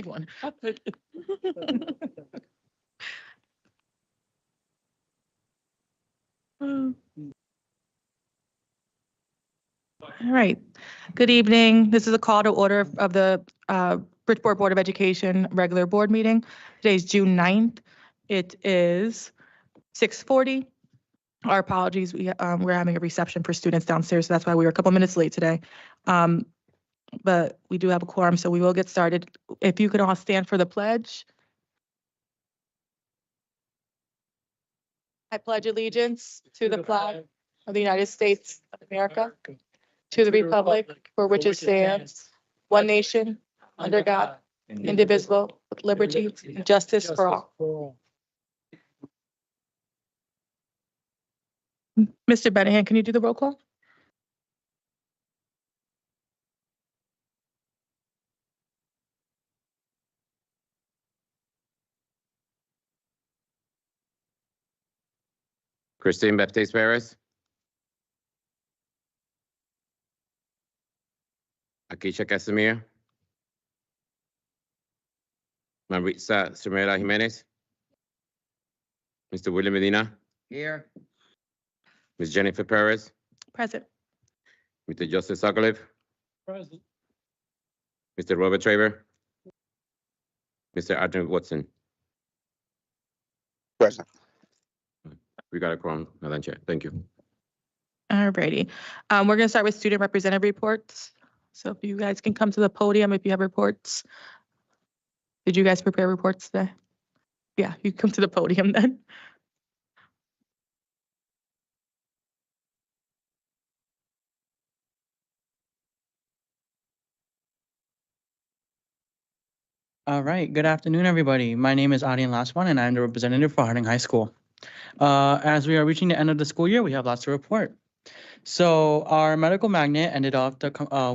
take one. All right. Good evening. This is a call to order of the Bridgeport Board of Education regular board meeting. Today's June 9th. It is 6:40. Our apologies. We're having a reception for students downstairs, so that's why we were a couple minutes late today. But we do have a quorum, so we will get started. If you could all stand for the pledge. I pledge allegiance to the flag of the United States of America, to the republic for which it stands, one nation, under God, indivisible, with liberty and justice for all. Mr. Benahan, can you do the roll call? Christine Baptiste Perez. Akisha Casimir. Maritza Sumera Jimenez. Mr. William Medina. Here. Ms. Jennifer Perez. Present. Mr. Joseph Sokoliv. Present. Mr. Robert Traver. Mr. Adrian Watson. Present. We got a quorum, Madam Chair. Thank you. All righty. We're going to start with student representative reports. So if you guys can come to the podium if you have reports. Did you guys prepare reports today? Yeah, you come to the podium then. All right. Good afternoon, everybody. My name is Adian Laswan, and I'm the representative for Harding High School. As we are reaching the end of the school year, we have lots to report. So our medical magnet ended off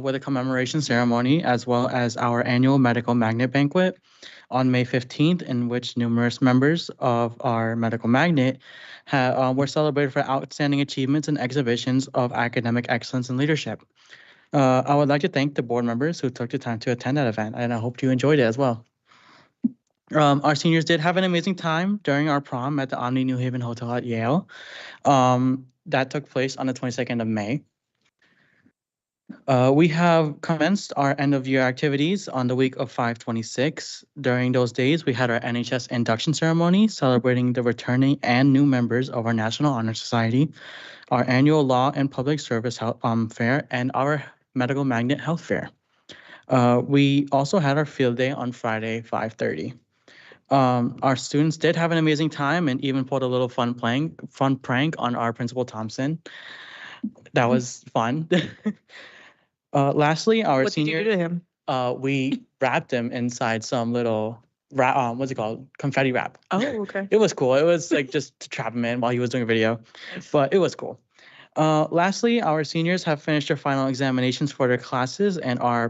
with a commemoration ceremony, as well as our annual medical magnet banquet on May 15th, in which numerous members of our medical magnet were celebrated for outstanding achievements and exhibitions of academic excellence and leadership. I would like to thank the board members who took the time to attend that event, and I hope you enjoyed it as well. Our seniors did have an amazing time during our prom at the Omni New Haven Hotel at Yale. That took place on the 22nd of May. We have commenced our end of year activities on the week of 5/26. During those days, we had our NHS induction ceremony celebrating the returning and new members of our National Honor Society, our annual Law and Public Service fair, and our Medical Magnet Health Fair. We also had our field day on Friday, 5:30. Our students did have an amazing time and even pulled a little fun prank on our Principal Thompson. That was fun. Lastly, our senior. What did you do to him? We wrapped him inside some little what's it called? Confetti wrap. Oh, okay. It was cool. It was like just to trap him in while he was doing a video, but it was cool. Lastly, our seniors have finished their final examinations for their classes and are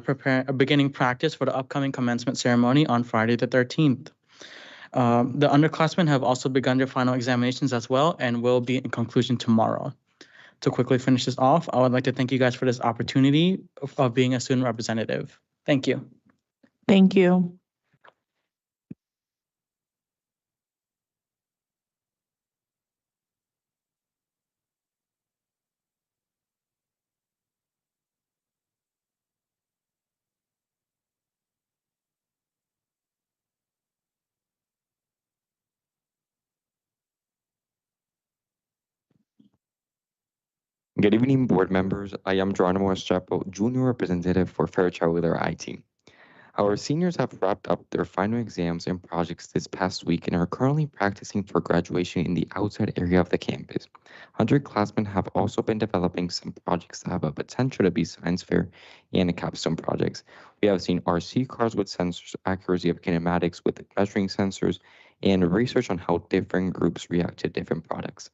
beginning practice for the upcoming commencement ceremony on Friday the 13th. The underclassmen have also begun their final examinations as well and will be in conclusion tomorrow. To quickly finish this off, I would like to thank you guys for this opportunity of being a student representative. Thank you. Thank you. Good evening, board members. I am Geronimo Estrepo, Junior Representative for Fairchild Wheeler IT. Our seniors have wrapped up their final exams and projects this past week and are currently practicing for graduation in the outside area of the campus. Underclassmen have also been developing some projects that have a potential to be science fair and capstone projects. We have seen RC cars with sensors, accuracy of kinematics with measuring sensors, and research on how different groups react to different products.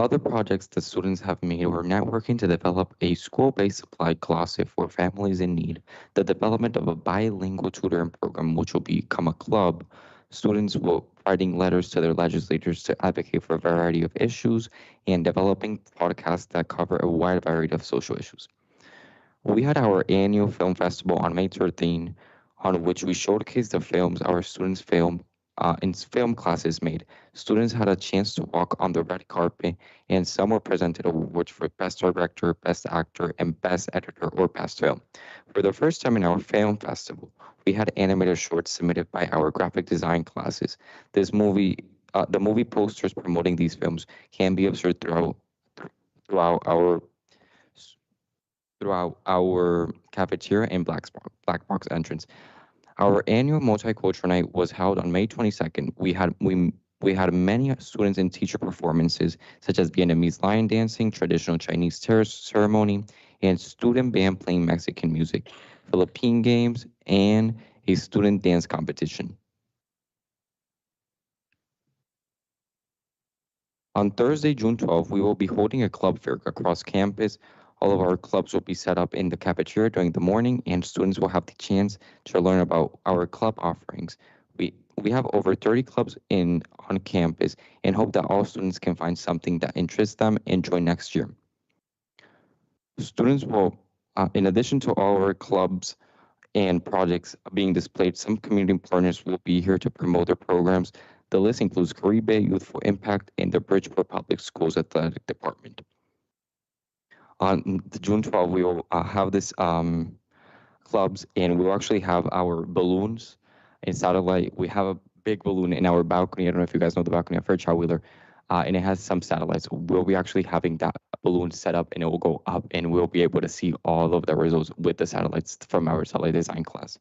Other projects the students have made were networking to develop a school-based supply closet for families in need, the development of a bilingual tutoring program, which will become a club. Students will writing letters to their legislators to advocate for a variety of issues, and developing podcasts that cover a wide variety of social issues. We had our annual film festival on May 13. on which we showcased the films our students in film classes made. Students had a chance to walk on the red carpet, and some were presented awards for Best Director, Best Actor, and Best Editor or Best Film. For the first time in our film festival, we had animated shorts submitted by our graphic design classes. The movie posters promoting these films can be observed throughout our throughout our cafeteria and black box entrance. Our annual multicultural night was held on May 22nd. We had many students and teacher performances, such as Vietnamese lion dancing, traditional Chinese terrace ceremony, and student band playing Mexican music, Philippine games, and a student dance competition. On Thursday, June 12th, we will be holding a club fair across campus. All of our clubs will be set up in the cafeteria during the morning, and students will have the chance to learn about our club offerings. We have over 30 clubs on campus and hope that all students can find something that interests them and join next year. Students will, in addition to all our clubs and projects being displayed, some community partners will be here to promote their programs. The list includes Caribe, Youthful Impact, and the Bridgeport Public Schools Athletic Department. On the June 12th, we will have this clubs, and we will actually have our balloons and satellite. We have a big balloon in our balcony. I don't know if you guys know the balcony of Fairchild Wheeler, and it has some satellites. We'll be actually having that balloon set up, and it will go up, and we'll be able to see all of the results with the satellites from our satellite design class.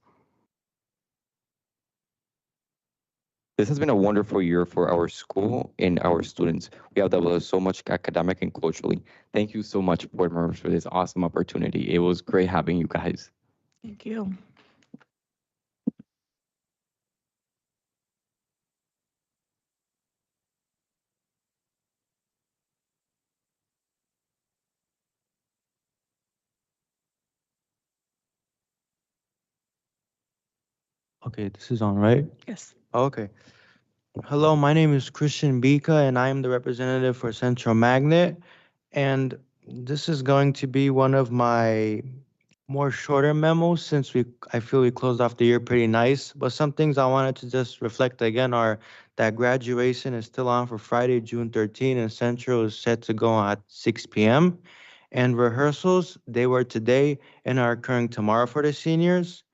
This has been a wonderful year for our school and our students. We have developed so much academic and culturally. Thank you so much, board members, for this awesome opportunity. It was great having you guys. Thank you. Okay, this is on, right? Yes. Okay. Hello, my name is Christian Bika, and I am the representative for Central Magnet. And this is going to be one of my more shorter memos since I feel we closed off the year pretty nice. But some things I wanted to just reflect again are that graduation is still on for Friday, June 13, and Central is set to go at 6 p.m. And rehearsals, they were today and are occurring tomorrow for the seniors.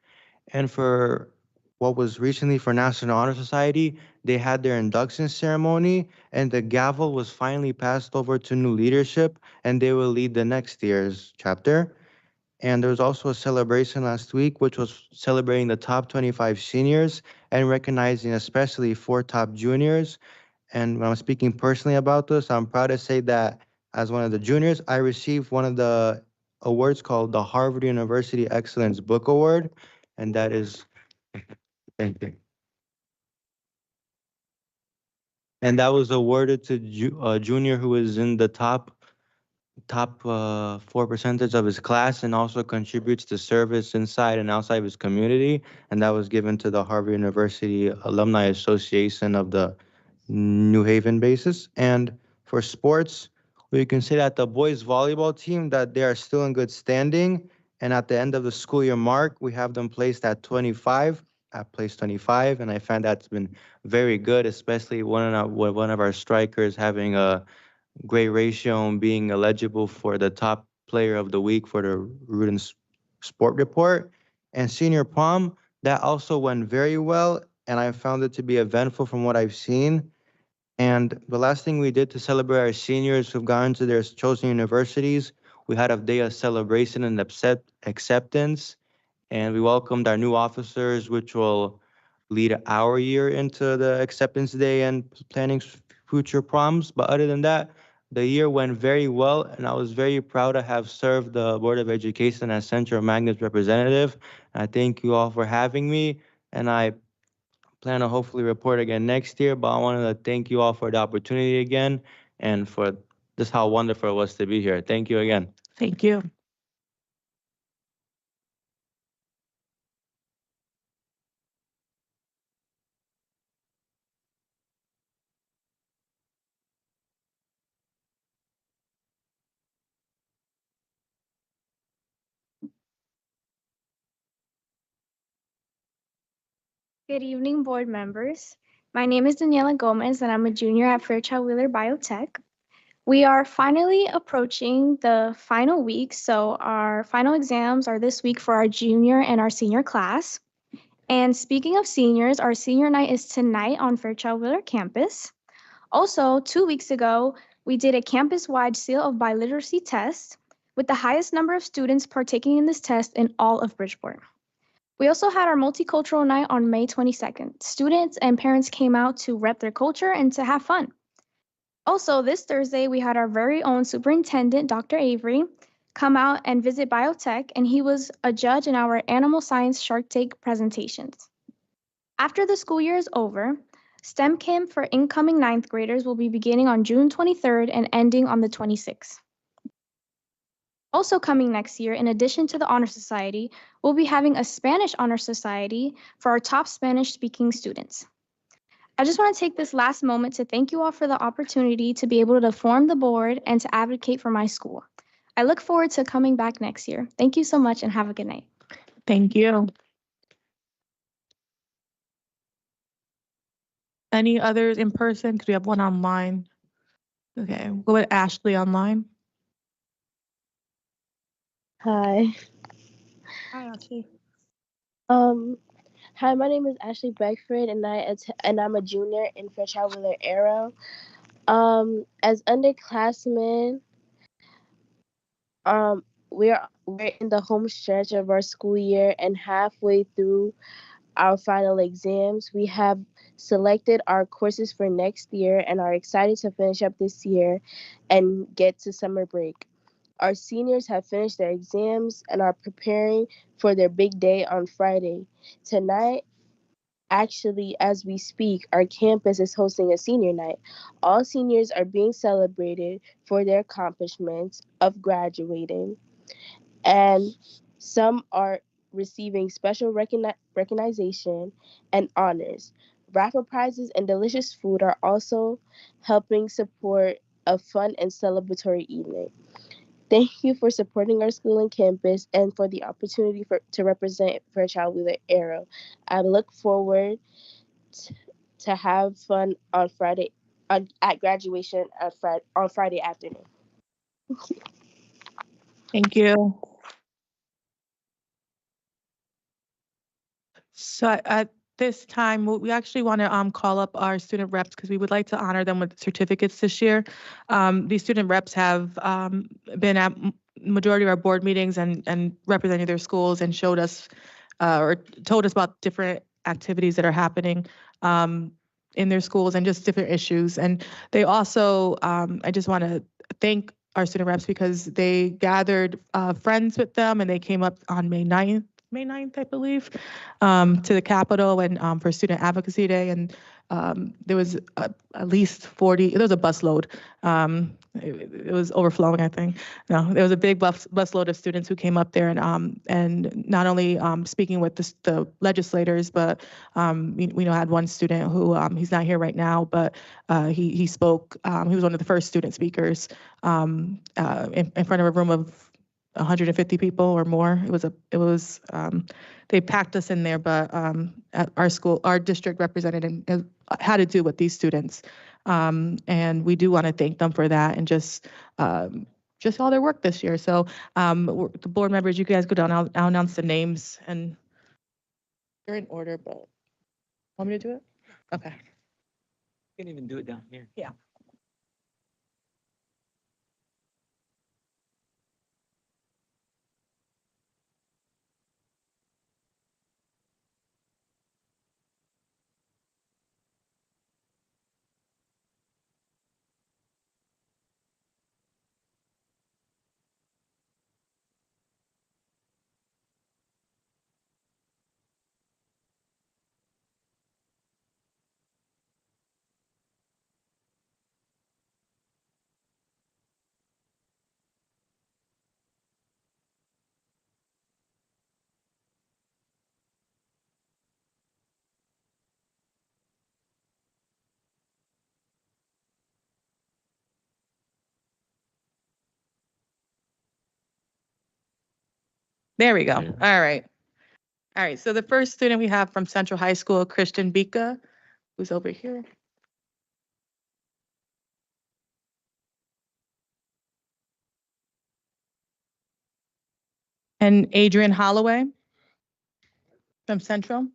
And for what was recently for National Honor Society, they had their induction ceremony, and the gavel was finally passed over to new leadership, and they will lead the next year's chapter. And there was also a celebration last week, which was celebrating the top 25 seniors and recognizing especially 4 top juniors. And when I'm speaking personally about this, I'm proud to say that as one of the juniors, I received one of the awards called the Harvard University Excellence Book Award, and that is, thank you. And that was awarded to a junior who was in the top 4 percentage of his class and also contributes to service inside and outside of his community. And that was given to the Harvard University Alumni Association of the New Haven basis. And for sports, we can say that the boys volleyball team, that they are still in good standing. And at the end of the school year mark, we have them placed at 25, at place 25. And I find that's been very good, especially one of our strikers having a great ratio and being eligible for the top player of the week for the Rudin Sport Report. And senior prom, that also went very well. And I found it to be eventful from what I've seen. And the last thing we did to celebrate our seniors who've gone to their chosen universities, we had a day of celebration and acceptance. And we welcomed our new officers, which will lead our year into the acceptance day and planning future proms. But other than that, the year went very well, and I was very proud to have served the Board of Education as Central Magnets representative. I thank you all for having me, and I plan to hopefully report again next year, but I wanted to thank you all for the opportunity again and for just how wonderful it was to be here. Thank you again. Thank you. Good evening, board members. My name is Daniela Gomez, and I'm a junior at Fairchild Wheeler Biotech. We are finally approaching the final week, so our final exams are this week for our junior and our senior class. And speaking of seniors, our senior night is tonight on Fairchild Wheeler campus. Also, 2 weeks ago, we did a campus-wide seal of biliteracy test with the highest number of students partaking in this test in all of Bridgeport. We also had our multicultural night on May 22nd. Students and parents came out to rep their culture and to have fun. Also, this Thursday, we had our very own superintendent, Dr. Avery, come out and visit biotech, and he was a judge in our animal science Shark Tank presentations. After the school year is over, STEM camp for incoming ninth graders will be beginning on June 23rd and ending on the 26th. Also coming next year, in addition to the Honor Society, we'll be having a Spanish Honor Society for our top Spanish-speaking students. I just want to take this last moment to thank you all for the opportunity to be able to form the board and to advocate for my school. I look forward to coming back next year. Thank you so much and have a good night. Thank you. Any others in person? Because we have one online. Okay, we'll go with Ashley online. Hi. Hi, Ashley. Hi, my name is Ashley Beckford, and I'm a junior in Fairchild Wheeler Arrow. As underclassmen, we're in the home stretch of our school year and halfway through our final exams. We have selected our courses for next year and are excited to finish up this year and get to summer break. Our seniors have finished their exams and are preparing for their big day on Friday. Tonight, actually, as we speak, our campus is hosting a senior night. All seniors are being celebrated for their accomplishments of graduating, and some are receiving special recognition and honors. Raffle prizes and delicious food are also helping support a fun and celebratory evening. Thank you for supporting our school and campus and for the opportunity to represent Fairchild Wheeler Arrow. I look forward to have fun on Friday at graduation on Friday afternoon. Thank you. So at this time, we actually want to call up our student reps because we would like to honor them with certificates this year. These student reps have been at majority of our board meetings and represented their schools and showed us or told us about different activities that are happening in their schools and just different issues. And they also, I just want to thank our student reps because they gathered friends with them and they came up on May 9th, I believe, to the Capitol and for Student Advocacy Day. And there was at least 40, there was a busload. It was overflowing, I think. No, there was a big busload of students who came up there and not only speaking with the legislators, but we had one student who he's not here right now, but he spoke. He was one of the first student speakers in front of a room of 150 people or more. They packed us in there, but at our school, our district represented and had to do with these students. And we do want to thank them for that and just all their work this year. So the board members, you guys go down, I'll announce the names and they're in order, but want me to do it? Okay. You can even do it down here. Yeah. There we go. Yeah. All right. All right, so the first student we have from Central High School, Christian Bika, who's over here. And Adrian Holloway from Central.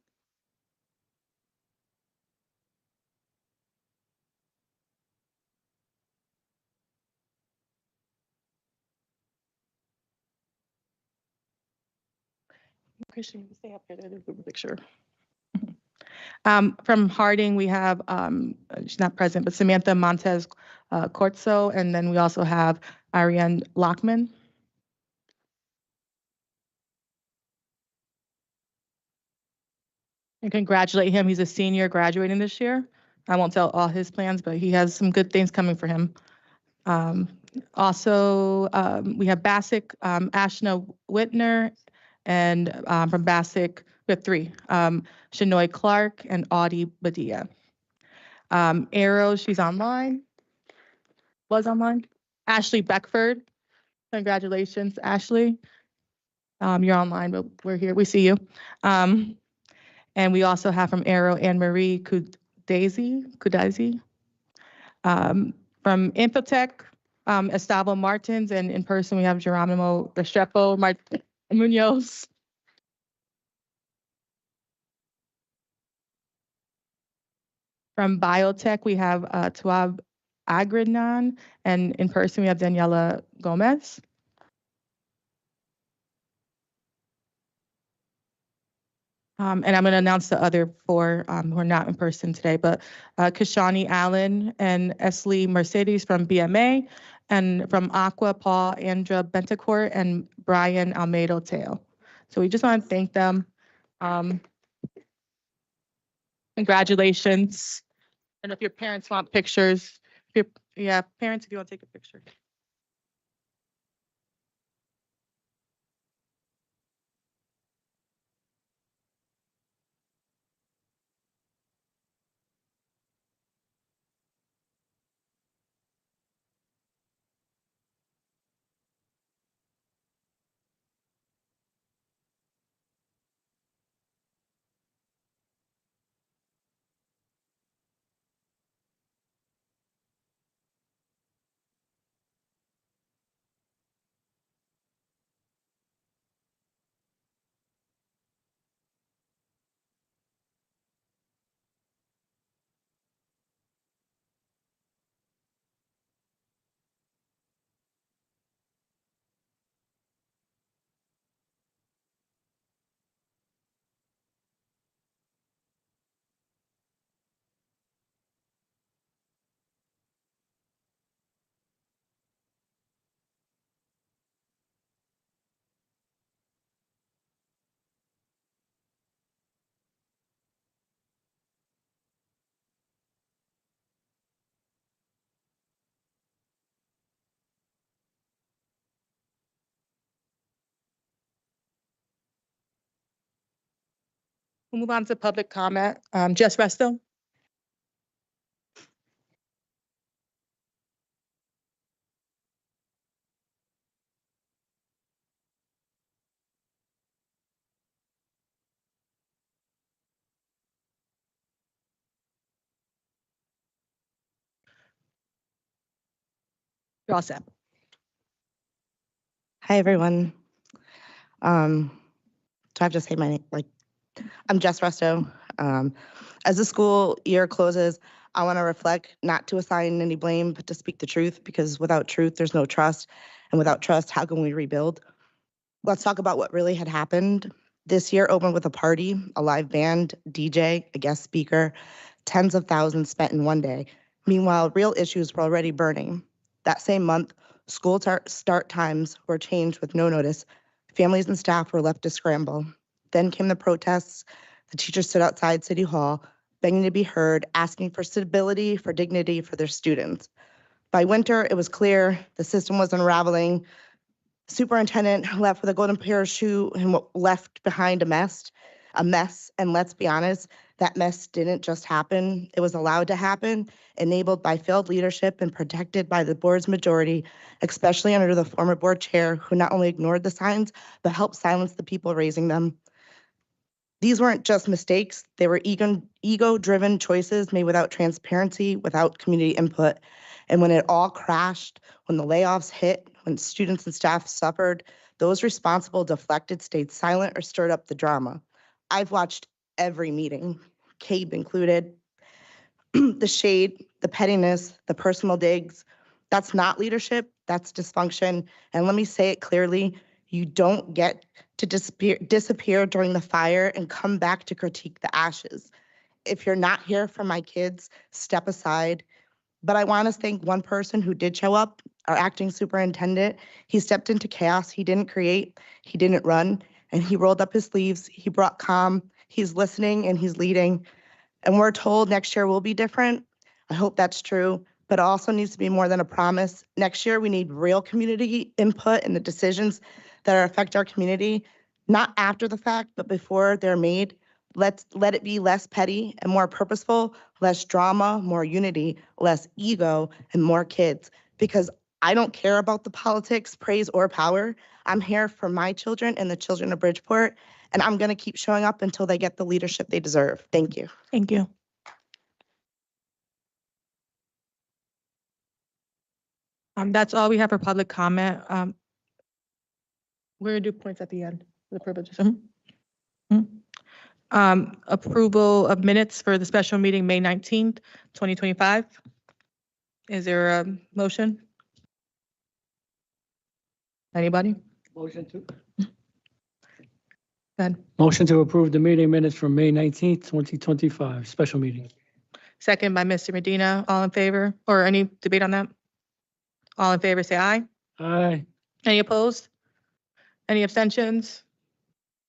Christian, you stay up here, there's a group picture. From Harding, we have, she's not present, but Samantha Montez Corzo, and then we also have Ariane Lockman. And congratulate him, he's a senior graduating this year. I won't tell all his plans, but he has some good things coming for him. Also, we have Bassick, Ashna Whitner, and from Bassick, we have three, Shanoy Clark and Audie Badia. Arrow, she's online, was online. Ashley Beckford, congratulations, Ashley. You're online, but we're here, we see you. And we also have from Arrow, Anne Marie Kudazi. From Infotech, Estavo Martins, and in person we have Geronimo Restrepo Munoz. From Biotech, we have Tuab Agrinan, and in person we have Daniela Gomez. And I'm going to announce the other four who are not in person today, but Kashani Allen and Esley Mercedes from BMA, and from Aqua, Paul Andra Bentacourt and Brian Almeida Teo. So we just want to thank them. Congratulations. And if your parents want pictures, yeah, parents, if you want to take a picture. We'll move on to public comment. Jess Resto. You're all set. Hi, everyone. Do I have to say my name? I'm Jess Resto. As the school year closes, I want to reflect, not to assign any blame, but to speak the truth, because without truth, there's no trust. And without trust, how can we rebuild? Let's talk about what really had happened. This year opened with a party, a live band, DJ, a guest speaker, tens of thousands spent in one day. Meanwhile, real issues were already burning. That same month, school start times were changed with no notice. Families and staff were left to scramble. Then came the protests. The teachers stood outside City Hall, begging to be heard, asking for stability, for dignity for their students. By winter, it was clear the system was unraveling. Superintendent left with a golden parachute and left behind a mess. And let's be honest, that mess didn't just happen. It was allowed to happen, enabled by failed leadership and protected by the board's majority, especially under the former board chair, who not only ignored the signs, but helped silence the people raising them. These weren't just mistakes, they were ego-driven choices made without transparency, without community input. And when it all crashed, when the layoffs hit, when students and staff suffered, those responsible deflected, stayed silent, or stirred up the drama. I've watched every meeting, Cabe included, the shade, the pettiness, the personal digs. That's not leadership, that's dysfunction. And let me say it clearly, you don't get to disappear during the fire and come back to critique the ashes. If you're not here for my kids, step aside. But I want to thank one person who did show up, our acting superintendent. He stepped into chaos he didn't create, he didn't run, and he rolled up his sleeves. He brought calm, he's listening and he's leading. And we're told next year will be different. I hope that's true, but it also needs to be more than a promise. Next year, we need real community input in the decisions that affect our community, not after the fact, but before they're made. Let it be less petty and more purposeful, less drama, more unity, less ego, and more kids. Because I don't care about the politics, praise, or power. I'm here for my children and the children of Bridgeport, and I'm gonna keep showing up until they get the leadership they deserve. Thank you. Thank you. That's all we have for public comment. We're gonna do points at the end, the privileges. Approval of minutes for the special meeting, May 19th, 2025. Is there a motion? Anybody? Motion to. Go ahead. Motion to approve the meeting minutes from May 19th, 2025, special meeting. Second by Mr. Medina. All in favor, or any debate on that? All in favor, say aye. Aye. Any opposed? Any abstentions?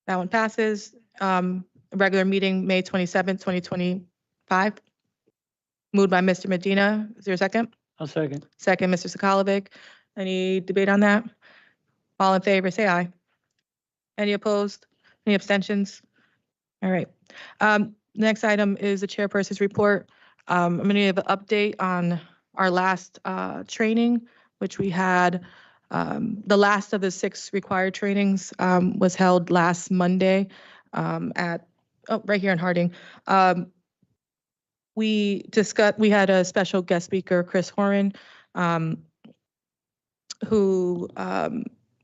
That one passes. Regular meeting, May 27th, 2025. Moved by Mr. Medina. Is there a second? I'll second. Second, Mr. Sakalovic. Any debate on that? All in favor, say aye. Any opposed? Any abstentions? All right. Next item is the chairperson's report. I'm going to give an update on our last training, which we had. The last of the 6 required trainings was held last Monday at right here in Harding. We had a special guest speaker, Chris Horan, who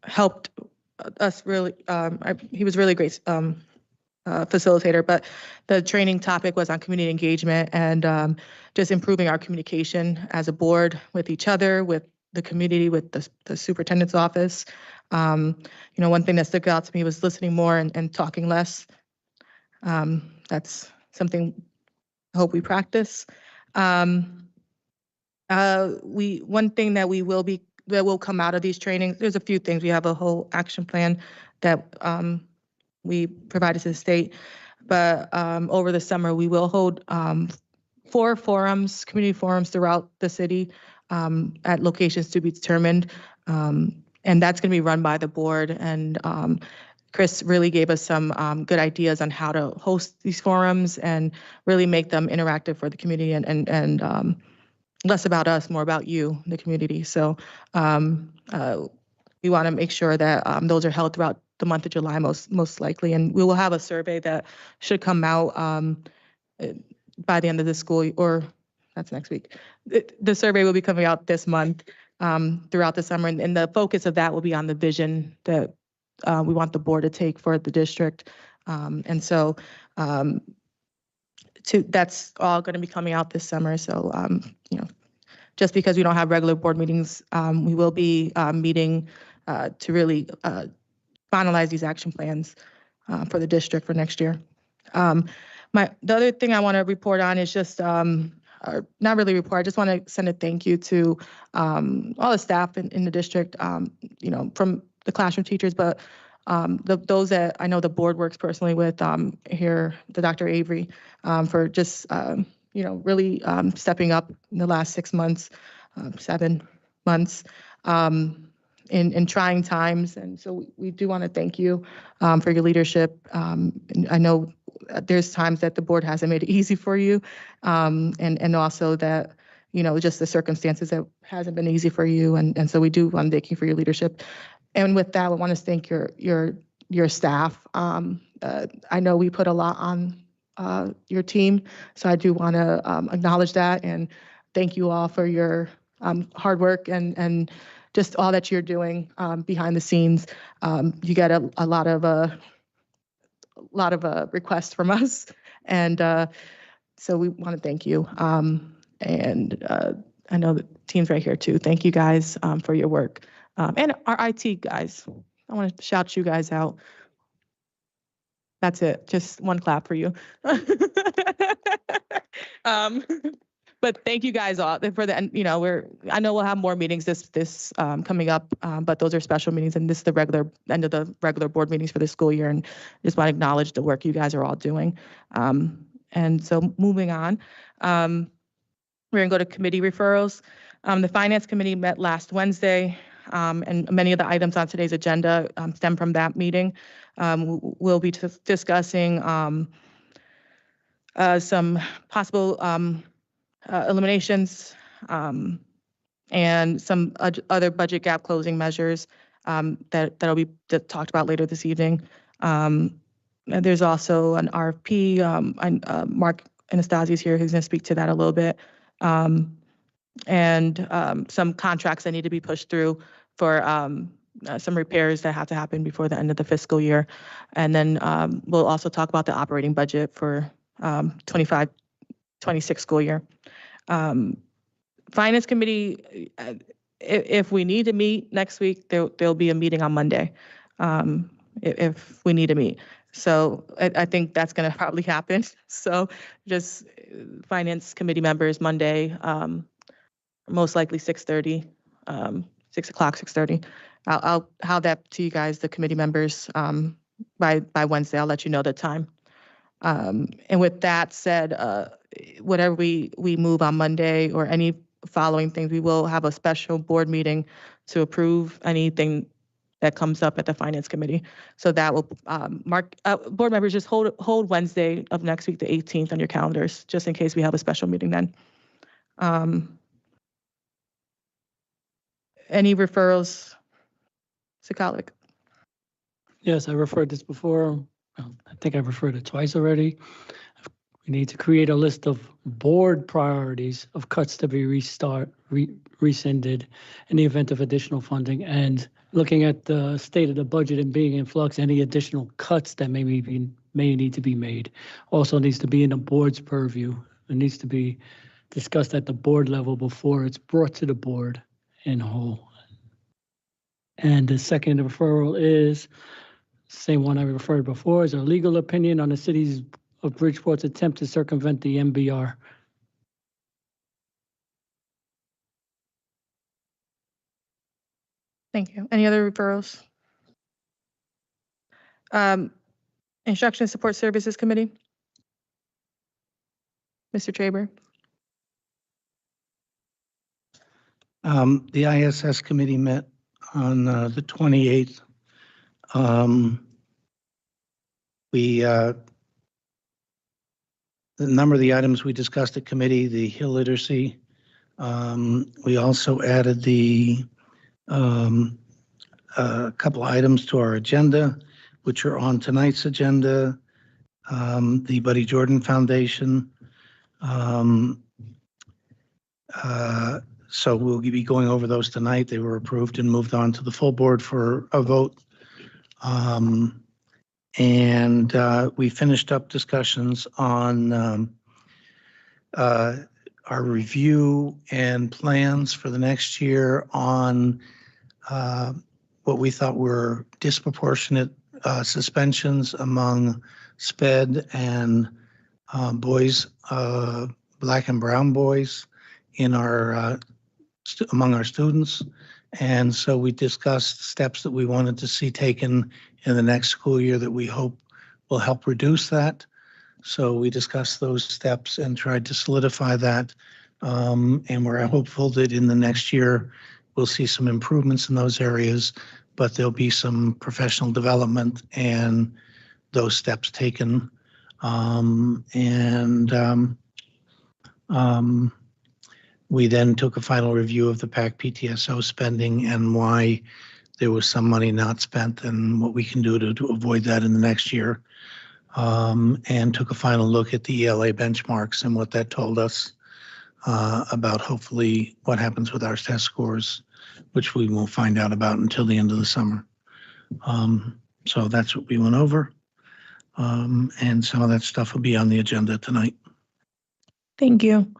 helped us really. He was really great facilitator, but the training topic was on community engagement and just improving our communication as a board with each other, with the community, with the superintendent's office. One thing that stuck out to me was listening more and talking less. That's something I hope we practice. One thing that will come out of these trainings, there's a few things. We have a whole action plan that we provided to the state, but over the summer, we will hold 4 forums, community forums throughout the city at locations to be determined. And that's going to be run by the board. And Chris really gave us some good ideas on how to host these forums and really make them interactive for the community and less about us, more about you, the community. So we want to make sure that those are held throughout the month of July, most likely. And we will have a survey that should come out by the end of the school, or that's next week. The survey will be coming out this month throughout the summer. And the focus of that will be on the vision that we want the board to take for the district. And so that's all going to be coming out this summer. So, just because we don't have regular board meetings, we will be meeting to really finalize these action plans for the district for next year. The other thing I want to report on is just, not really report, I just want to send a thank you to all the staff in the district, from the classroom teachers, but those that I know the board works personally with here, the Dr. Avery, for just, really stepping up in the last 6 months, 7 months in trying times. And so we do want to thank you for your leadership. And I know there's times that the board hasn't made it easy for you, and also that, just the circumstances that hasn't been easy for you. And so we do want to thank you for your leadership. And with that, I want to thank your staff. I know we put a lot on your team, so I do want to acknowledge that and thank you all for your hard work and just all that you're doing behind the scenes. You get a lot of requests from us, and so we want to thank you. And I know the team's right here too. Thank you guys for your work. And our IT guys, I want to shout you guys out. That's it. Just one clap for you. But thank you guys all for the, and I know we'll have more meetings this coming up, but those are special meetings and this is the regular end of the regular board meetings for the school year. And just want to acknowledge the work you guys are all doing. And so moving on, we're gonna go to committee referrals. The Finance Committee met last Wednesday, and many of the items on today's agenda stem from that meeting. We'll be discussing some possible eliminations and some other budget gap closing measures that'll be talked about later this evening. And there's also an RFP. Mark Anastasi's here who's going to speak to that a little bit. And some contracts that need to be pushed through for some repairs that have to happen before the end of the fiscal year. And then we'll also talk about the operating budget for 25-26 school year. Finance Committee, if we need to meet next week, there'll be a meeting on Monday if we need to meet. So I think that's going to probably happen. So just Finance Committee members Monday, most likely 6:30, 6 o'clock, 6:30. I'll have that to you guys, the committee members, by Wednesday. I'll let you know the time. And with that said, whatever we move on Monday or any following things, we will have a special board meeting to approve anything that comes up at the Finance Committee. So that will board members just hold Wednesday of next week, the 18th, on your calendars, just in case we have a special meeting then. Any referrals, Sakalik? Yes, I referred this before. I think I referred it twice already. We need to create a list of board priorities of cuts to be rescinded in the event of additional funding, and looking at the state of the budget and being in flux, any additional cuts that may need to be made also needs to be in the board's purview. It needs to be discussed at the board level before it's brought to the board in whole. And the second referral is same one I referred before, is a legal opinion on the city's of Bridgeport's attempt to circumvent the MBR. Thank you. Any other referrals? Instruction and Support Services Committee. Mr. Traber. The ISS committee met on the 28th. The number of the items we discussed at committee, the Hill literacy. We also added a couple items to our agenda, which are on tonight's agenda. The Buddy Jordan Foundation. So we'll be going over those tonight. They were approved and moved on to the full board for a vote. And we finished up discussions on our review and plans for the next year on what we thought were disproportionate suspensions among SPED and boys, black and brown boys in our among our students. And so we discussed steps that we wanted to see taken in the next school year that we hope will help reduce that. So we discussed those steps and tried to solidify that. And we're hopeful that in the next year, we'll see some improvements in those areas, but there'll be some professional development and those steps taken. We then took a final review of the PAC PTSO spending and why there was some money not spent and what we can do to avoid that in the next year. and took a final look at the ELA benchmarks and what that told us about hopefully what happens with our test scores, which we won't find out about until the end of the summer. So that's what we went over. And some of that stuff will be on the agenda tonight. Thank you.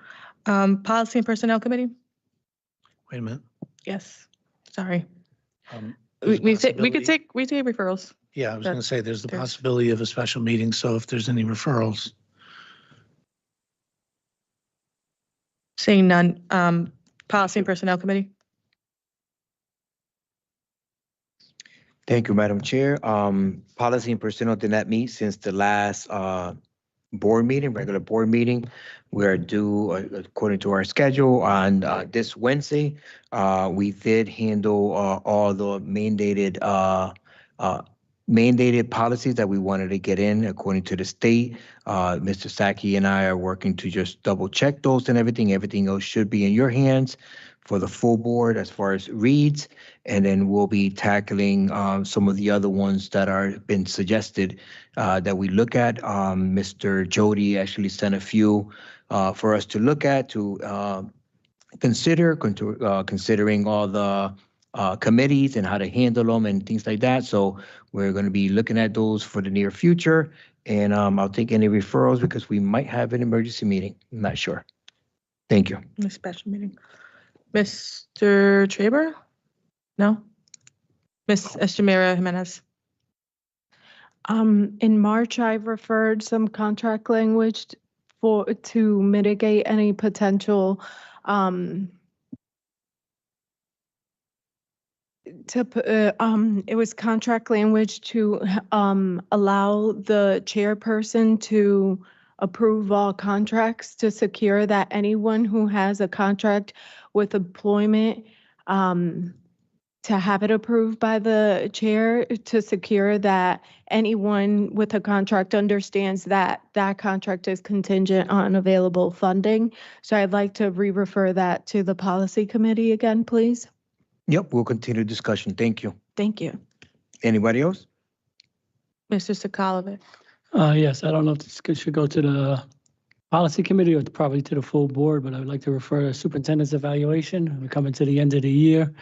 Policy and Personnel Committee? Wait a minute. Yes, sorry. There's a We possibility- could take referrals. Yeah, I was going to say, there's the there's- possibility of a special meeting, so if there's any referrals. Seeing none. Policy and Personnel Committee? Thank you, Madam Chair. Policy and Personnel did not meet since the last regular board meeting. We are due, according to our schedule, on this Wednesday. We did handle all the mandated policies that we wanted to get in according to the state. Mr. Saki and I are working to just double check those and everything. Everything else should be in your hands for the full board as far as reads. And then we'll be tackling some of the other ones that are been suggested that we look at. Mr. Jody actually sent a few for us to look at, to consider, considering all the committees and how to handle them and things like that. So we're going to be looking at those for the near future. And I'll take any referrals because we might have an emergency meeting. I'm not sure. Thank you. A special meeting. Mr. Traber? No? Ms. Estamera Jimenez? In March, I referred some contract language to mitigate any potential it was contract language to allow the chairperson to approve all contracts to secure that anyone who has a contract with employment to have it approved by the chair, to secure that anyone with a contract understands that that contract is contingent on available funding. So I'd like to re-refer that to the policy committee again, please. Yep, we'll continue discussion. Thank you. Thank you. Anybody else? Mr. Sakalovic? Yes, I don't know if this should go to the policy committee or probably to the full board, but I would like to refer to superintendent's evaluation. We're coming to the end of the year.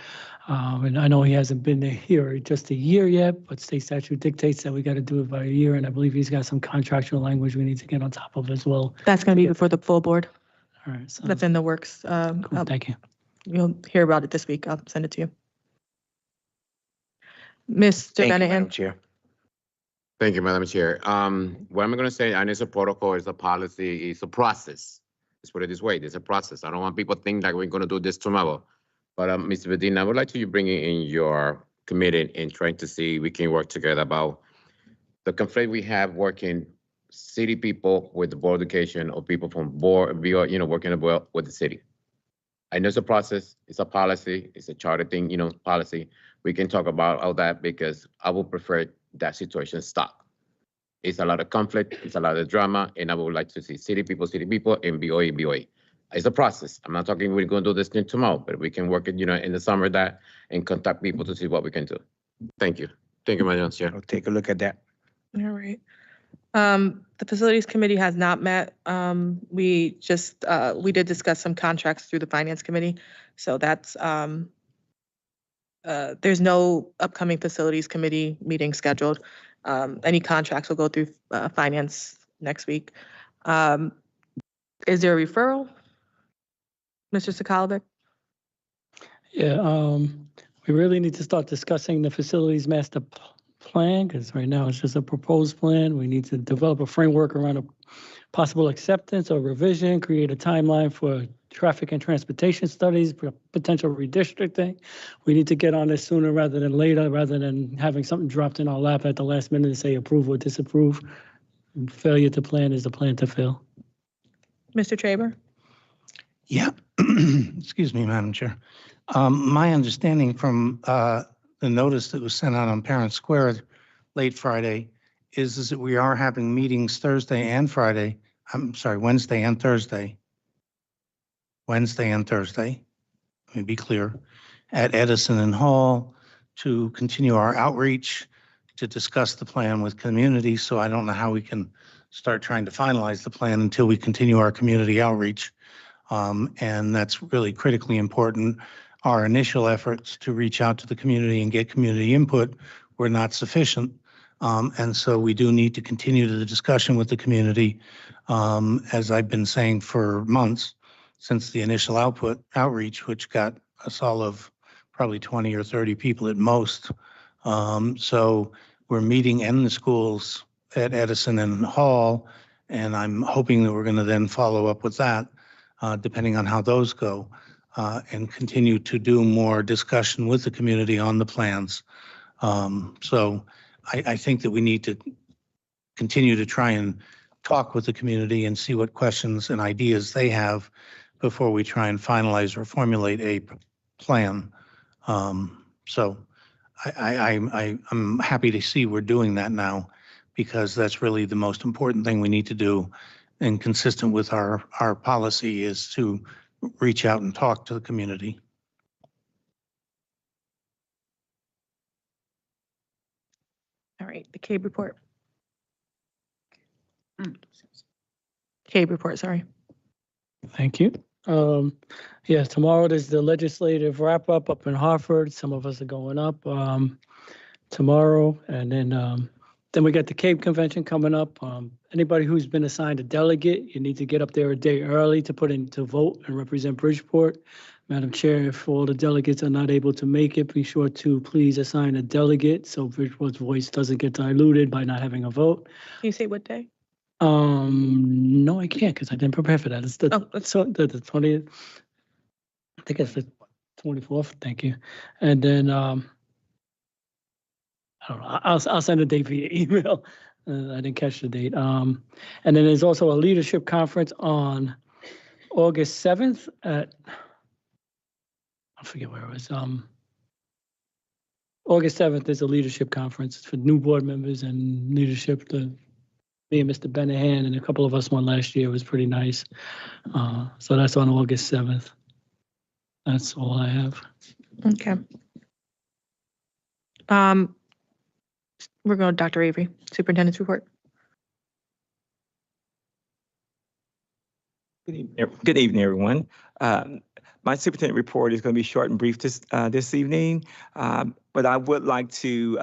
And I know he hasn't been here just a year yet, but state statute dictates that we got to do it by a year. And I believe he's got some contractual language we need to get on top of as well. That's going to be before the full board. All right. So That's in the works. cool, thank you. You'll hear about it this week. I'll send it to you. Mr. Thank you, Benetton? Madam Chair. Thank you, Madam Chair. What I'm going to say, and it's a protocol, it's a policy, it's a process. Let's put it this way, there's a process. I don't want people to think that we're going to do this tomorrow. But Mr. Bedin, I would like to bring in your committee and trying to see we can work together about the conflict we have working city people with the board of education or people from board, working with the city. I know it's a process, it's a policy, it's a charter thing, policy. We can talk about all that because I would prefer that situation stop. It's a lot of conflict, it's a lot of drama, and I would like to see city people, and BOE. It's a process. I'm not talking we're going to do this thing tomorrow, but we can work it, in the summer and contact people to see what we can do. Thank you. Thank you, Madam Chair. I'll take a look at that. All right. The Facilities Committee has not met. We did discuss some contracts through the Finance Committee. So that's, there's no upcoming Facilities Committee meeting scheduled. Any contracts will go through Finance next week. Is there a referral? Mr. Sakalovic? Yeah, we really need to start discussing the facilities master plan because right now it's just a proposed plan. We need to develop a framework around a possible acceptance or revision, create a timeline for traffic and transportation studies, potential redistricting. We need to get on this sooner rather than later, rather than having something dropped in our lap at the last minute and say approve or disapprove. Failure to plan is the plan to fail. Mr. Traber? Yeah, excuse me, Madam Chair. My understanding from the notice that was sent out on Parent Square late Friday is that we are having meetings Thursday and Friday. I'm sorry, Wednesday and Thursday. Wednesday and Thursday, let me be clear, at Edison and Hall to continue our outreach to discuss the plan with community. So I don't know how we can start trying to finalize the plan until we continue our community outreach. And that's really critically important. Our initial efforts to reach out to the community and get community input were not sufficient. And so we do need to continue the discussion with the community, as I've been saying for months since the initial outreach, which got us all of probably 20 or 30 people at most. So we're meeting in the schools at Edison and Hall, and I'm hoping that we're going to then follow up with that, depending on how those go, and continue to do more discussion with the community on the plans. So I think that we need to continue to try and talk with the community and see what questions and ideas they have before we try and finalize or formulate a plan. So I'm happy to see we're doing that now, because that's really the most important thing we need to do, and consistent with our policy is to reach out and talk to the community. All right, the CABE report. CABE report, sorry. Thank you. Yes, tomorrow there's the legislative wrap up in Hartford. Some of us are going up tomorrow, and then we got the Cape Convention coming up. Anybody who's been assigned a delegate, you need to get up there a day early to put in to vote and represent Bridgeport. Madam Chair, if all the delegates are not able to make it, be sure to please assign a delegate so Bridgeport's voice doesn't get diluted by not having a vote. Can you say what day? No, I can't because I didn't prepare for that. It's the Oh, that's- the 20th. I think it's the 24th. Thank you. And then I don't know. I'll send a date via email. I didn't catch the date. And then there's also a leadership conference on August 7th at, I forget where it was. August 7th is a leadership conference for new board members and leadership. Me and Mr. Benahan and a couple of us went last year. It was pretty nice. So that's on August 7th. That's all I have. Okay. We're going to Dr. Avery, Superintendent's report. Good evening, everyone. My superintendent report is going to be short and brief this evening, but I would like to,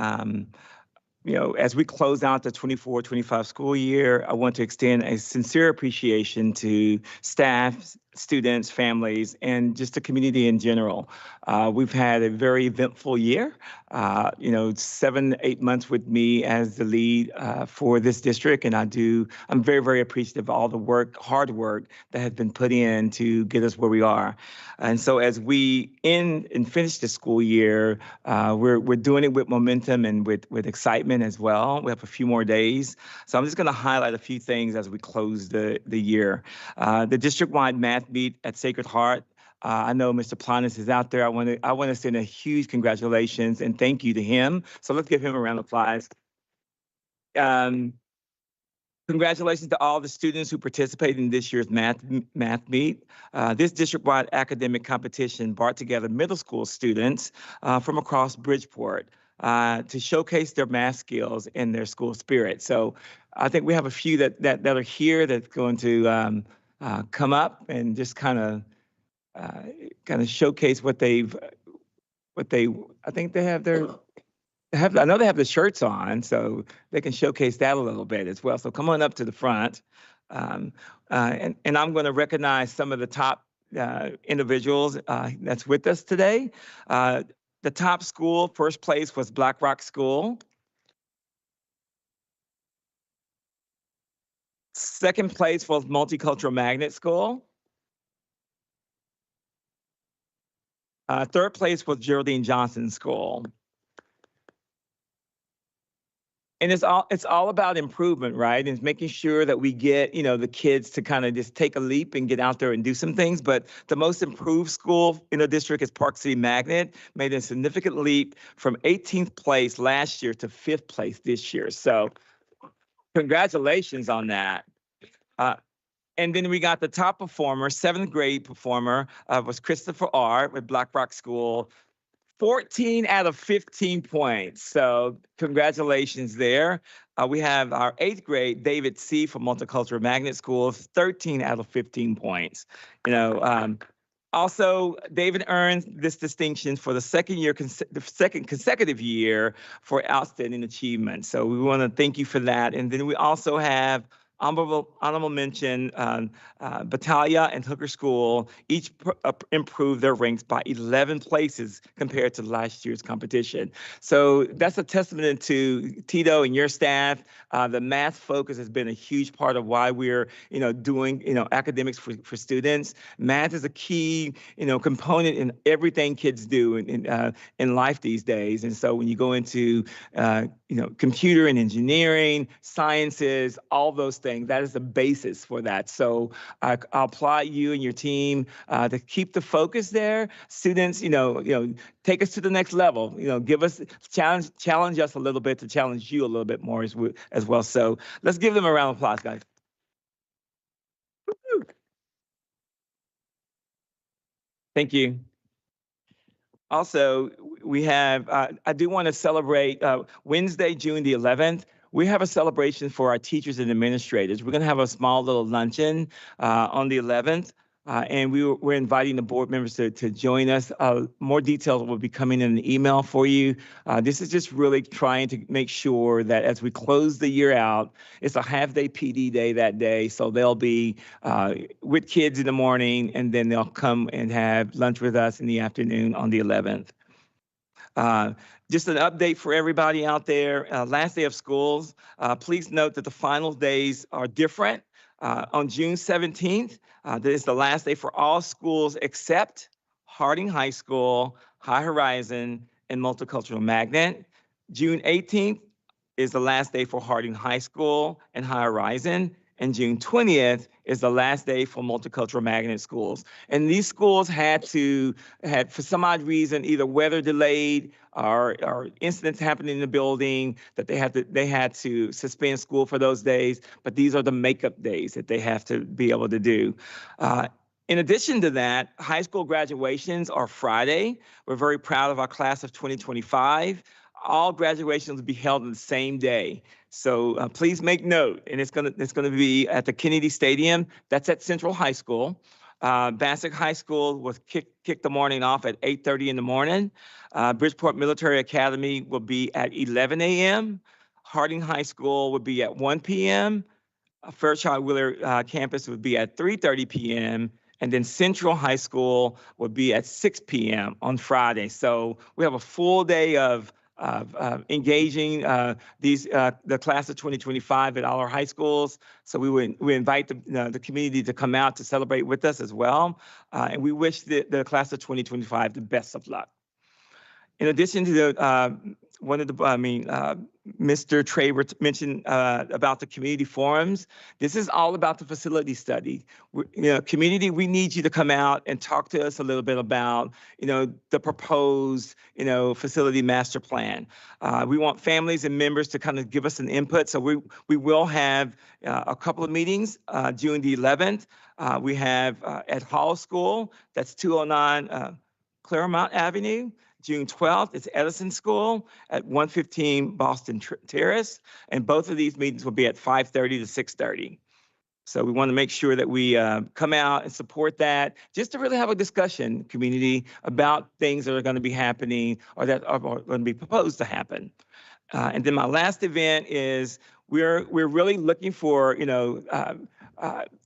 as we close out the 24-25 school year, I want to extend a sincere appreciation to staff, students, families, and just the community in general. We've had a very eventful year. 7-8 months with me as the lead for this district, and I'm very, very appreciative of all the hard work that has been put in to get us where we are. And so as we end and finish the school year, we're doing it with momentum and with excitement as well. We have a few more days. So I'm just going to highlight a few things as we close the year. The district-wide math meet at Sacred Heart. I know Mr. Planis is out there. I want to send a huge congratulations and thank you to him. So let's give him a round of applause. Congratulations to all the students who participated in this year's math meet. This district-wide academic competition brought together middle school students from across Bridgeport to showcase their math skills and their school spirit. So I think we have a few that are here that's going to come up and just kind of showcase I think they have I know they have the shirts on, so they can showcase that a little bit as well. So come on up to the front. And I'm going to recognize some of the top individuals that's with us today. The top school, first place was Black Rock School. Second place was Multicultural Magnet School. Third place was Geraldine Johnson School. And it's all about improvement, right? And making sure that we get, the kids to kind of just take a leap and get out there and do some things. But the most improved school in the district is Park City Magnet, made a significant leap from 18th place last year to 5th place this year. So congratulations on that. And then we got the top performer, 7th grade performer, was Christopher R. with Black Rock School. 14 out of 15 points. So congratulations there. We have our 8th grade, David C. from Multicultural Magnet School, 13 out of 15 points. You know, also, David earned this distinction for the second consecutive year for outstanding achievement. So we want to thank you for that. And then we also have honorable mention, Battaglia and Hooker School each improved their ranks by 11 places compared to last year's competition. So that's a testament to Tito and your staff. The math focus has been a huge part of why we're, doing, academics for students. Math is a key, component in everything kids do in life these days. And so when you go into, computer and engineering, sciences, all those things, that is the basis for that. So I applaud you and your team to keep the focus there. Students, take us to the next level. Give us challenge us a little bit to challenge you a little bit more as well. So let's give them a round of applause, guys. Woo-hoo. Thank you. Also, we have, I do want to celebrate Wednesday, June the 11th. We have a celebration for our teachers and administrators. We're going to have a small little luncheon on the 11th. And we're inviting the board members to join us. More details will be coming in an email for you. This is just really trying to make sure that as we close the year out, it's a half-day PD day that day. So they'll be with kids in the morning, and then they'll come and have lunch with us in the afternoon on the 11th. Just an update for everybody out there. Last day of schools. Please note that the final days are different. On June 17th, that is the last day for all schools except Harding High School, High Horizon, and Multicultural Magnet. June 18th is the last day for Harding High School and High Horizon. And June 20th is the last day for Multicultural Magnet schools. And these schools had, for some odd reason, either weather delayed or incidents happening in the building that they had to suspend school for those days. But these are the makeup days that they have to be able to do. In addition to that, high school graduations are Friday. We're very proud of our class of 2025. All graduations will be held on the same day. So please make note, and it's gonna be at the Kennedy Stadium. That's at Central High School. Bassick High School will kick the morning off at 8:30 in the morning. Bridgeport Military Academy will be at 11 a.m. Harding High School will be at 1 p.m. Fairchild Wheeler campus would be at 3:30 p.m. And then Central High School would be at 6 p.m. on Friday. So we have a full day of engaging the class of 2025 at all our high schools. So we invite the community to come out to celebrate with us as well. And we wish the class of 2025 the best of luck. In addition to Mr. Traver mentioned about the community forums. This is all about the facility study. Community, we need you to come out and talk to us a little bit about, the proposed, facility master plan. We want families and members to kind of give us an input. So we will have a couple of meetings. June the 11th, we have at Hall School, that's 209 Claremont Avenue. June 12th, it's Edison School at 115 Boston Terrace. And both of these meetings will be at 5:30 to 6:30. So we want to make sure that we come out and support that, just to really have a discussion, community, about things that are going to be happening or that are going to be proposed to happen. And then my last event is we're really looking for,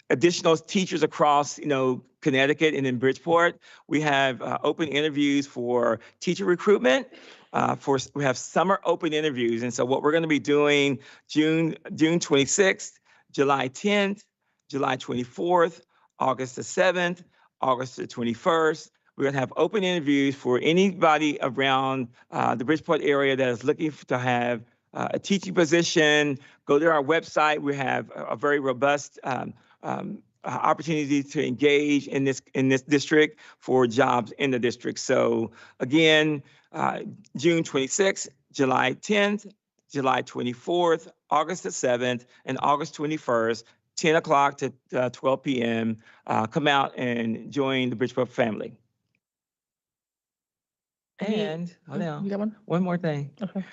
additional teachers across, Connecticut and in Bridgeport. We have open interviews for teacher recruitment. We have summer open interviews. And so what we're going to be doing June 26th, July 10th, July 24th, August the 7th, August the 21st. We're going to have open interviews for anybody around the Bridgeport area that is looking to have a teaching position. Go to our website. We have a very robust opportunity to engage in this district for jobs in the district. So again, June 26th, July 10th, July 24th, August the 7th, and August 21st, 10 o'clock to 12 p.m. Come out and join the Bridgeport family. And, hold You on, got one? one more thing. Okay.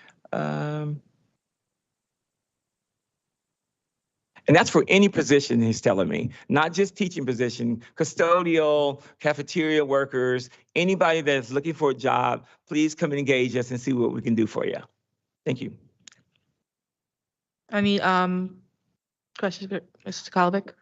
And that's for any position, he's telling me, not just teaching position, custodial, cafeteria workers, anybody that's looking for a job, please come and engage us and see what we can do for you. Thank you. Any questions, Mr. Kolovik?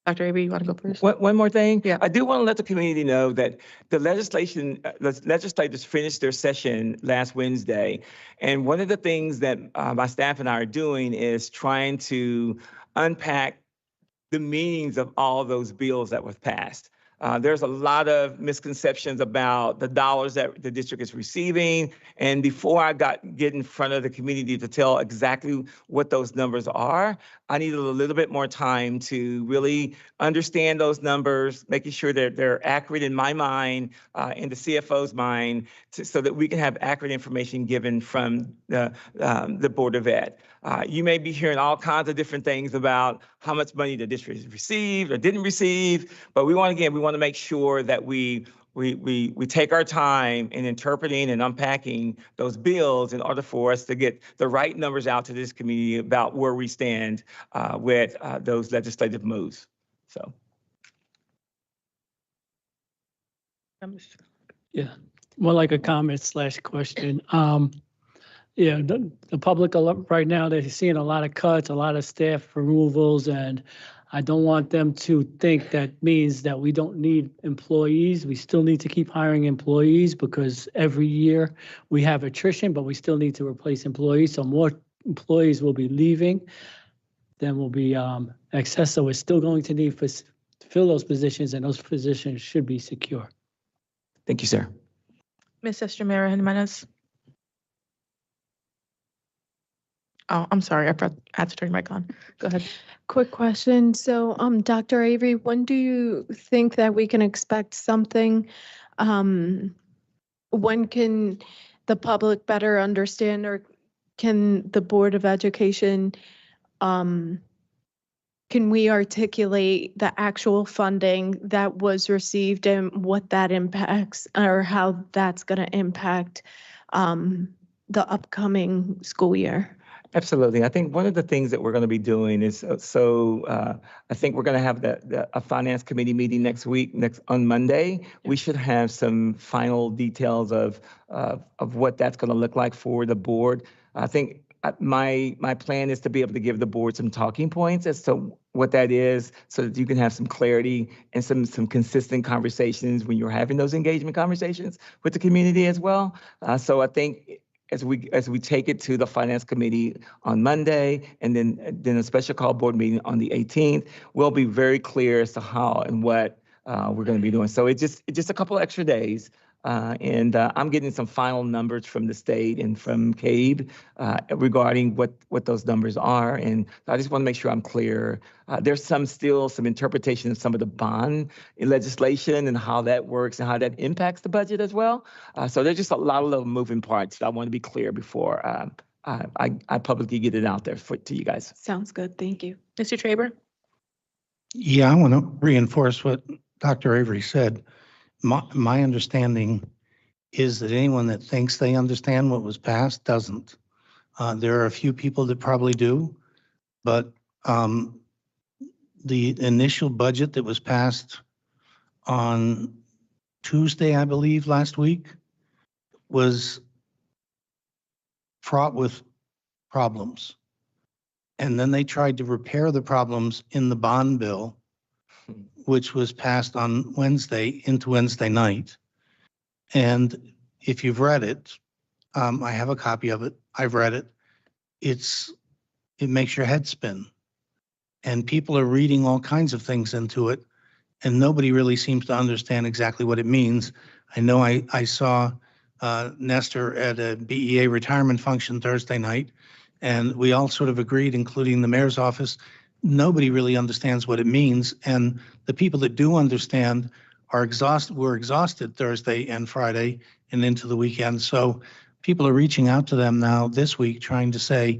Dr. Avery, you want to go first? One more thing. Yeah. I do want to let the community know that the legislators finished their session last Wednesday. And one of the things that my staff and I are doing is trying to unpack the meanings of all those bills that was passed. There's a lot of misconceptions about the dollars that the district is receiving. And before I get in front of the community to tell exactly what those numbers are, I needed a little bit more time to really understand those numbers, making sure that they're accurate in my mind, in the CFO's mind, so that we can have accurate information given from the Board of Ed. You may be hearing all kinds of different things about how much money the district has received or didn't receive, but we want to make sure that we take our time in interpreting and unpacking those bills in order for us to get the right numbers out to this community about where we stand with those legislative moves. So. Yeah, more like a comment / question. Yeah, the public right now, they're seeing a lot of cuts, a lot of staff removals, and I don't want them to think that means that we don't need employees. We still need to keep hiring employees because every year we have attrition, but we still need to replace employees. So more employees will be leaving than will be excess. So we're still going to need to fill those positions, and those positions should be secure. Thank you, sir. Ms. Estremera Jimenez. Oh, I'm sorry, I had to turn your mic on. Go ahead. Quick question. So, Dr. Avery, when do you think that we can expect something? When can the public better understand, or can the Board of Education, can we articulate the actual funding that was received and what that impacts, or how that's going to impact the upcoming school year? Absolutely. I think one of the things that we're going to be doing is, I think we're going to have a finance committee meeting next week, on Monday. We should have some final details of what that's going to look like for the board. I think my plan is to be able to give the board some talking points as to what that is, so that you can have some clarity and some consistent conversations when you're having those engagement conversations with the community as well. So I think as we take it to the finance committee on Monday, and then a special call board meeting on the 18th, we'll be very clear as to how and what we're going to be doing. So it's just a couple extra days. And I'm getting some final numbers from the state and from CABE regarding what those numbers are. And I just want to make sure I'm clear. There's still some interpretation of some of the bond legislation and how that works and how that impacts the budget as well. So there's just a lot of little moving parts that I want to be clear before I publicly get it out there to you guys. Sounds good. Thank you. Mr. Traber? Yeah, I want to reinforce what Dr. Avery said. My understanding is that anyone that thinks they understand what was passed doesn't. There are a few people that probably do, but the initial budget that was passed on Tuesday, I believe, last week, was fraught with problems. And then they tried to repair the problems in the bond bill, which was passed on Wednesday into Wednesday night. And if you've read it, I have a copy of it. I've read it. It makes your head spin. And people are reading all kinds of things into it, and nobody really seems to understand exactly what it means. I know I saw Nestor at a BEA retirement function Thursday night, and we all sort of agreed, including the mayor's office, nobody really understands what it means. And the people that do understand were exhausted Thursday and Friday and into the weekend. So people are reaching out to them now this week trying to say,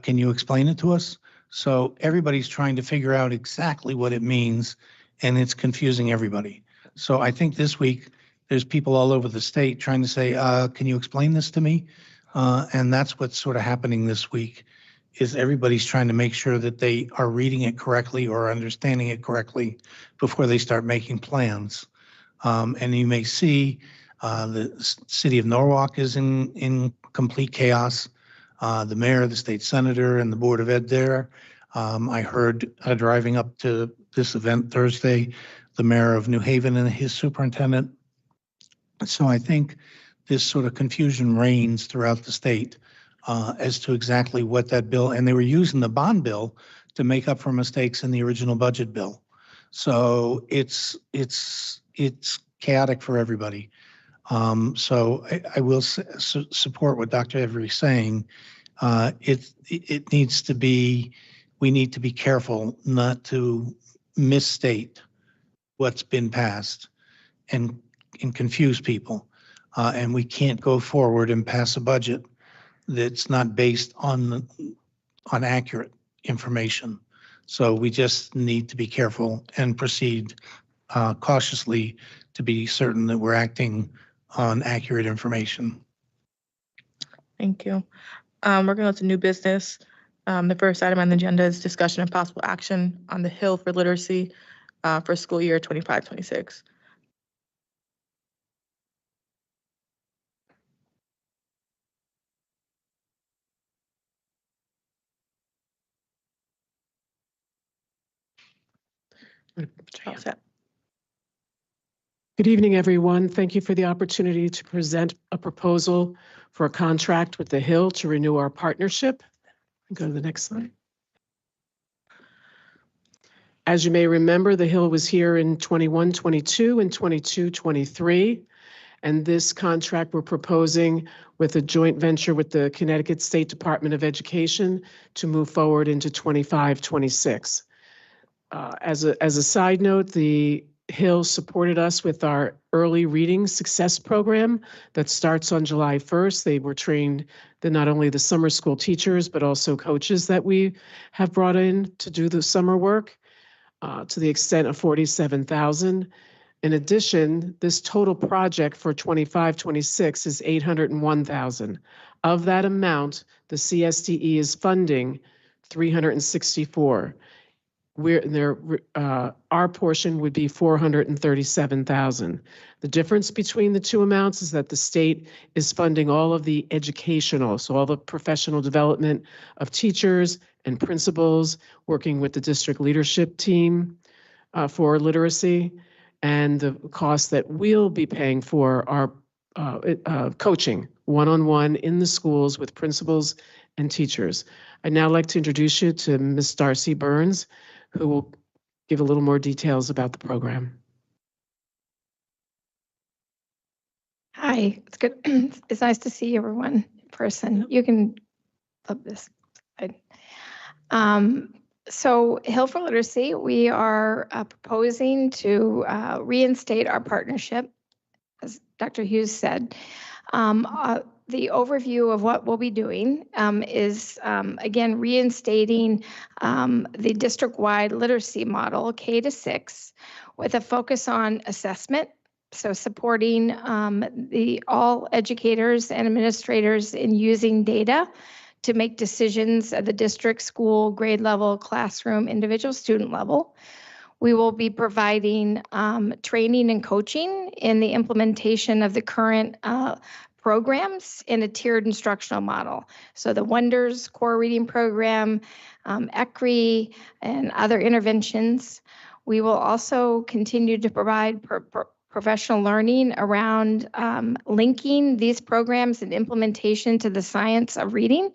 can you explain it to us? So everybody's trying to figure out exactly what it means, and it's confusing everybody. So I think this week there's people all over the state trying to say, can you explain this to me? And that's what's sort of happening this week, is everybody's trying to make sure that they are reading it correctly or understanding it correctly before they start making plans. And you may see the city of Norwalk is in complete chaos. The mayor, the state senator, and the Board of Ed there. I heard driving up to this event Thursday, the mayor of New Haven and his superintendent. So I think this sort of confusion reigns throughout the state as to exactly what that bill, and they were using the bond bill to make up for mistakes in the original budget bill. So it's chaotic for everybody. So I will support what Dr. Every is saying. It needs to be, we need to be careful not to misstate what's been passed and confuse people. And we can't go forward and pass a budget that's not based on accurate information. So we just need to be careful and proceed cautiously to be certain that we're acting on accurate information. Thank you. We're going to new business. The first item on the agenda is discussion and possible action on the Hill for Literacy for school year 25-26. All set. Good evening, everyone. Thank you for the opportunity to present a proposal for a contract with the Hill to renew our partnership. Go to the next slide. As you may remember, the Hill was here in 21-22 and 22-23, and this contract we're proposing with a joint venture with the Connecticut State Department of Education to move forward into 25-26. As a side note, the Hill supported us with our early reading success program that starts on July 1st. They were trained, not only the summer school teachers, but also coaches that we have brought in to do the summer work to the extent of $47,000. In addition, this total project for 25-26 is $801,000. Of that amount, the CSDE is funding $364,000. Our portion would be $437,000. The difference between the two amounts is that the state is funding all of the educational, so all the professional development of teachers and principals, working with the district leadership team for literacy, and the cost that we'll be paying for our coaching one-on-one in the schools with principals and teachers. I'd now like to introduce you to Ms. Darcy Burns, who will give a little more details about the program. Hi, it's good. It's nice to see everyone in person. You can flip this slide. So Hill for Literacy, we are proposing to reinstate our partnership, as Dr. Hughes said. The overview of what we'll be doing is, again, reinstating the district-wide literacy model, K-6, with a focus on assessment. So supporting all educators and administrators in using data to make decisions at the district, school, grade level, classroom, individual student level. We will be providing training and coaching in the implementation of the current programs in a tiered instructional model. So the Wonders core reading program, ECRI, and other interventions. We will also continue to provide professional learning around linking these programs and implementation to the science of reading,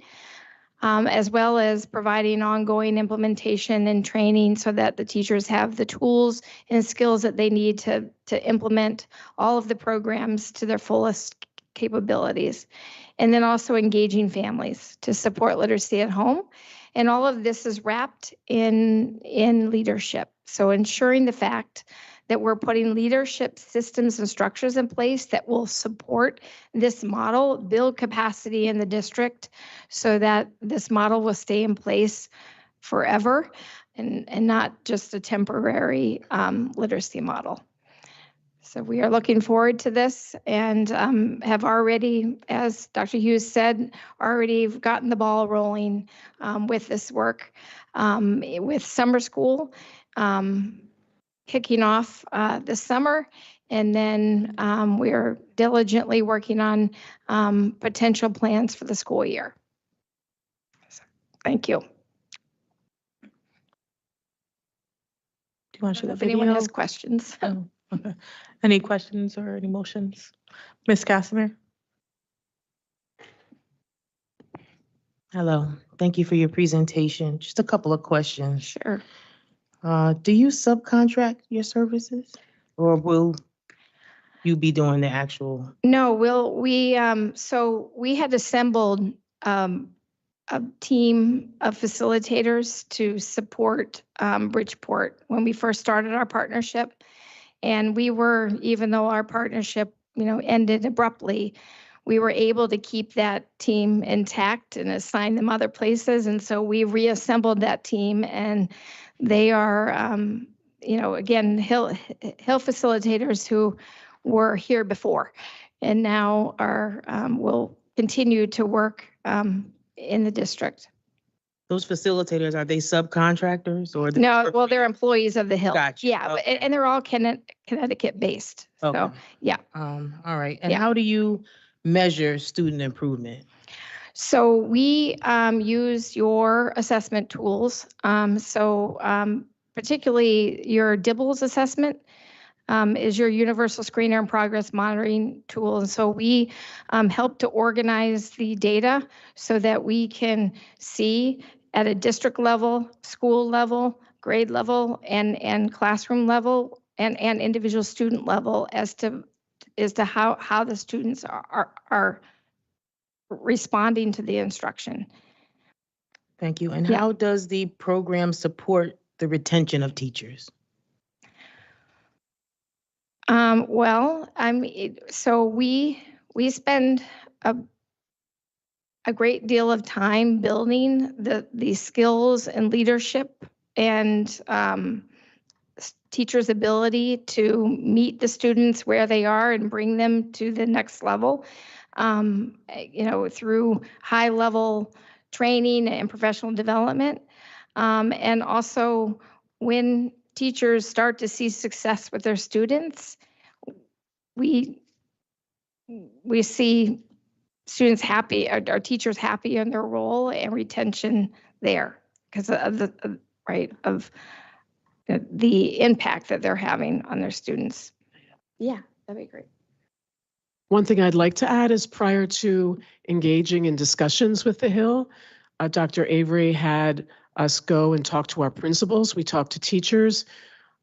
as well as providing ongoing implementation and training so that the teachers have the tools and skills that they need to implement all of the programs to their fullest capabilities. And then also engaging families to support literacy at home. And all of this is wrapped in leadership. So ensuring the fact that we're putting leadership systems and structures in place that will support this model, build capacity in the district so that this model will stay in place forever and not just a temporary literacy model. So we are looking forward to this and have already, as Dr. Hughes said, already gotten the ball rolling with this work with summer school kicking off this summer. And then we are diligently working on potential plans for the school year. So, thank you. Do you want to show the If anyone video? has questions. Oh, okay. Any questions or any motions? Ms. Casimir? Hello, thank you for your presentation. Just a couple of questions. Sure. Do you subcontract your services or will you be doing the actual? No, so we had assembled a team of facilitators to support Bridgeport when we first started our partnership. And we were, even though our partnership, ended abruptly, we were able to keep that team intact and assign them other places. And so we reassembled that team, and they are, again, Hill facilitators who were here before, and now will continue to work in the district. Those facilitators, are they subcontractors or? No, well, they're employees of the Hill. Gotcha. Yeah, Okay. and they're all Connecticut based. So, Okay. yeah. All right. And Yeah. how do you measure student improvement? So we use your assessment tools. Particularly your DIBBLES assessment is your universal screener and progress monitoring tool. And so we help to organize the data so that we can see at a district level, school level, grade level, and classroom level, and individual student level as to how the students are responding to the instruction. Thank you. And Yeah. how does the program support the retention of teachers? So we spend a great deal of time building the skills and leadership and teachers' ability to meet the students where they are and bring them to the next level, through high-level training and professional development. And also, when teachers start to see success with their students, we see students happy, our teachers happy in their role, and retention there because of the impact that they're having on their students. Yeah, that'd be great. One thing I'd like to add is prior to engaging in discussions with the Hill, Dr. Avery had us go and talk to our principals. We talked to teachers,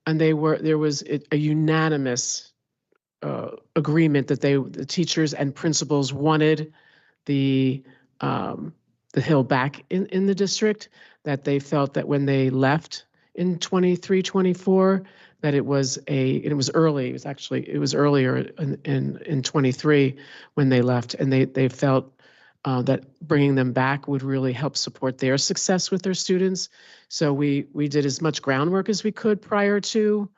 and there was a unanimous agreement that the teachers and principals wanted the Hill back in the district, that they felt that when they left in 23, 24, that it was early. It was earlier in 23 when they left, and they felt that bringing them back would really help support their success with their students. So we did as much groundwork as we could prior to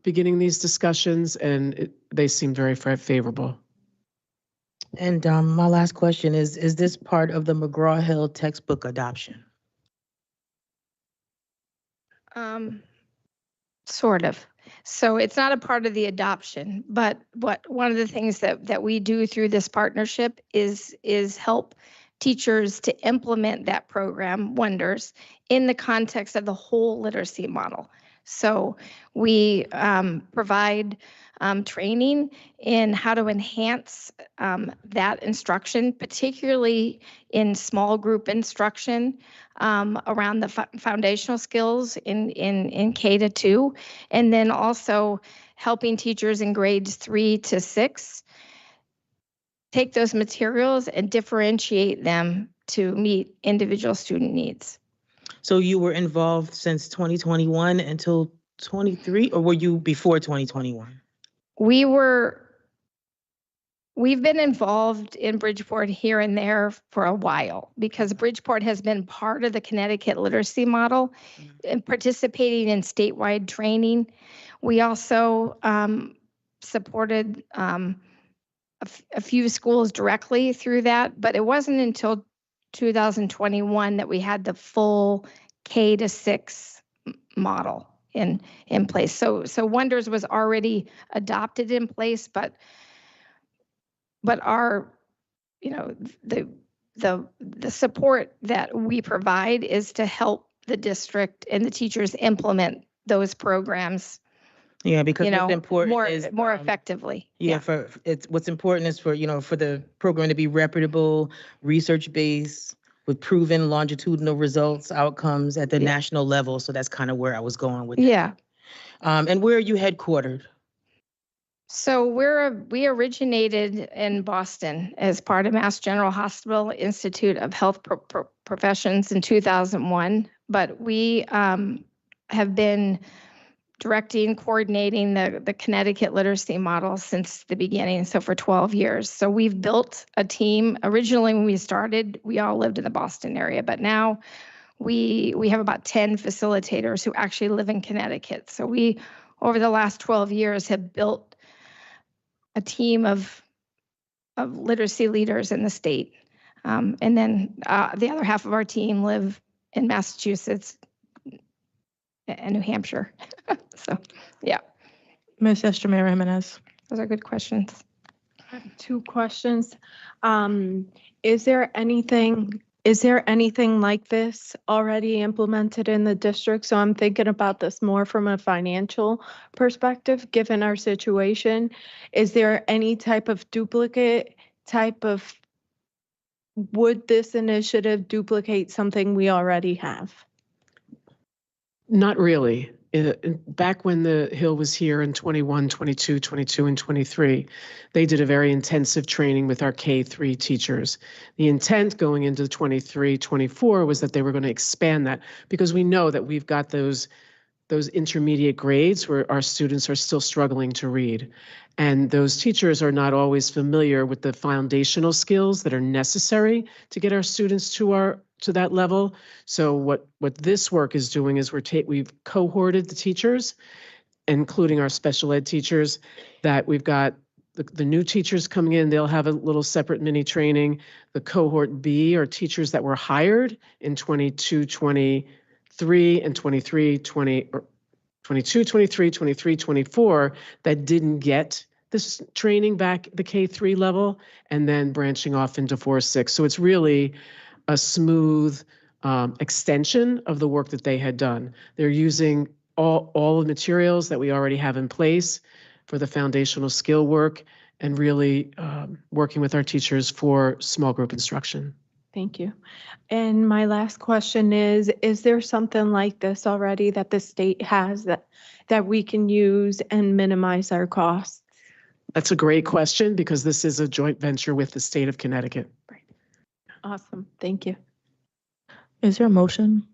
beginning these discussions, and they seemed very favorable. And my last question is this part of the McGraw-Hill textbook adoption? Sort of. So it's not a part of the adoption, but one of the things that we do through this partnership is help teachers to implement that program, Wonders, in the context of the whole literacy model. So we provide training in how to enhance that instruction, particularly in small group instruction around the foundational skills in K to 2, and then also helping teachers in grades 3 to 6 take those materials and differentiate them to meet individual student needs. So you were involved since 2021 until 23, or were you before 2021? We've been involved in Bridgeport here and there for a while because Bridgeport has been part of the Connecticut literacy model and participating in statewide training. We also supported a few schools directly through that, but it wasn't until 2021 that we had the full K to 6 model in place. So Wonders was already adopted in place, but our, you know, the support that we provide is to help the district and the teachers implement those programs, Yeah, because you what's know, important is more effectively. yeah, for it's what's important is for, you know, for the program to be reputable, research-based, with proven longitudinal results, outcomes at the national level. So that's kind of where I was going with that. Yeah. And where are you headquartered? So we originated in Boston as part of Mass General Hospital Institute of Health Professions in 2001, but we have been directing, coordinating the Connecticut literacy model since the beginning, so for 12 years. So we've built a team. Originally, when we started, we all lived in the Boston area, but now we have about 10 facilitators who actually live in Connecticut. So we, over the last 12 years, have built a team of literacy leaders in the state. And then the other half of our team live in Massachusetts and New Hampshire. So, yeah. Ms. Estremera Jimenez. Those are good questions. I have 2 questions. Is there anything like this already implemented in the district? So I'm thinking about this more from a financial perspective, given our situation. Is there any type of would this initiative duplicate something we already have? Not really. Back when the Hill was here in 21, 22, 22, and 23, they did a very intensive training with our K-3 teachers. The intent going into 23, 24 was that they were going to expand that because we know that we've got those intermediate grades where our students are still struggling to read. And those teachers are not always familiar with the foundational skills that are necessary to get our students to that level. So what this work is doing is we've cohorted the teachers, including our special ed teachers, that we've got the new teachers coming in, they'll have a little separate mini training. The cohort B are teachers that were hired in 22, 23 and 23, 20, or 22, 23, 23, 24 that didn't get this training back the K-3 level and then branching off into 4-6. So it's really a smooth extension of the work that they had done. They're using all the materials that we already have in place for the foundational skill work and really working with our teachers for small group instruction. Thank you. And my last question is there something like this already that the state has that we can use and minimize our costs? That's a great question because this is a joint venture with the state of Connecticut. Right. Awesome. Thank you. Is there a motion?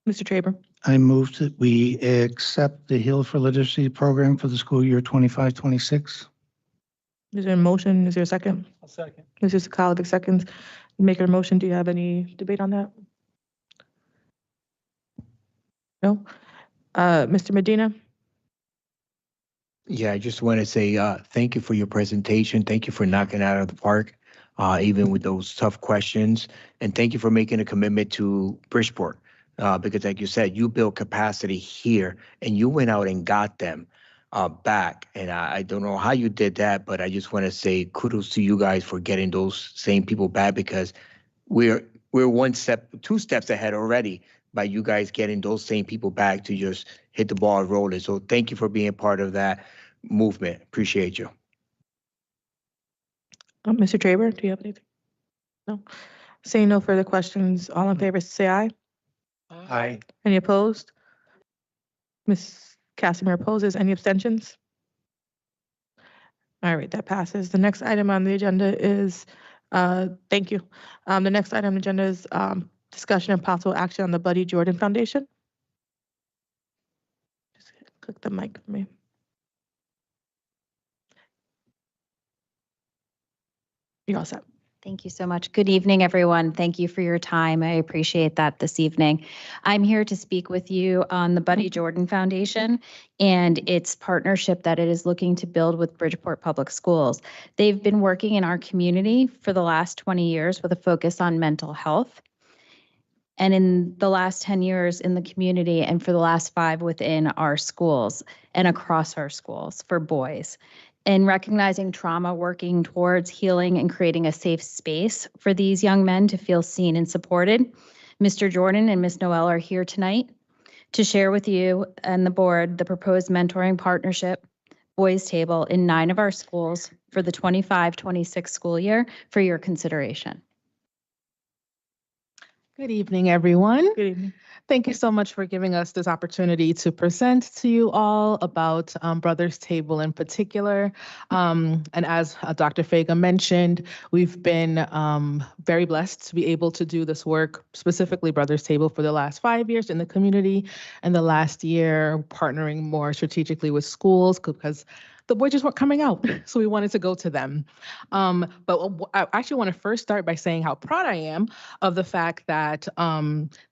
Mr. Traber. I move that we accept the Hill for Literacy program for the school year 25-26. Is there a motion? Is there a second? I'll second. Mr. Sakalovic seconds. Maker a motion. Do you have any debate on that? No? Mr. Medina? Yeah, I just want to say thank you for your presentation. Thank you for knocking it out of the park, even with those tough questions. And thank you for making a commitment to Bridgeport. Because like you said, you built capacity here and you went out and got them back. And I don't know how you did that, but I just want to say kudos to you guys for getting those same people back because we're 2 steps ahead already by you guys getting those same people back to just hit the ball rolling. So thank you for being part of that movement. Appreciate you. Mr. Traber, do you have anything? No? Seeing no further questions, all in favor say aye. Aye. Any opposed? Ms. Casimir opposes. Any abstentions? All right, that passes. The next item on the agenda is, thank you. The next item on the agenda is discussion and possible action on the Buddy Jordan Foundation. Just click the mic for me. You're all set. Thank you so much. Good evening, everyone. Thank you for your time. I appreciate that this evening. I'm here to speak with you on the Buddy Jordan Foundation and its partnership that it is looking to build with Bridgeport Public Schools. They've been working in our community for the last 20 years with a focus on mental health. And in the last 10 years in the community, and for the last 5 within our schools and across our schools for boys. In recognizing trauma, working towards healing and creating a safe space for these young men to feel seen and supported. Mr. Jordan and Ms. Noel are here tonight to share with you and the board the proposed mentoring partnership boys table in 9 of our schools for the 25-26 school year for your consideration. Good evening, everyone. Good evening. Thank you so much for giving us this opportunity to present to you all about Brothers Table in particular. And as Dr. Faga mentioned, we've been very blessed to be able to do this work, specifically Brothers Table, for the last 5 years in the community, and the last year partnering more strategically with schools because the boys just weren't coming out, so we wanted to go to them. But I actually want to first start by saying how proud I am of the fact that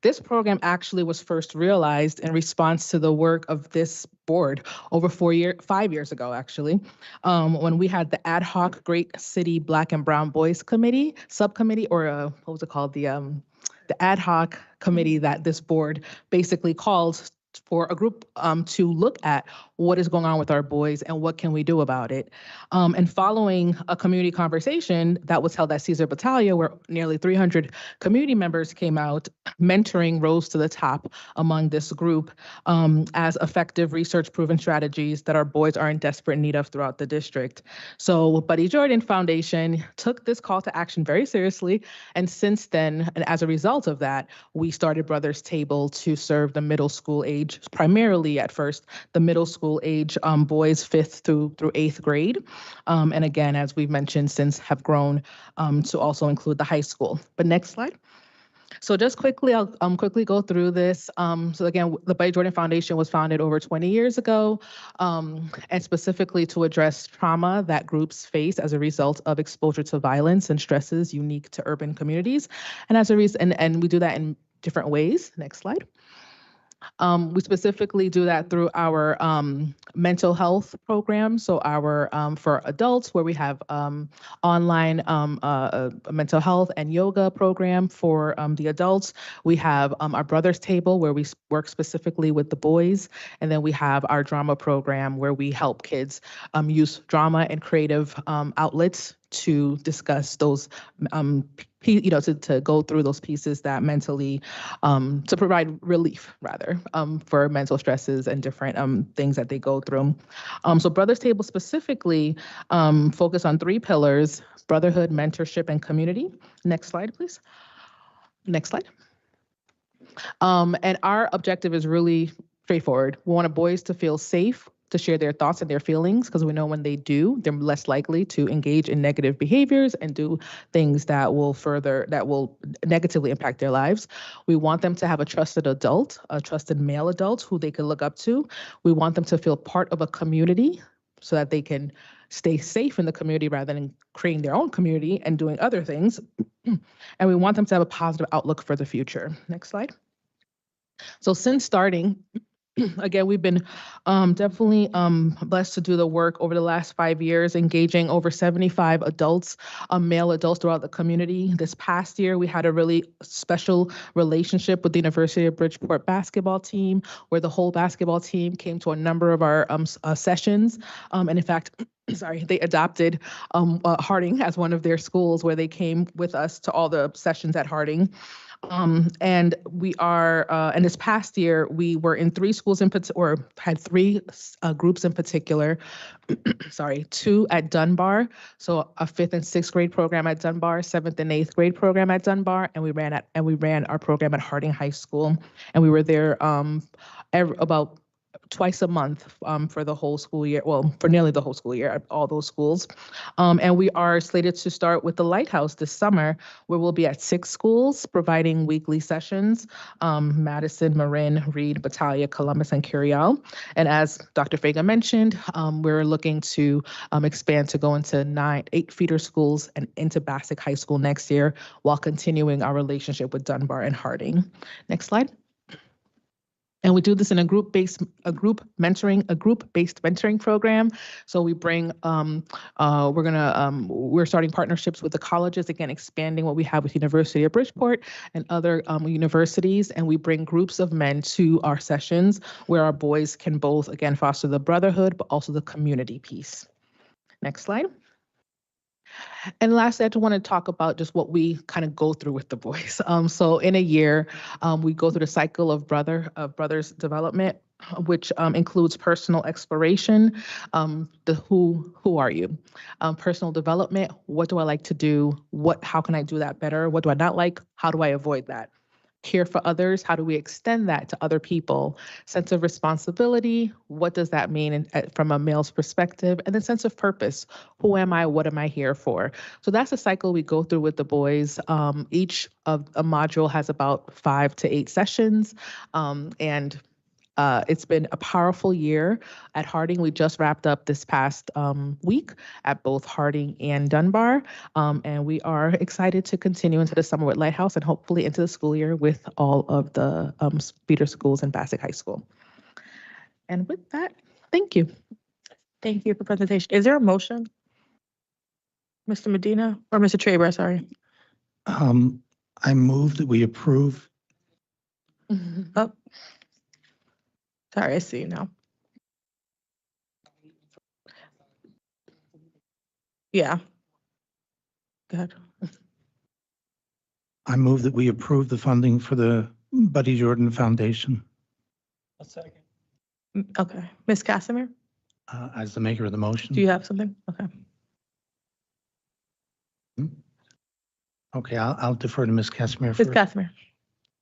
this program actually was first realized in response to the work of this board over 5 years ago, actually, when we had the ad hoc Great City Black and Brown Boys Committee, subcommittee, or what was it called? The ad hoc committee that this board basically called for a group to look at what is going on with our boys and what can we do about it. And following a community conversation that was held at Caesar Battaglia, where nearly 300 community members came out, mentoring rose to the top among this group as effective research-proven strategies that our boys are in desperate need of throughout the district. So Buddy Jordan Foundation took this call to action very seriously. And since then, and as a result of that, we started Brothers Table to serve the middle school age, primarily at first, the middle school age boys 5th through 8th grade. And again, as we've mentioned, since have grown to also include the high school. But next slide. So just quickly, I'll quickly go through this. So again, the Buddy Jordan Foundation was founded over 20 years ago, and specifically to address trauma that groups face as a result of exposure to violence and stresses unique to urban communities. And as a reason, and we do that in different ways. Next slide. We specifically do that through our mental health program. So our for adults, where we have online mental health and yoga program for the adults. We have our Brothers Table, where we work specifically with the boys, and then we have our drama program, where we help kids use drama and creative outlets to discuss those, to go through those pieces that mentally, to provide relief, rather, for mental stresses and different things that they go through. So Brothers Table specifically focus on 3 pillars: brotherhood, mentorship, and community. Next slide, please. Next slide. And our objective is really straightforward. We want boys to feel safe, to share their thoughts and their feelings, because we know when they do, they're less likely to engage in negative behaviors and do things that will negatively impact their lives. We want them to have a trusted adult, a trusted male adult who they can look up to. We want them to feel part of a community so that they can stay safe in the community rather than creating their own community and doing other things. And we want them to have a positive outlook for the future. Next slide. So since starting, again, we've been definitely blessed to do the work over the last 5 years, engaging over 75 adults, male adults throughout the community. This past year, we had a really special relationship with the University of Bridgeport basketball team, where the whole basketball team came to a number of our sessions. And in fact, they adopted Harding as one of their schools, where they came with us to all the sessions at Harding. And we are, and this past year, we were in 3 schools or had 3 groups in particular, 2 at Dunbar. So a 5th and 6th grade program at Dunbar, 7th and 8th grade program at Dunbar, and we ran our program at Harding High School. And we were there about twice a month for the whole school year, well, for nearly the whole school year at all those schools. And we are slated to start with the Lighthouse this summer, where we'll be at 6 schools providing weekly sessions, Madison, Marin, Reed, Battaglia, Columbus, and Curiel. And as Dr. Faga mentioned, we're looking to expand to go into 8 feeder schools and into Bassick High School next year while continuing our relationship with Dunbar and Harding. Next slide. And we do this in a group-based mentoring program. So we bring, we're starting partnerships with the colleges, again, expanding what we have with University of Bridgeport and other universities. And we bring groups of men to our sessions where our boys can both, again, foster the brotherhood, but also the community piece. Next slide. And lastly, I just want to talk about just what we kind of go through with the boys. So in a year, we go through the cycle of brothers development, which includes personal exploration, who are you? Personal development, what do I like to do? How can I do that better? What do I not like? How do I avoid that? Care for others, how do we extend that to other people? Sense of responsibility, what does that mean from a male's perspective? And then sense of purpose, who am I, what am I here for? So that's a cycle we go through with the boys. Each of a module has about 5 to 8 sessions, and it's been a powerful year at Harding. We just wrapped up this past week at both Harding and Dunbar, and we are excited to continue into the summer with Lighthouse and hopefully into the school year with all of the feeder schools in Bassick High School. And with that, thank you. Thank you for the presentation. Is there a motion? Mr. Medina or Mr. Traber, sorry. I move that we approve. Oh. Sorry, I see you now. Yeah. Go ahead. I move that we approve the funding for the Buddy Jordan Foundation. A second. Okay. Ms. Casimir, As the maker of the motion. do you have something? Okay. Okay, I'll defer to Ms. Casimir Ms. first. Casimir.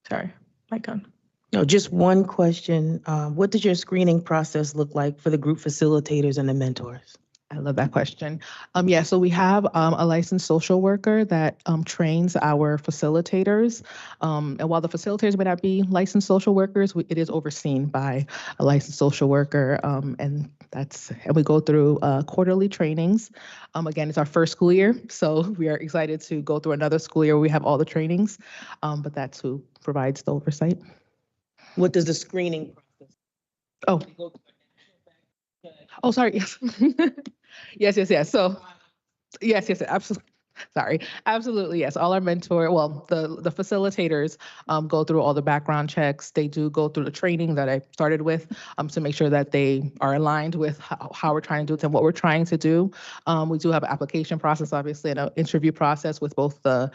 Sorry, mic on. No, just one question. What does your screening process look like for the group facilitators and the mentors? I love that question. Yeah, so we have a licensed social worker that trains our facilitators. And while the facilitators may not be licensed social workers, it is overseen by a licensed social worker. And we go through quarterly trainings. Again, it's our first school year, so we are excited to go through another school year where we have all the trainings, but that's who provides the oversight. What does the screening process? Oh, sorry. Yes. yes. So, yes, absolutely. Sorry, absolutely, yes. All our the facilitators go through all the background checks. They do go through the training that I started with to make sure that they are aligned with how we're trying to do it and what we're trying to do. We do have an application process, obviously, and an interview process with both the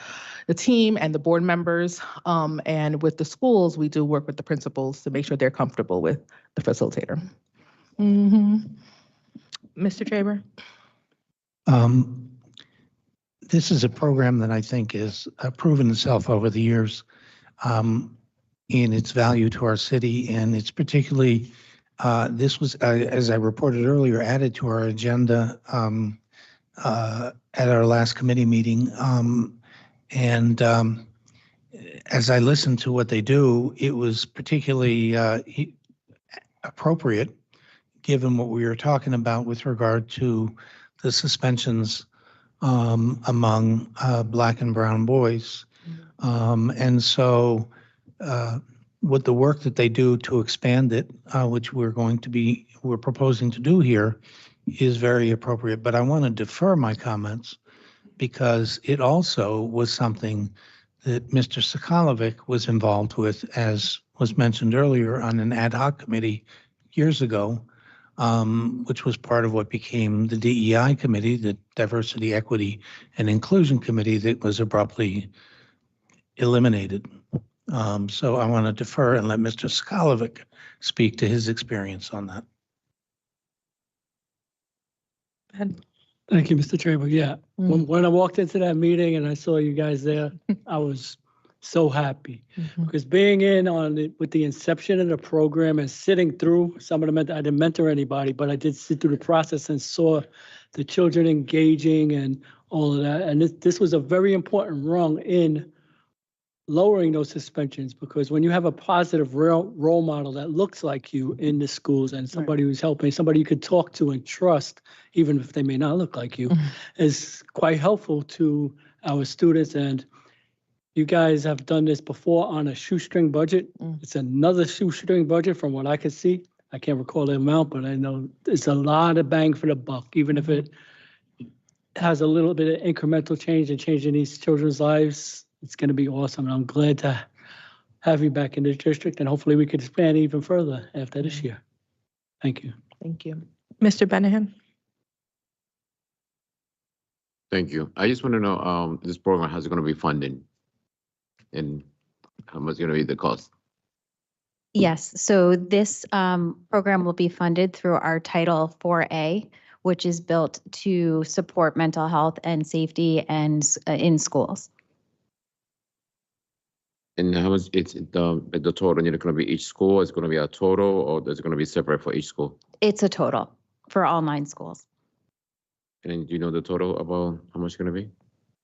team and the board members. And with the schools, we do work with the principals to make sure they're comfortable with the facilitator. Mr. Traber? This is a program that I think has proven itself over the years in its value to our city, and it's particularly, this was, as I reported earlier, added to our agenda at our last committee meeting. As I listened to what they do, it was particularly appropriate given what we were talking about with regard to the suspensions among Black and brown boys. And so with the work that they do to expand it, which we're proposing to do here, is very appropriate. But I want to defer my comments because it also was something that Mr. Sokolovic was involved with, as was mentioned earlier, on an ad hoc committee years ago, which was part of what became the DEI committee, the Diversity, Equity, and Inclusion Committee, that was abruptly eliminated. So I want to defer and let Mr. Sokolovic speak to his experience on that. Thank you, Mr. Traber. Yeah, when I walked into that meeting and I saw you guys there, I was so happy. Because being in on it with the inception of the program and sitting through some of them, I didn't mentor anybody, but I did sit through the process and saw the children engaging and all of that. And this was a very important rung in lowering those suspensions, because when you have a positive role model that looks like you in the schools and somebody who's helping, somebody you could talk to and trust, even if they may not look like you, is quite helpful to our students. And you guys have done this before on a shoestring budget. It's another shoestring budget from what I could see. I can't recall the amount, but I know it's a lot of bang for the buck, even if it has a little bit of incremental change and changing these children's lives. It's going to be awesome. And I'm glad to have you back in the district, and hopefully we could expand even further after this year. Thank you. Thank you. Mr. Benahan? Thank you. I just want to know, this program, how's it going to be funded? And how much is going to be the cost? Yes, so this program will be funded through our Title 4A, which is built to support mental health and safety and in schools. And how much it's the total, you're going to be each school, is going to be a total, or is it going to be separate for each school? It's a total for all 9 schools. And then do you know the total about how much it's going to be?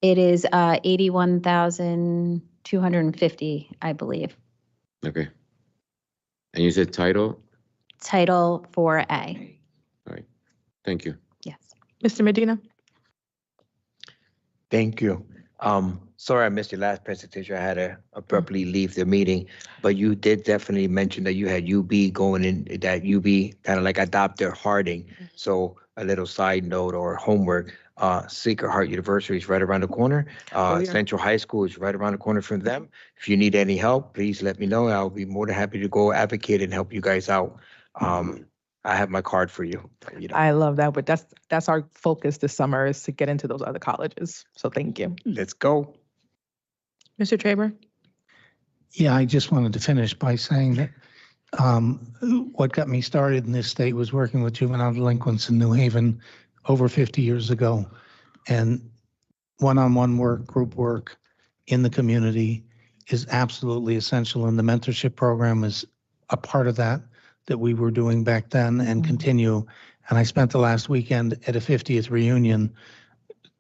It is 81,250, I believe. Okay. And you said title? Title 4A. All right. Thank you. Yes. Mr. Medina? Thank you. Sorry I missed your last presentation. I had to abruptly leave the meeting, but you did definitely mention that you had UB going in, that UB kind of like adopted Harding. So a little side note or homework, Sacred Heart University is right around the corner. Central High School is right around the corner from them. If you need any help, please let me know. I'll be more than happy to go advocate and help you guys out. I have my card for you. I love that, but that's our focus this summer, is to get into those other colleges. So thank you. Let's go. Mr. Traber? Yeah, I just wanted to finish by saying that what got me started in this state was working with juvenile delinquents in New Haven over 50 years ago. And one-on-one work, group work in the community is absolutely essential. And the mentorship program is a part of that we were doing back then and continue. And I spent the last weekend at a 50th reunion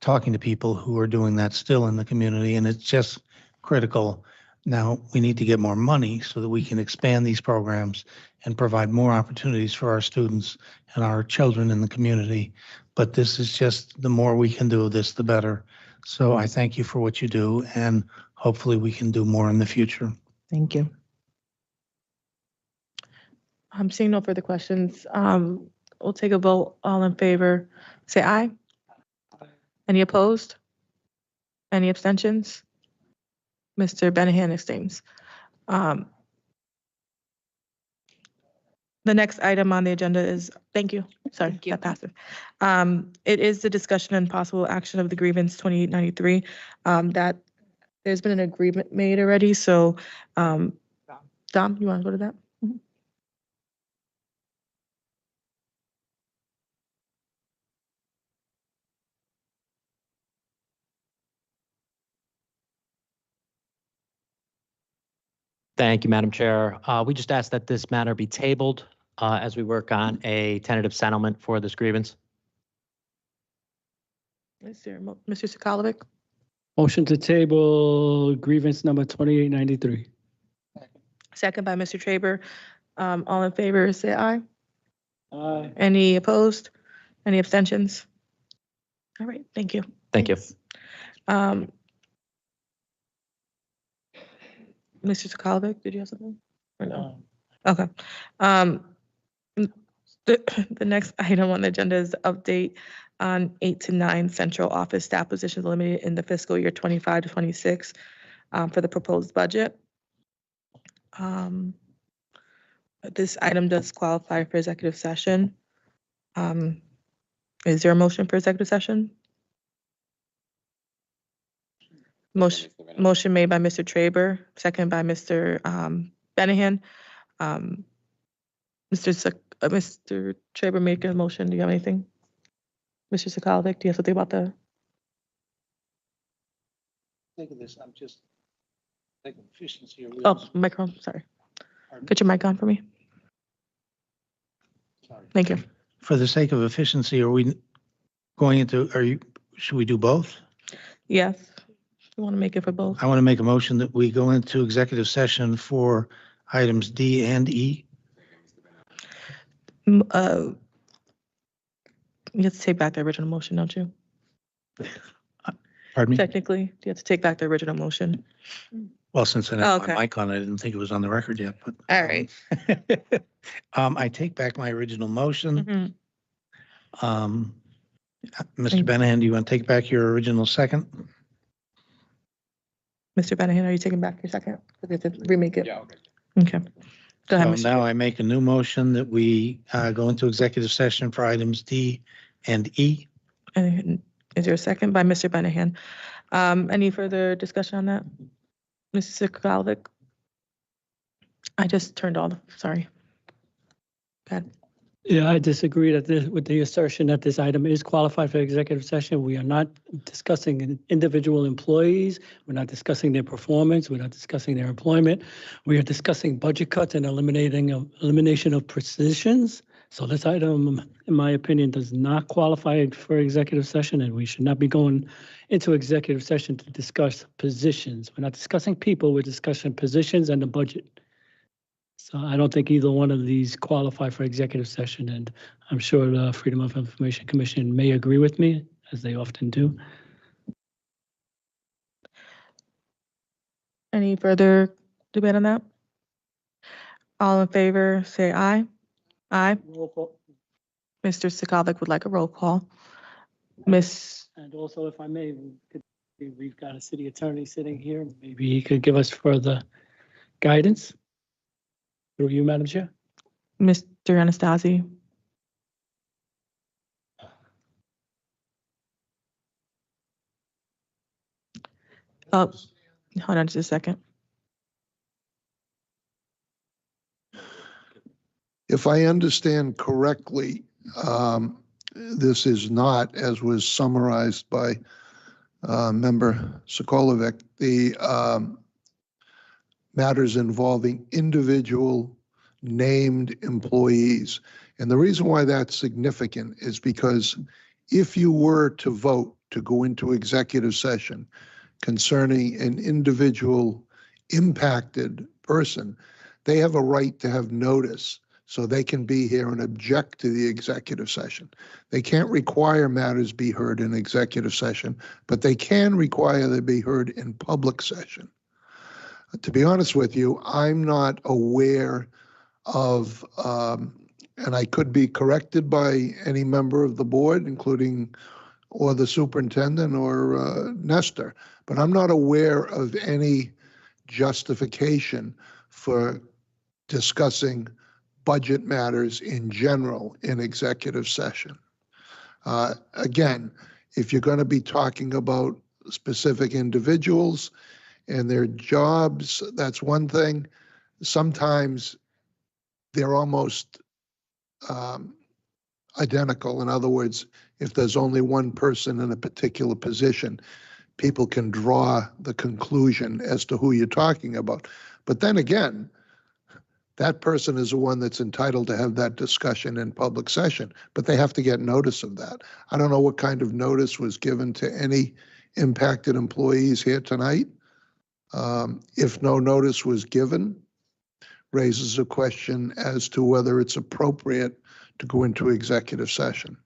talking to people who are doing that still in the community. And it's just critical. Now we need to get more money so that we can expand these programs and provide more opportunities for our students and our children in the community. But this is just, the more we can do of this, the better. So I thank you for what you do, and hopefully we can do more in the future. Thank you. I'm seeing no further questions. We'll take a vote. All in favor, say aye. Any opposed? Any abstentions? Mr. Benahan abstains. The next item on the agenda is, thank you, sorry, that passes. It is the discussion and possible action of the grievance 2893. That there's been an agreement made already, so Dom, you want to go to that? Thank you, Madam Chair. We just ask that this matter be tabled as we work on a tentative settlement for this grievance. Mr. Sokolovic? Motion to table grievance number 2893. Second by Mr. Traber. All in favor, say aye. Aye. Any opposed? Any abstentions? All right, thank you. Thank you. Mr. Sokolovic, did you have something? Or no? Okay. The next item on the agenda is the update on 8 to 9 central office staff positions eliminated in the fiscal year 25 to 26 for the proposed budget. This item does qualify for executive session. Is there a motion for executive session? Motion made by Mr. Traber, second by Mr. Benahan. Mr. Traber made a motion. Do you have anything? Mr. Sokolovic, do you have something about the? Think of this, I'm just Oh, microphone, sorry. Get your mic on for me. Thank you. For the sake of efficiency, are we going into, should we do both? Yes, you want to make it for both? I want to make a motion that we go into executive session for items D and E. You have to take back the original motion, don't you? Pardon me? Technically, you have to take back the original motion. Well, since I Oh, have okay. my mic on, I didn't think it was on the record yet, but. All right. I take back my original motion. Mhm. Mr. Benahan, do you want to take back your original second? Mr. Benahan, are you taking back your second? We have to remake it. Yeah, okay. Okay. Go ahead, So Mr. now I make a new motion that we go into executive session for items D and E. And is there a second by Mr. Benahan? Any further discussion on that? Mrs. Galvic? I just turned on, sorry. Go ahead. Yeah, I disagree with the assertion that this item is qualified for executive session. We are not discussing individual employees. We're not discussing their performance. We're not discussing their employment. We are discussing budget cuts and elimination of positions. So this item, in my opinion, does not qualify for executive session, and we should not be going into executive session to discuss positions. We're not discussing people, we're discussing positions and the budget. So I don't think either one of these qualify for executive session, and I'm sure the Freedom of Information Commission may agree with me, as they often do. Any further debate on that? All in favor, say aye. Aye. Roll call. Mr. Sigalvik would like a roll call. Miss, And also, if I may, we've got a city attorney sitting here. Maybe he could give us further guidance. Through you, Madam Chair. Mr. Anastasi? Oh, hold on just a second. If I understand correctly, this is not, as was summarized by Member Sokolovic, the matters involving individual named employees. And the reason why that's significant is because if you were to vote to go into executive session concerning an individual impacted person, they have a right to have notice so they can be here and object to the executive session. They can't require matters be heard in executive session, but they can require they be heard in public session. To be honest with you, I'm not aware of, and I could be corrected by any member of the board, including or the superintendent or Nestor, but I'm not aware of any justification for discussing budget matters in general in executive session. Again, if you're going to be talking about specific individuals and their jobs, that's one thing. Sometimes they're almost identical. In other words, if there's only one person in a particular position, people can draw the conclusion as to who you're talking about. But then again, that person is the one that's entitled to have that discussion in public session, but they have to get notice of that. I don't know what kind of notice was given to any impacted employees here tonight. If no notice was given, raises a question as to whether it's appropriate to go into executive session.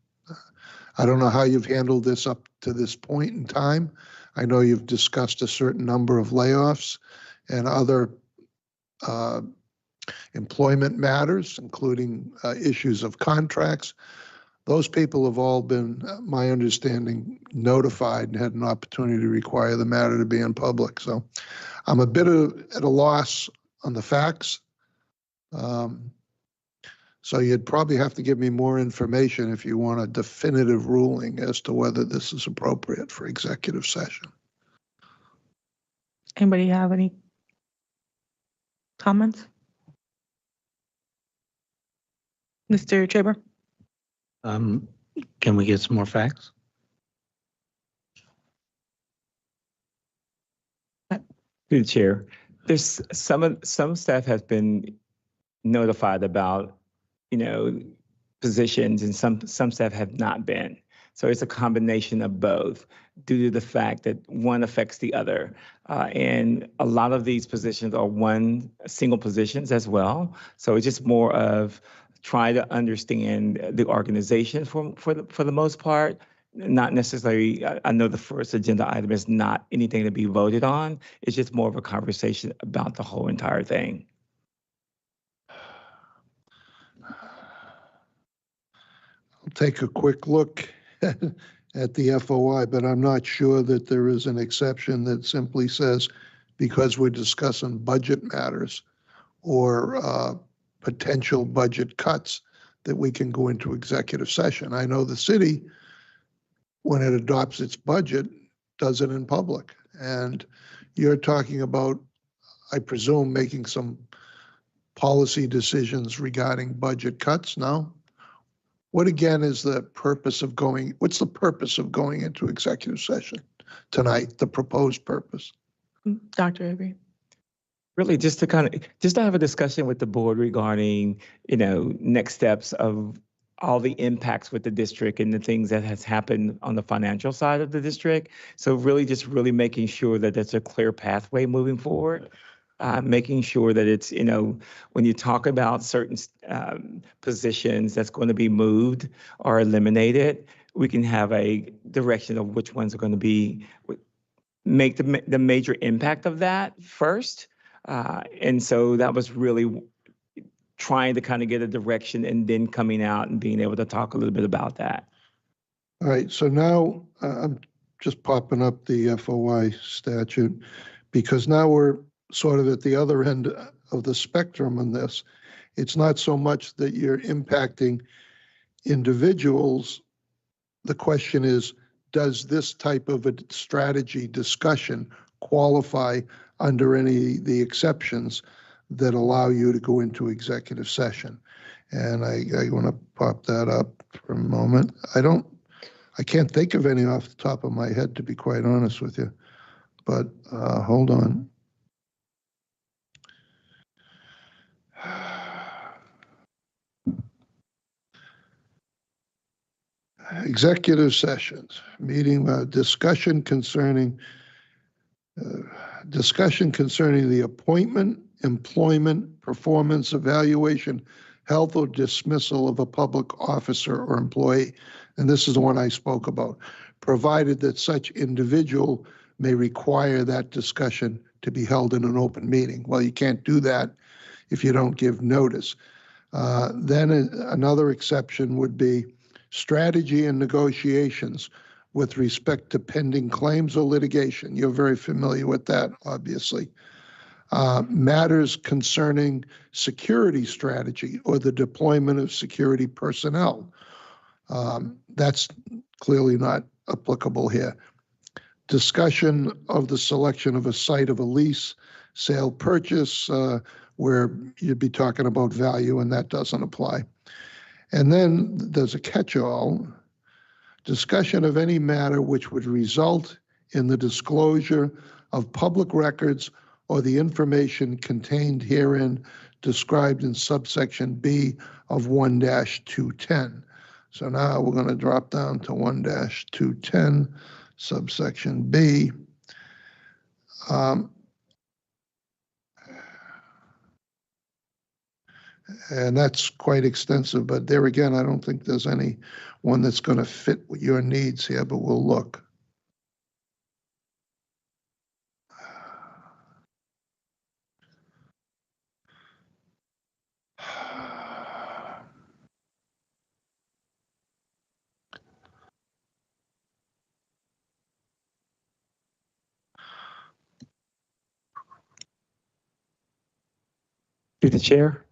I don't know how you've handled this up to this point in time. I know you've discussed a certain number of layoffs and other employment matters, including issues of contracts. Those people have all been, my understanding, notified and had an opportunity to require the matter to be in public. So I'm a bit at a loss on the facts. So you'd probably have to give me more information if you want a definitive ruling as to whether this is appropriate for executive session. Anybody have any comments? Mr. Chaber? Can we get some more facts? Through the chair, There's some staff has been notified about, positions, and some staff have not been. So it's a combination of both due to the fact that one affects the other. And a lot of these positions are one single positions as well. So it's just more of trying to understand the organization for the most part. Not necessarily, I know the first agenda item is not anything to be voted on. It's just more of a conversation about the whole entire thing. I'll take a quick look at the FOI, but I'm not sure that there is an exception that simply says because we're discussing budget matters or potential budget cuts that we can go into executive session. I know the city, when it adopts its budget, does it in public. And you're talking about, I presume, making some policy decisions regarding budget cuts now? What again is the purpose of what's the purpose of going into executive session tonight, the proposed purpose? Dr. Avery. Really just to have a discussion with the board regarding, next steps of all the impacts with the district and the things that has happened on the financial side of the district. So really making sure that there's a clear pathway moving forward. Making sure that it's, when you talk about certain positions that's going to be moved or eliminated, we can have a direction of which ones are going to be, make the major impact of that first. And so that was really trying to kind of get a direction and then coming out and being able to talk a little bit about that. All right, so now I'm just popping up the FOI statute because now we're sort of at the other end of the spectrum on this. It's not so much that you're impacting individuals. The question is, does this type of a strategy discussion qualify under any of the exceptions that allow you to go into executive session? And I want to pop that up for a moment. I can't think of any off the top of my head, to be quite honest with you, but hold on. Executive sessions, meeting, discussion concerning the appointment, employment, performance, evaluation, health, or dismissal of a public officer or employee. And this is the one I spoke about, provided that such individual may require that discussion to be held in an open meeting. Well, you can't do that if you don't give notice. Then another exception would be strategy and negotiations with respect to pending claims or litigation. You're very familiar with that, obviously. Matters concerning security strategy or the deployment of security personnel. That's clearly not applicable here. Discussion of the selection of a site of a lease, sale, purchase, where you'd be talking about value, and that doesn't apply. And then there's a catch-all, discussion of any matter which would result in the disclosure of public records or the information contained herein described in subsection B of 1-210. So now we're going to drop down to 1-210, subsection B. And that's quite extensive, but there again, I don't think there's any one that's going to fit with your needs here, but we'll look. Through the chair.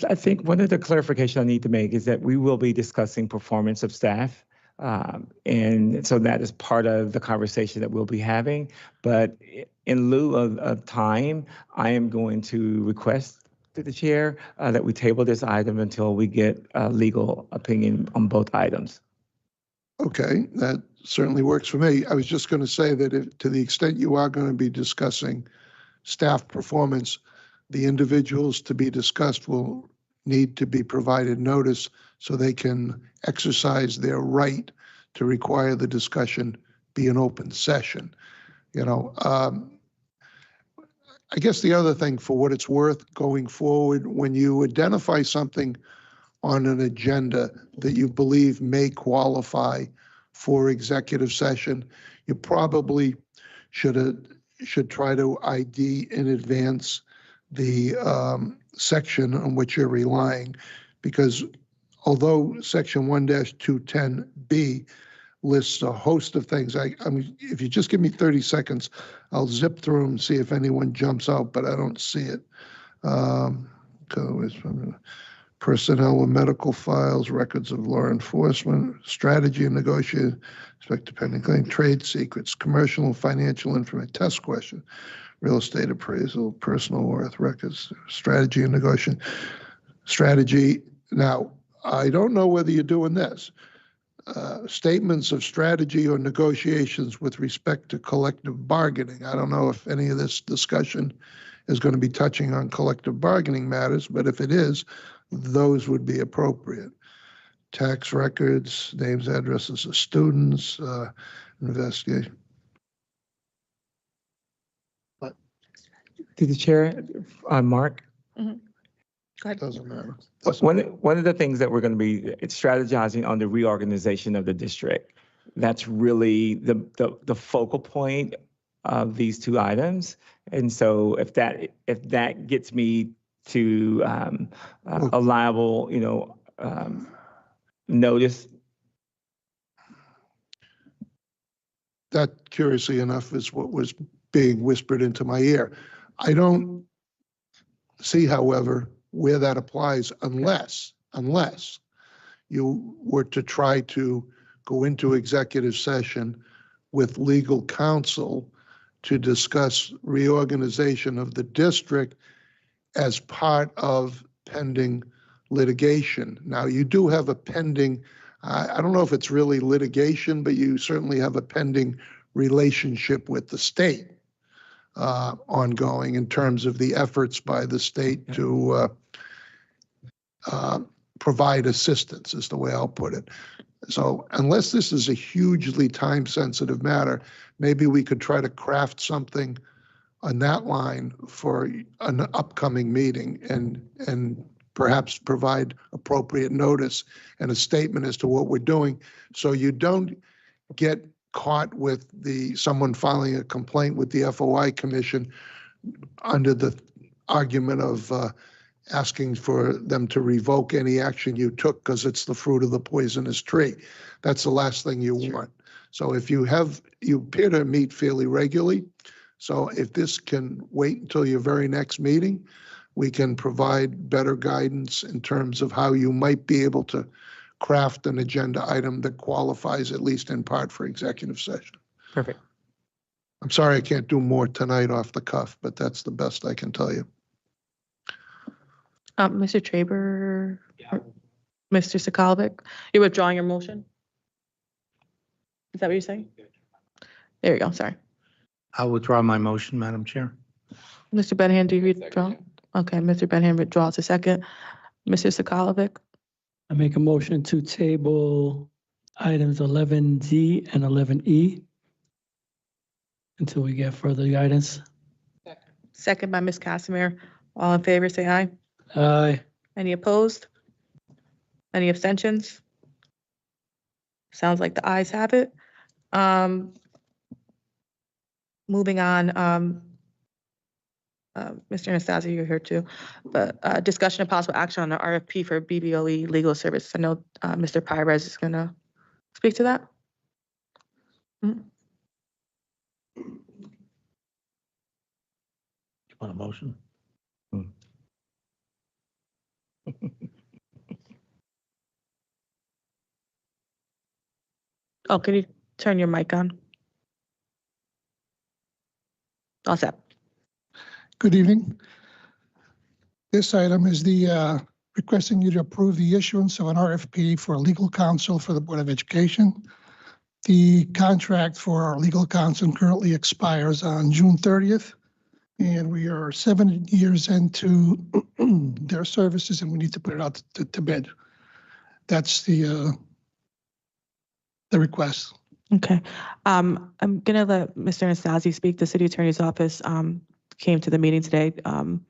I think one of the clarifications I need to make is that we will be discussing performance of staff. And so that is part of the conversation that we'll be having. But in lieu of time, I am going to request to the chair that we table this item until we get a legal opinion on both items. Okay, that certainly works for me. I was just going to say that if, to the extent you are going to be discussing staff performance, the individuals to be discussed will need to be provided notice so they can exercise their right to require the discussion be an open session. You know, I guess the other thing, for what it's worth going forward, when you identify something on an agenda that you believe may qualify for executive session, you probably should try to ID in advance the section on which you're relying, because although section 1-210B lists a host of things, if you just give me 30 seconds, I'll zip through them and see if anyone jumps out, but I don't see it. Personnel with medical files, records of law enforcement, strategy and negotiation, respect to pending claim, trade secrets, commercial and financial information, test question, real estate appraisal, personal worth records, strategy and negotiation. Strategy. Now, I don't know whether you're doing this. Statements of strategy or negotiations with respect to collective bargaining. I don't know if any of this discussion is going to be touching on collective bargaining matters, but if it is, those would be appropriate. Tax records, names, addresses of students, investigation. To the chair, Mark. Go ahead. Doesn't matter. One of the things that we're going to be strategizing on the reorganization of the district. That's really the focal point of these two items. And so if that gets me to a liable, notice. That, curiously enough, is what was being whispered into my ear. I don't see, however, where that applies unless you were to try to go into executive session with legal counsel to discuss reorganization of the district as part of pending litigation. Now, you do have a pending, I don't know if it's really litigation, but you certainly have a pending relationship with the state ongoing in terms of the efforts by the state to provide assistance, is the way I'll put it. So unless this is a hugely time-sensitive matter, maybe we could try to craft something on that line for an upcoming meeting and perhaps provide appropriate notice and a statement as to what we're doing, so you don't get caught with someone filing a complaint with the FOI Commission under the argument of asking for them to revoke any action you took because it's the fruit of the poisonous tree. That's the last thing you want. So if you appear to meet fairly regularly, so if this can wait until your very next meeting, we can provide better guidance in terms of how you might be able to craft an agenda item that qualifies, at least in part, for executive session. Perfect. I'm sorry I can't do more tonight off the cuff, but that's the best I can tell you. Mr. Traber, Mr. Sakalovic, you're withdrawing your motion? Is that what you're saying? There you go, sorry. I'll withdraw my motion, Madam Chair. Mr. Benham, do you withdraw? Okay, Mr. Benham withdraws a second. Mr. Sakalovic, I make a motion to table items 11D and 11E until we get further guidance. second by Ms. Casimir. All in favor, say aye. Aye. Any opposed? Any abstentions? Sounds like the ayes have it. Moving on, Mr. Anastasia, you're here too, but discussion of possible action on the RFP for BBOE legal service. I know Mr. Pires is gonna speak to that. You want a motion? Oh, can you turn your mic on? All set. Good evening. This item is the requesting you to approve the issuance of an RFP for legal counsel for the Board of Education. The contract for our legal counsel currently expires on June 30th, And we are 7 years into their services and we need to put it out to bid. That's the request. Okay. I'm gonna let Mr. Anastasi speak. The city attorney's office came to the meeting today. And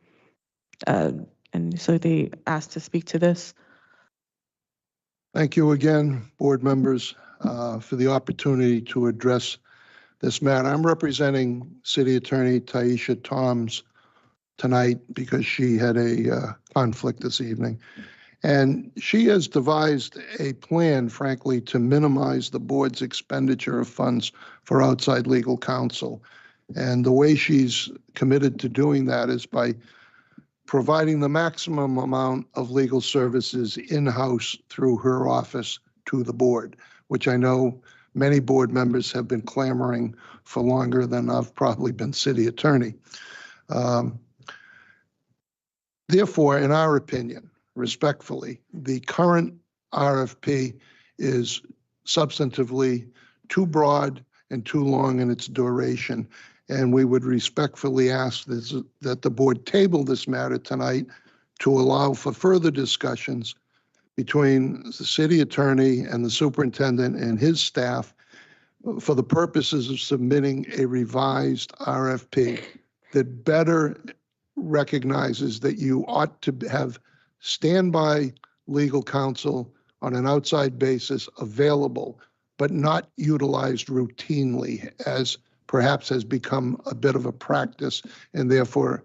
so they asked to speak to this. Thank you again, board members, for the opportunity to address this matter. I'm representing City Attorney Taisha Toms tonight because she had a conflict this evening. And she has devised a plan, frankly, to minimize the board's expenditure of funds for outside legal counsel. And the way she's committed to doing that is by providing the maximum amount of legal services in-house through her office to the board, which I know many board members have been clamoring for longer than I've probably been city attorney. Therefore, in our opinion, respectfully, the current RFP is substantively too broad and too long in its duration. And we would respectfully ask that the board table this matter tonight to allow for further discussions between the city attorney and the superintendent and his staff for the purposes of submitting a revised RFP that better recognizes that you ought to have standby legal counsel on an outside basis available, but not utilized routinely, as perhaps has become a bit of a practice and therefore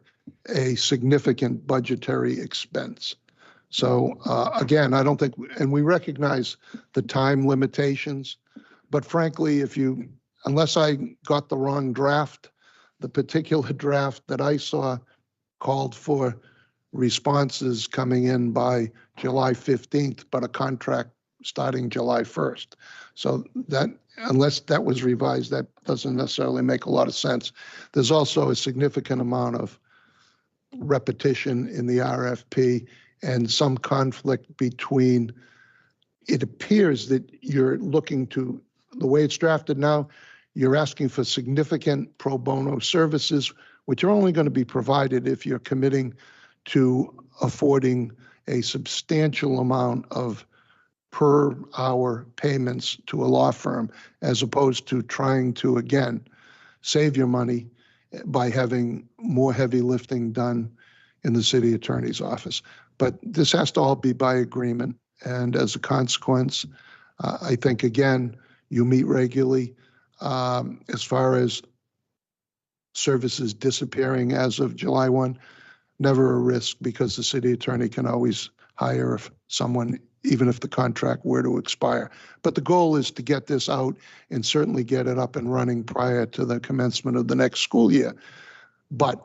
a significant budgetary expense. So again, I don't think, and we recognize the time limitations, but frankly, unless I got the wrong draft, the particular draft that I saw called for responses coming in by July 15th, but a contract starting July 1st. So that, unless that was revised, that doesn't necessarily make a lot of sense. There's also a significant amount of repetition in the RFP and some conflict between, it appears that you're looking to, the way it's drafted now, you're asking for significant pro bono services, which are only going to be provided if you're committing to affording a substantial amount of per hour payments to a law firm, as opposed to trying to, again, save your money by having more heavy lifting done in the city attorney's office. But this has to all be by agreement. And as a consequence, I think, again, you meet regularly. As far as services disappearing as of July 1, never a risk, because the city attorney can always hire someone, even if the contract were to expire. But the goal is to get this out and certainly get it up and running prior to the commencement of the next school year. But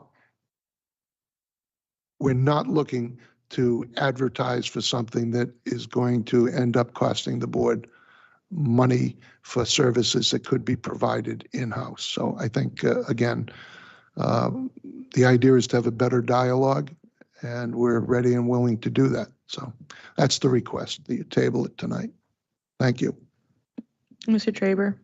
we're not looking to advertise for something that is going to end up costing the board money for services that could be provided in-house. So I think, again, the idea is to have a better dialogue, and we're ready and willing to do that. So that's the request, that you table it tonight. Thank you. Mr. Traber.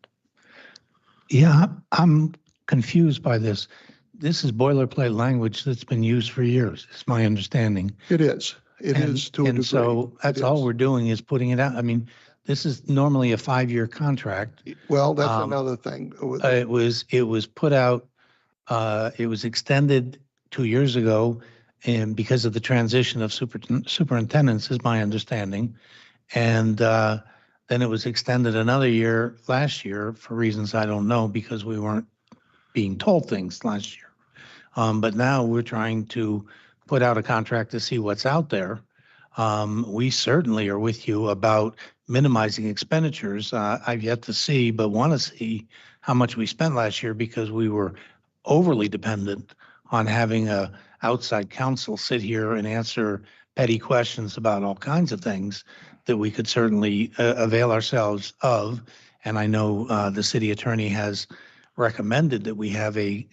Yeah, I'm confused by this. This is boilerplate language that's been used for years, is my understanding. It is. It is to a degree. And so that's all we're doing is putting it out. I mean, this is normally a 5-year contract. Well, that's another thing. It was put out, it was extended 2 years ago, and because of the transition of superintendents, is my understanding. And then it was extended another year last year for reasons I don't know, because we weren't being told things last year. But now we're trying to put out a contract to see what's out there. We certainly are with you about minimizing expenditures. I've yet to see, but want to see how much we spent last year, because we were overly dependent on having a outside counsel sit here and answer petty questions about all kinds of things that we could certainly avail ourselves of. And I know the city attorney has recommended that we have a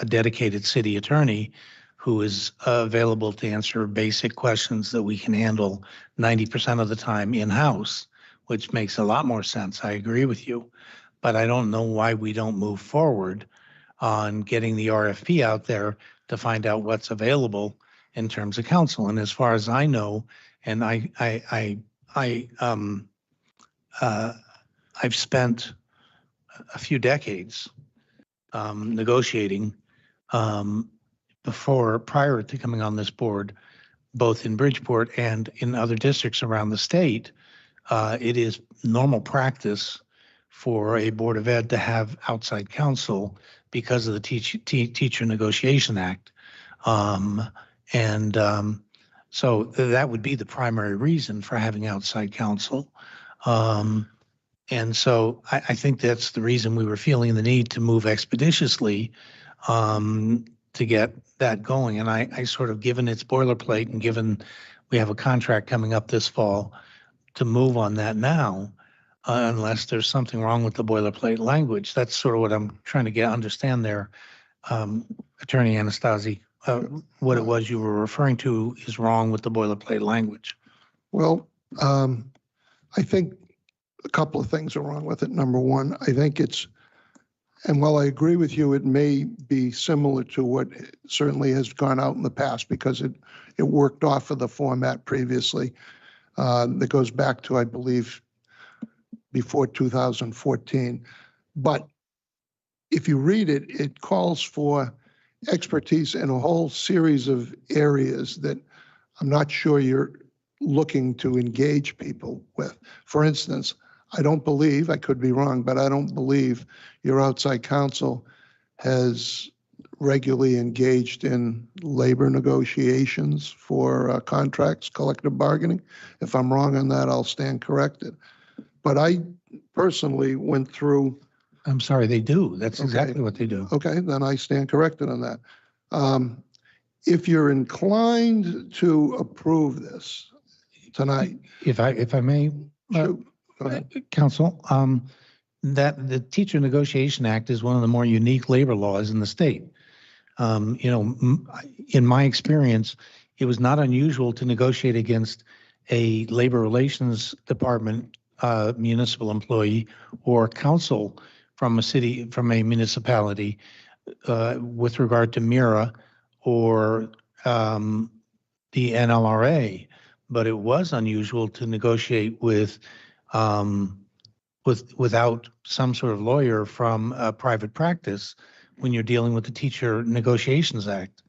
dedicated city attorney who is available to answer basic questions that we can handle 90% of the time in-house, which makes a lot more sense. I agree with you, but I don't know why we don't move forward on getting the RFP out there to find out what's available in terms of counsel. And as far as I know, and I've spent a few decades negotiating prior to coming on this board, both in Bridgeport and in other districts around the state. It is normal practice for a Board of Ed to have outside counsel because of the Teacher Negotiation Act. So that would be the primary reason for having outside counsel. And so I think that's the reason we were feeling the need to move expeditiously to get that going. And I sort of, given its boilerplate and given we have a contract coming up this fall, to move on that now, unless there's something wrong with the boilerplate language. That's sort of what I'm trying to understand there. Attorney Anastasi, what it was you were referring to is wrong with the boilerplate language. Well, I think a couple of things are wrong with it. Number one, I think it's, and while I agree with you, it may be similar to what certainly has gone out in the past because it worked off of the format previously. That goes back to, I believe, before 2014. But if you read it, it calls for expertise in a whole series of areas that I'm not sure you're looking to engage people with. For instance, I don't believe, I could be wrong, but I don't believe your outside counsel has regularly engaged in labor negotiations for contracts, collective bargaining. If I'm wrong on that, I'll stand corrected. But I personally went through. I'm sorry, they do. That's exactly what they do. Okay, then I stand corrected on that. If you're inclined to approve this tonight. If I may, Go ahead. Counsel, that the Teacher Negotiation Act is one of the more unique labor laws in the state. In my experience, it was not unusual to negotiate against a labor relations department municipal employee or counsel from a municipality with regard to MIRA or the NLRA, but it was unusual to negotiate without some sort of lawyer from a private practice when you're dealing with the Teacher Negotiations Act.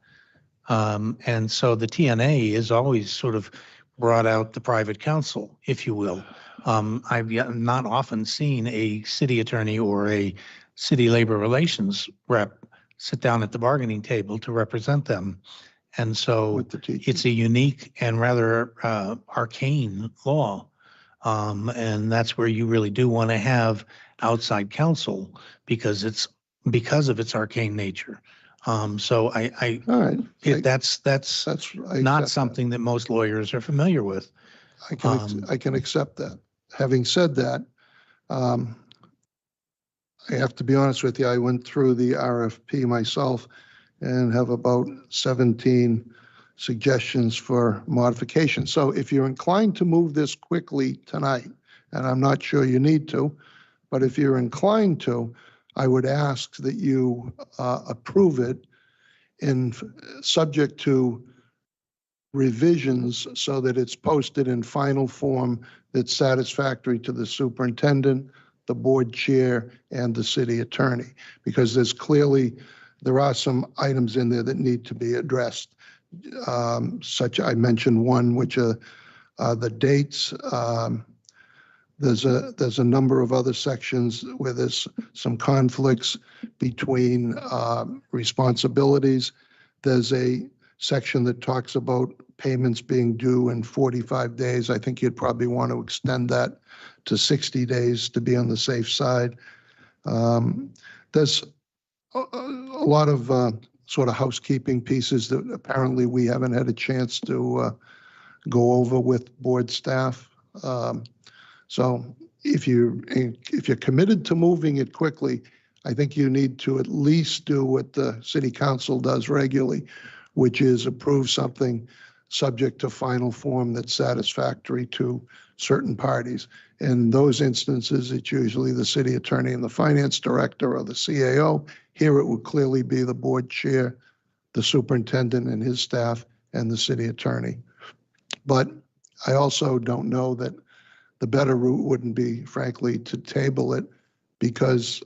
And so the TNA has always sort of brought out the private counsel, if you will. I've not often seen a city attorney or a city labor relations rep sit down at the bargaining table to represent them. And so it's a unique and rather arcane law. And that's where you really do want to have outside counsel because of its arcane nature. So that's not something that most lawyers are familiar with. I can accept that. Having said that, I have to be honest with you, I went through the RFP myself and have about 17 suggestions for modification. So if you're inclined to move this quickly tonight, and I'm not sure you need to, but if you're inclined to, I would ask that you approve it subject to revisions so that it's posted in final form that's satisfactory to the superintendent, the board chair, and the city attorney, because there are some items in there that need to be addressed. I mentioned one, which are the dates. There's a number of other sections where there's some conflicts between responsibilities. There's a section that talks about payments being due in 45 days. I think you'd probably want to extend that to 60 days to be on the safe side. There's a lot of sort of housekeeping pieces that apparently we haven't had a chance to go over with board staff. So if you're committed to moving it quickly, I think you need to at least do what the city council does regularly, which is approve something subject to final form that's satisfactory to certain parties. In those instances, it's usually the city attorney and the finance director or the CAO. Here it would clearly be the board chair, the superintendent and his staff, and the city attorney. But I also don't know that the better route wouldn't be, frankly, to table it, because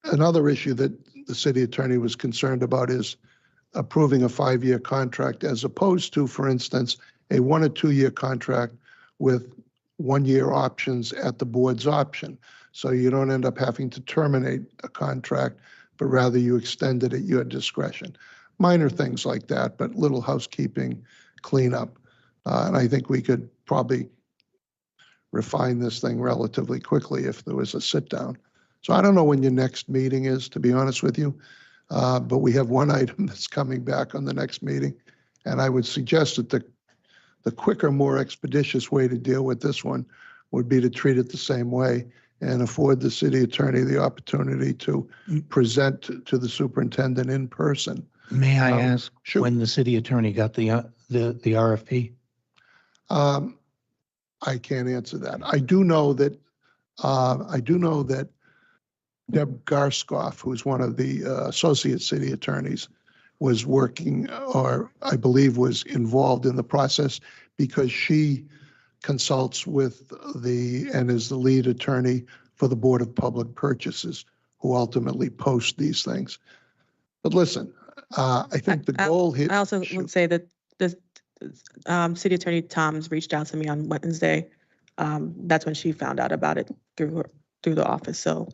another issue that the city attorney was concerned about is approving a 5-year contract as opposed to, for instance, a 1 or 2 year contract with 1-year options at the board's option. So you don't end up having to terminate a contract, but rather you extend it at your discretion. Minor things like that, but little housekeeping cleanup. And I think we could probably refine this thing relatively quickly if there was a sit down. So I don't know when your next meeting is, to be honest with you, but we have one item that's coming back on the next meeting. And I would suggest that the quicker, more expeditious way to deal with this one would be to treat it the same way and afford the city attorney the opportunity to present to the superintendent in person. May I ask Sure. when the city attorney got the RFP? I can't answer that. I do know that Deb Garskoff, who's one of the associate city attorneys, was working, or I believe was involved in the process, because she consults with and is the lead attorney for the Board of Public Purchases, who ultimately post these things. But listen, I think the goal here. I also would say that the city attorney Tom's reached out to me on Wednesday. That's when she found out about it through the office. So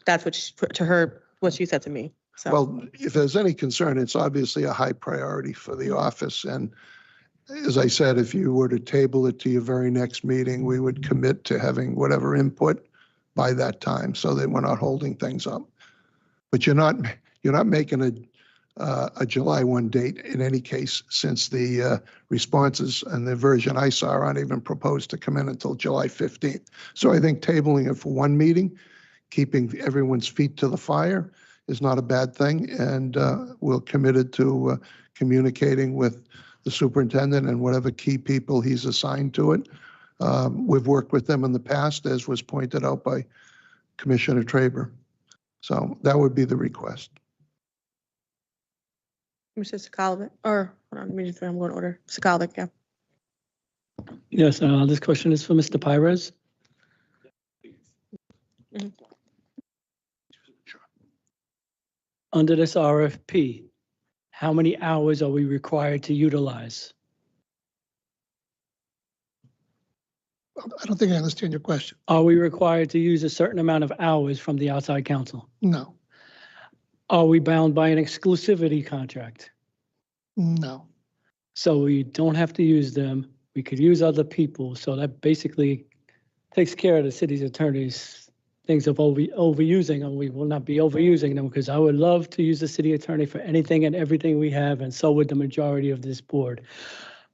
that's what she said to me. So. Well, if there's any concern, it's obviously a high priority for the office. And as I said, if you were to table it to your very next meeting, we would commit to having whatever input by that time so that we're not holding things up. But you're not making a July 1 date in any case, since the responses and the version I saw aren't even proposed to come in until July 15th. So I think tabling it for one meeting, keeping everyone's feet to the fire, is not a bad thing. And we're committed to communicating with the superintendent and whatever key people he's assigned to it. We've worked with them in the past, as was pointed out by Commissioner Traber. So that would be the request. Mr. Sakalovic, or hold on, let me just, I'm going to order. Sakalovic, yeah. Yes, this question is for Mr. Pires. Mhm. Under this RFP, how many hours are we required to utilize? I don't think I understand your question. Are we required to use a certain amount of hours from the outside counsel? No, Are we bound by an exclusivity contract? no. So we don't have to use them. We could use other people. So that basically takes care of the city's attorneys' things of overusing, and we will not be overusing them, because I would love to use the city attorney for anything and everything we have, and so would the majority of this board.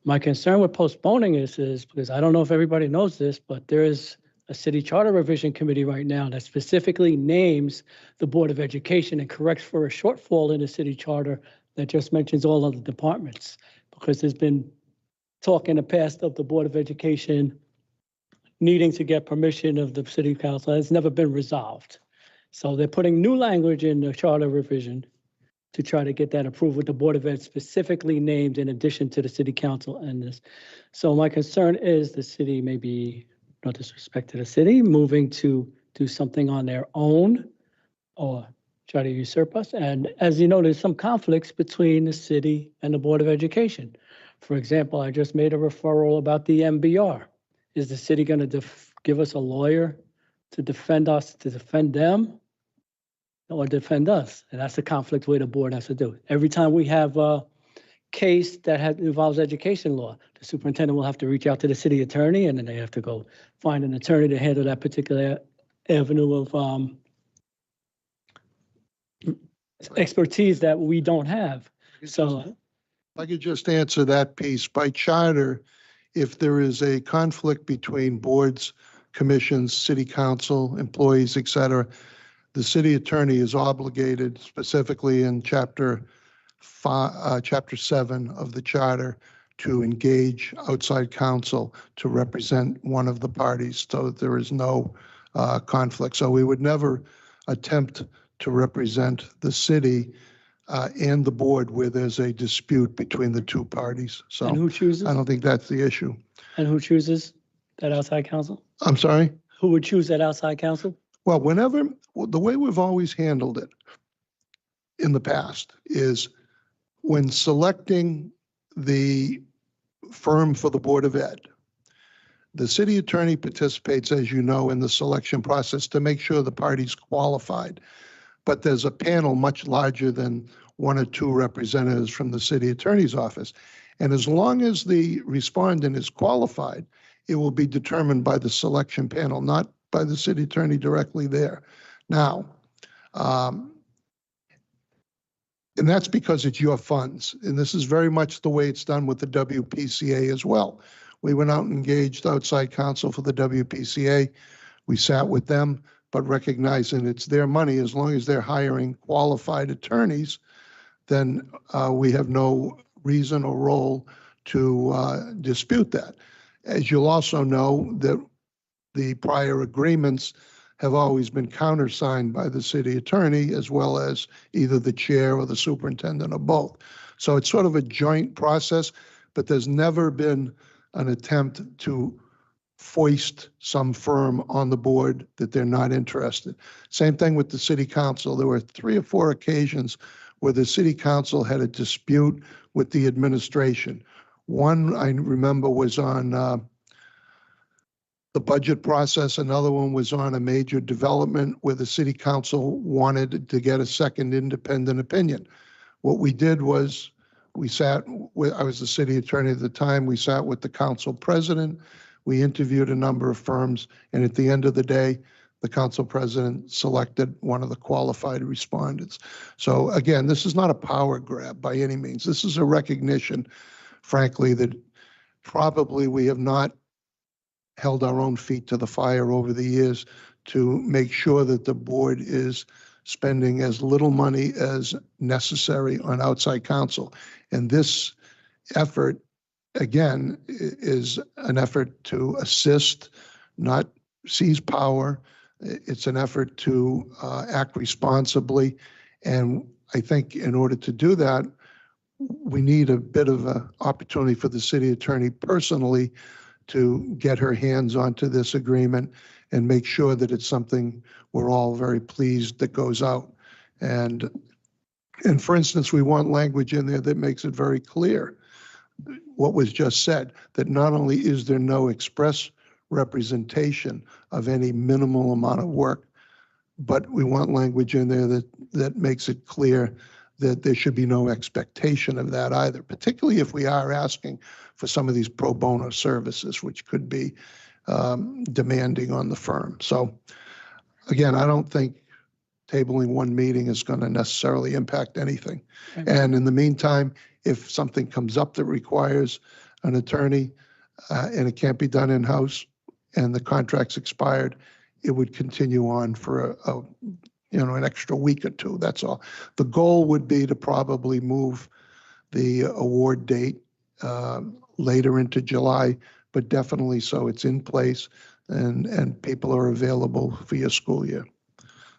My concern with postponing this is because I don't know if everybody knows this, but there is a city charter revision committee right now that specifically names the Board of Education and corrects for a shortfall in the city charter that just mentions all of the departments, because there's been talk in the past of the Board of Education needing to get permission of the city council. It's never been resolved. So they're putting new language in the charter revision to try to get that approved with the Board of Ed specifically named in addition to the city council and this. So my concern is the city, maybe, no disrespect to the city, moving to do something on their own or try to usurp us. And as you know, there's some conflicts between the city and the Board of Education. For example, I just made a referral about the MBR. Is the city going to give us a lawyer to defend us, to defend them, or defend us? And that's the conflict where the board has to do. Every time we have a case that involves education law, the superintendent will have to reach out to the city attorney, and then they have to go find an attorney to handle that particular avenue of expertise that we don't have. So If I could just answer that piece. By charter, if there is a conflict between boards, commissions, city council, employees, et cetera, the city attorney is obligated specifically in Chapter 7 of the charter to engage outside counsel to represent one of the parties so that there is no conflict. So we would never attempt to represent the city and the board where there's a dispute between the two parties. So And who chooses? I don't think that's the issue. And who chooses that outside counsel? I'm sorry? Who would choose that outside counsel? Well, the way we've always handled it in the past is when selecting the firm for the Board of Ed, the city attorney participates, as you know, in the selection process to make sure the party's qualified. But there's a panel much larger than one or two representatives from the city attorney's office. And as long as the respondent is qualified, it will be determined by the selection panel, not by the city attorney directly there. Now, and that's because it's your funds. And this is very much the way it's done with the WPCA as well. We went out and engaged outside counsel for the WPCA. We sat with them, but recognizing it's their money, as long as they're hiring qualified attorneys, then we have no reason or role to dispute that. As you'll also know, that the prior agreements have always been countersigned by the city attorney, as well as either the chair or the superintendent or both. So it's sort of a joint process, but there's never been an attempt to foist some firm on the board that they're not interested. Same thing with the city council. There were 3 or 4 occasions where the city council had a dispute with the administration. One I remember was on the budget process. Another one was on a major development where the city council wanted to get a second independent opinion. What we did was we sat with, I was the city attorney at the time, we sat with the council president, we interviewed a number of firms, and at the end of the day, the council president selected one of the qualified respondents. So again, this is not a power grab by any means. This is a recognition, frankly, that probably we have not held our own feet to the fire over the years to make sure that the board is spending as little money as necessary on outside counsel. And this effort, again, is an effort to assist, not seize power. It's an effort to act responsibly. And I think in order to do that, we need a bit of an opportunity for the city attorney personally to get her hands onto this agreement and make sure that it's something we're all very pleased that goes out. And for instance, we want language in there that makes it very clear what was just said, that not only is there no express representation of any minimal amount of work, but we want language in there that makes it clear that there should be no expectation of that either, particularly if we are asking for some of these pro bono services, which could be demanding on the firm. So again, I don't think tabling one meeting is going to necessarily impact anything. Okay. And in the meantime, if something comes up that requires an attorney and it can't be done in-house and the contract's expired, it would continue on for an extra week or two. That's all. The goal would be to probably move the award date later into July, but definitely so it's in place and people are available for your school year.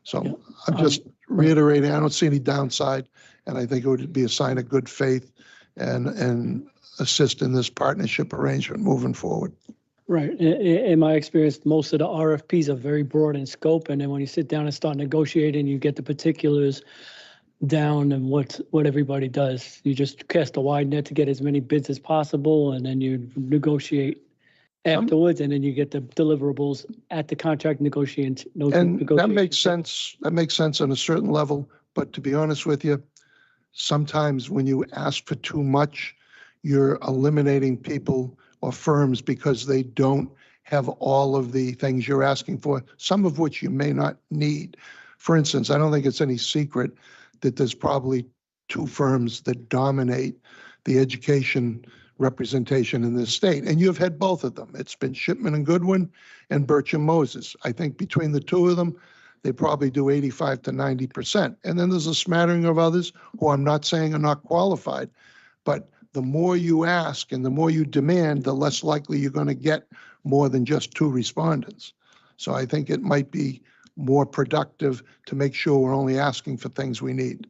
So I'm just reiterating, I don't see any downside, and I think it would be a sign of good faith and assist in this partnership arrangement moving forward. Right. In my experience, most of the RFPs are very broad in scope, and then when you sit down and start negotiating, you get the particulars down and what everybody does. You just cast a wide net to get as many bids as possible, and then you negotiate afterwards, and then you get the deliverables at the contract negotiation. And that makes sense. That makes sense on a certain level. But to be honest with you, sometimes when you ask for too much, you're eliminating people or firms because they don't have all of the things you're asking for, some of which you may not need. For instance, I don't think it's any secret that there's probably 2 firms that dominate the education representation in this state, and you've had both of them. It's been Shipman and Goodwin and Birch and Moses. I think between the 2 of them, they probably do 85 to 90%. And then there's a smattering of others who I'm not saying are not qualified, but the more you ask and the more you demand, the less likely you're going to get more than just 2 respondents. So I think it might be more productive to make sure we're only asking for things we need.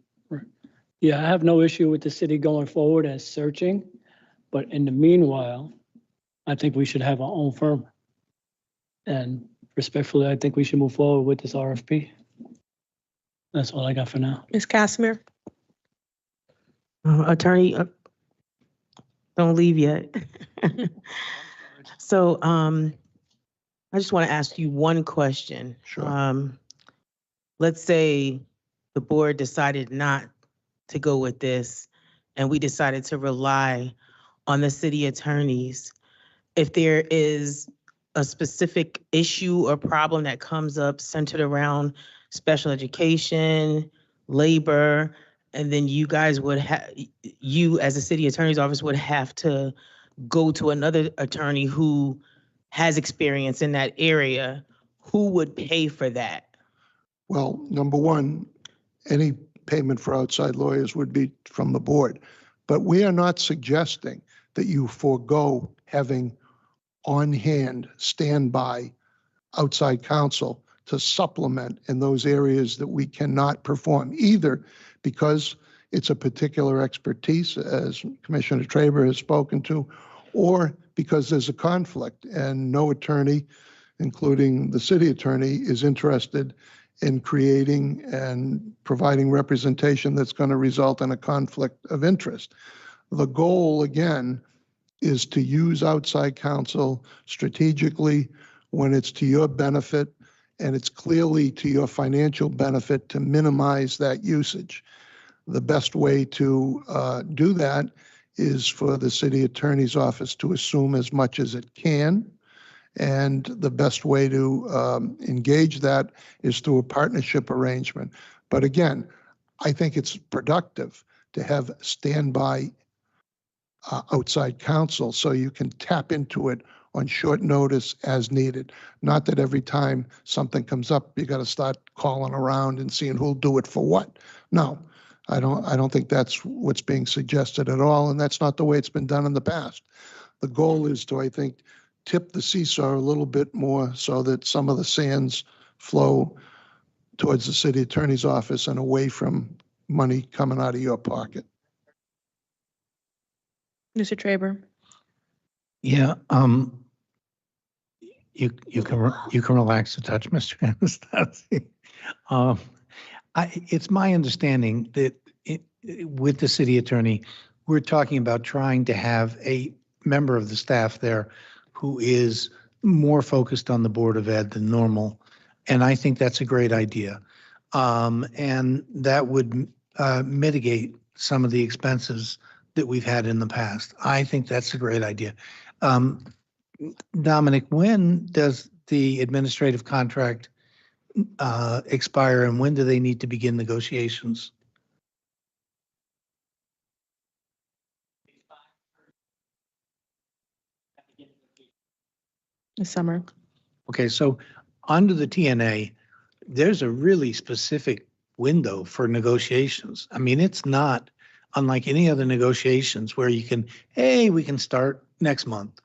Yeah, I have no issue with the city going forward as searching, but in the meanwhile, I think we should have our own firm. And respectfully, I think we should move forward with this RFP. That's all I got for now. Ms. Casimir? Attorney, don't leave yet. So I just want to ask you one question. Sure. Let's say the board decided not to go with this and we decided to rely on the city attorneys. If there is a specific issue or problem that comes up centered around special education, labor, and then you guys would have, you as a city attorney's office would have to go to another attorney who has experience in that area, who would pay for that? Well, number one, any payment for outside lawyers would be from the board. But we are not suggesting that you forego having on-hand standby outside counsel to supplement in those areas that we cannot perform, either because it's a particular expertise, as Commissioner Traber has spoken to, or because there's a conflict and no attorney, including the city attorney, is interested in creating and providing representation that's going to result in a conflict of interest. The goal, again, is to use outside counsel strategically when it's to your benefit and it's clearly to your financial benefit to minimize that usage. The best way to do that is for the city attorney's office to assume as much as it can. And the best way to engage that is through a partnership arrangement. But again, I think it's productive to have standby outside counsel so you can tap into it on short notice as needed. Not that every time something comes up, you got to start calling around and seeing who'll do it for what. No, I don't think that's what's being suggested at all, and that's not the way it's been done in the past. The goal is to, I think, tip the seesaw a little bit more so that some of the sands flow towards the city attorney's office and away from money coming out of your pocket. Mr. Traber? Yeah, you can relax a touch, Mr. Anastasi. It's my understanding that with the city attorney, we're talking about trying to have a member of the staff there who is more focused on the Board of Ed than normal. And I think that's a great idea. And that would mitigate some of the expenses that we've had in the past. I think that's a great idea. Dominic, when does the administrative contract expire and when do they need to begin negotiations? This summer. Okay, so under the TNA, there's a really specific window for negotiations. I mean, it's not unlike any other negotiations where you can, hey, we can start next month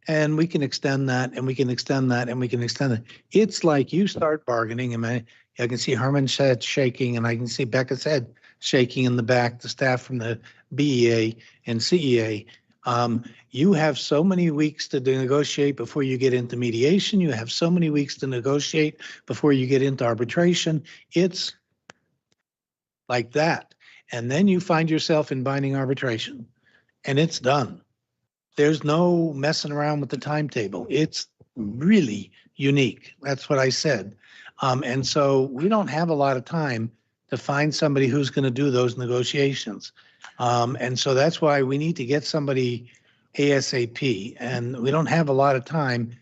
and we can extend that and we can extend that and we can extend it. It's like you start bargaining and I can see Herman's head shaking and I can see Becca's head shaking in the back, the staff from the BEA and CEA. You have so many weeks to negotiate before you get into mediation. You have so many weeks to negotiate before you get into arbitration. It's like that. And then you find yourself in binding arbitration and it's done. There's no messing around with the timetable. It's really unique. That's what I said. And so we don't have a lot of time to find somebody who's going to do those negotiations. And so that's why we need to get somebody ASAP. And we don't have a lot of time.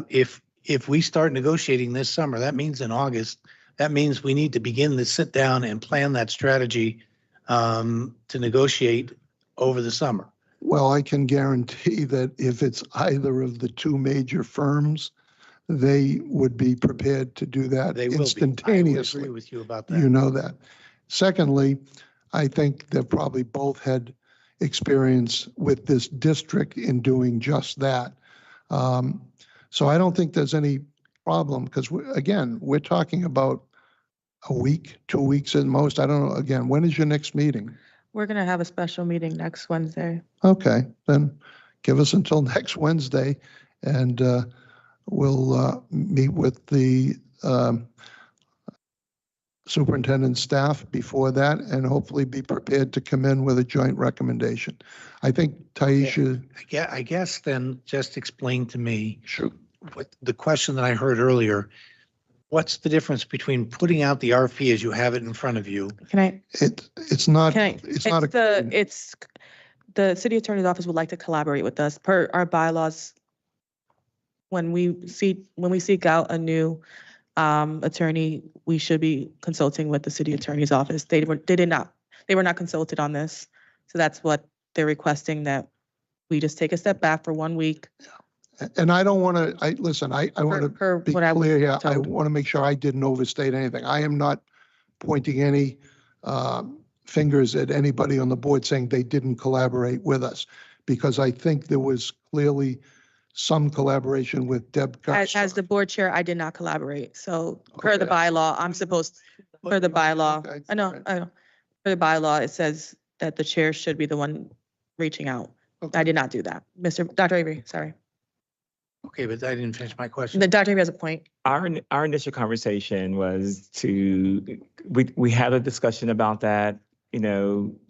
If we start negotiating this summer, that means in August, that means we need to begin to sit down and plan that strategy to negotiate over the summer. Well, I can guarantee that if it's either of the two major firms, they would be prepared to do that They will be. I would instantaneously. agree with you about that. You know that. Secondly, I think they've probably both had experience with this district in doing just that. So I don't think there's any problem because, again, we're talking about a week, 2 weeks at most. I don't know. Again, when is your next meeting? We're going to have a special meeting next Wednesday. Okay, then give us until next Wednesday and we'll meet with the superintendent staff before that and hopefully be prepared to come in with a joint recommendation. I think Taisha. I guess then just explain to me Sure. what the question that I heard earlier. What's the difference between putting out the RFP as you have it in front of you? Can I? It's not. Can I? It's not It's the city attorney's office would like to collaborate with us per our bylaws. When we seek out a new attorney, we should be consulting with the city attorney's office. They were not consulted on this. So that's what they're requesting, that we just take a step back for 1 week. And I don't want to, listen, I want to be clear here. I want to make sure I didn't overstate anything. I am not pointing any fingers at anybody on the board saying they didn't collaborate with us, because I think there was clearly some collaboration with Deb. As the board chair, I did not collaborate. So per the bylaw, I'm supposed, per the bylaw, Okay, I know, per the bylaw, it says that the chair should be the one reaching out. Okay. I did not do that. Dr. Avery, sorry. Okay, but I didn't finish my question. The Dr. Avery has a point. Our initial conversation was we had a discussion about that,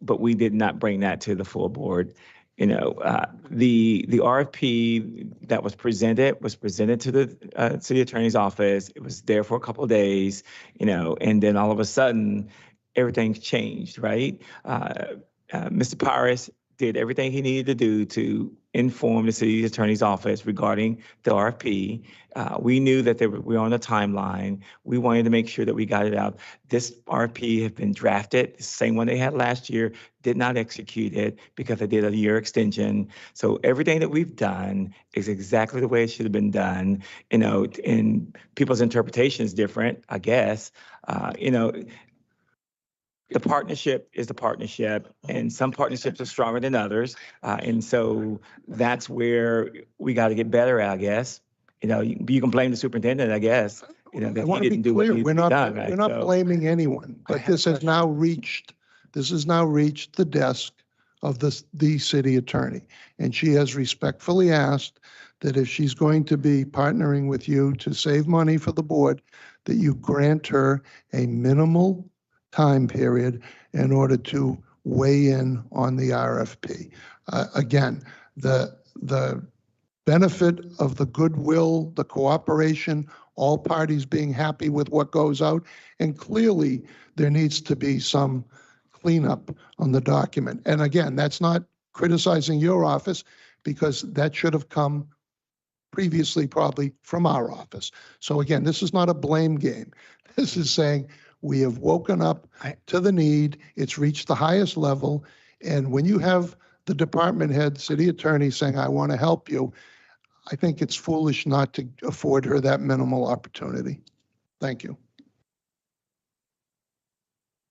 but we did not bring that to the full board. The RFP that was presented to the city attorney's office. It was there for a couple of days, and then all of a sudden everything's changed, right? Mr. Paris did everything he needed to do to inform the city attorney's office regarding the RFP. We knew that we were on a timeline. We wanted to make sure that we got it out. This RFP had been drafted, the same one they had last year, did not execute it because they did a year extension. So everything that we've done is exactly the way it should have been done. And people's interpretation is different, I guess. The partnership is the partnership, and some partnerships are stronger than others. And so that's where we got to get better at, I guess. You can blame the superintendent, I guess, that I want he to be didn't do what clear, needs we're to be not, done, right? we're not blaming anyone, but this has now reached the desk of the city attorney. And she has respectfully asked that if she's going to be partnering with you to save money for the board, that you grant her a minimal time period in order to weigh in on the RFP. Again, the benefit of the goodwill, the cooperation, all parties being happy with what goes out, and clearly there needs to be some cleanup on the document. And again, that's not criticizing your office, because that should have come previously probably from our office. So again, this is not a blame game. This is saying, we have woken up to the need. It's reached the highest level. And when you have the department head, city attorney saying, I want to help you, I think it's foolish not to afford her that minimal opportunity. Thank you.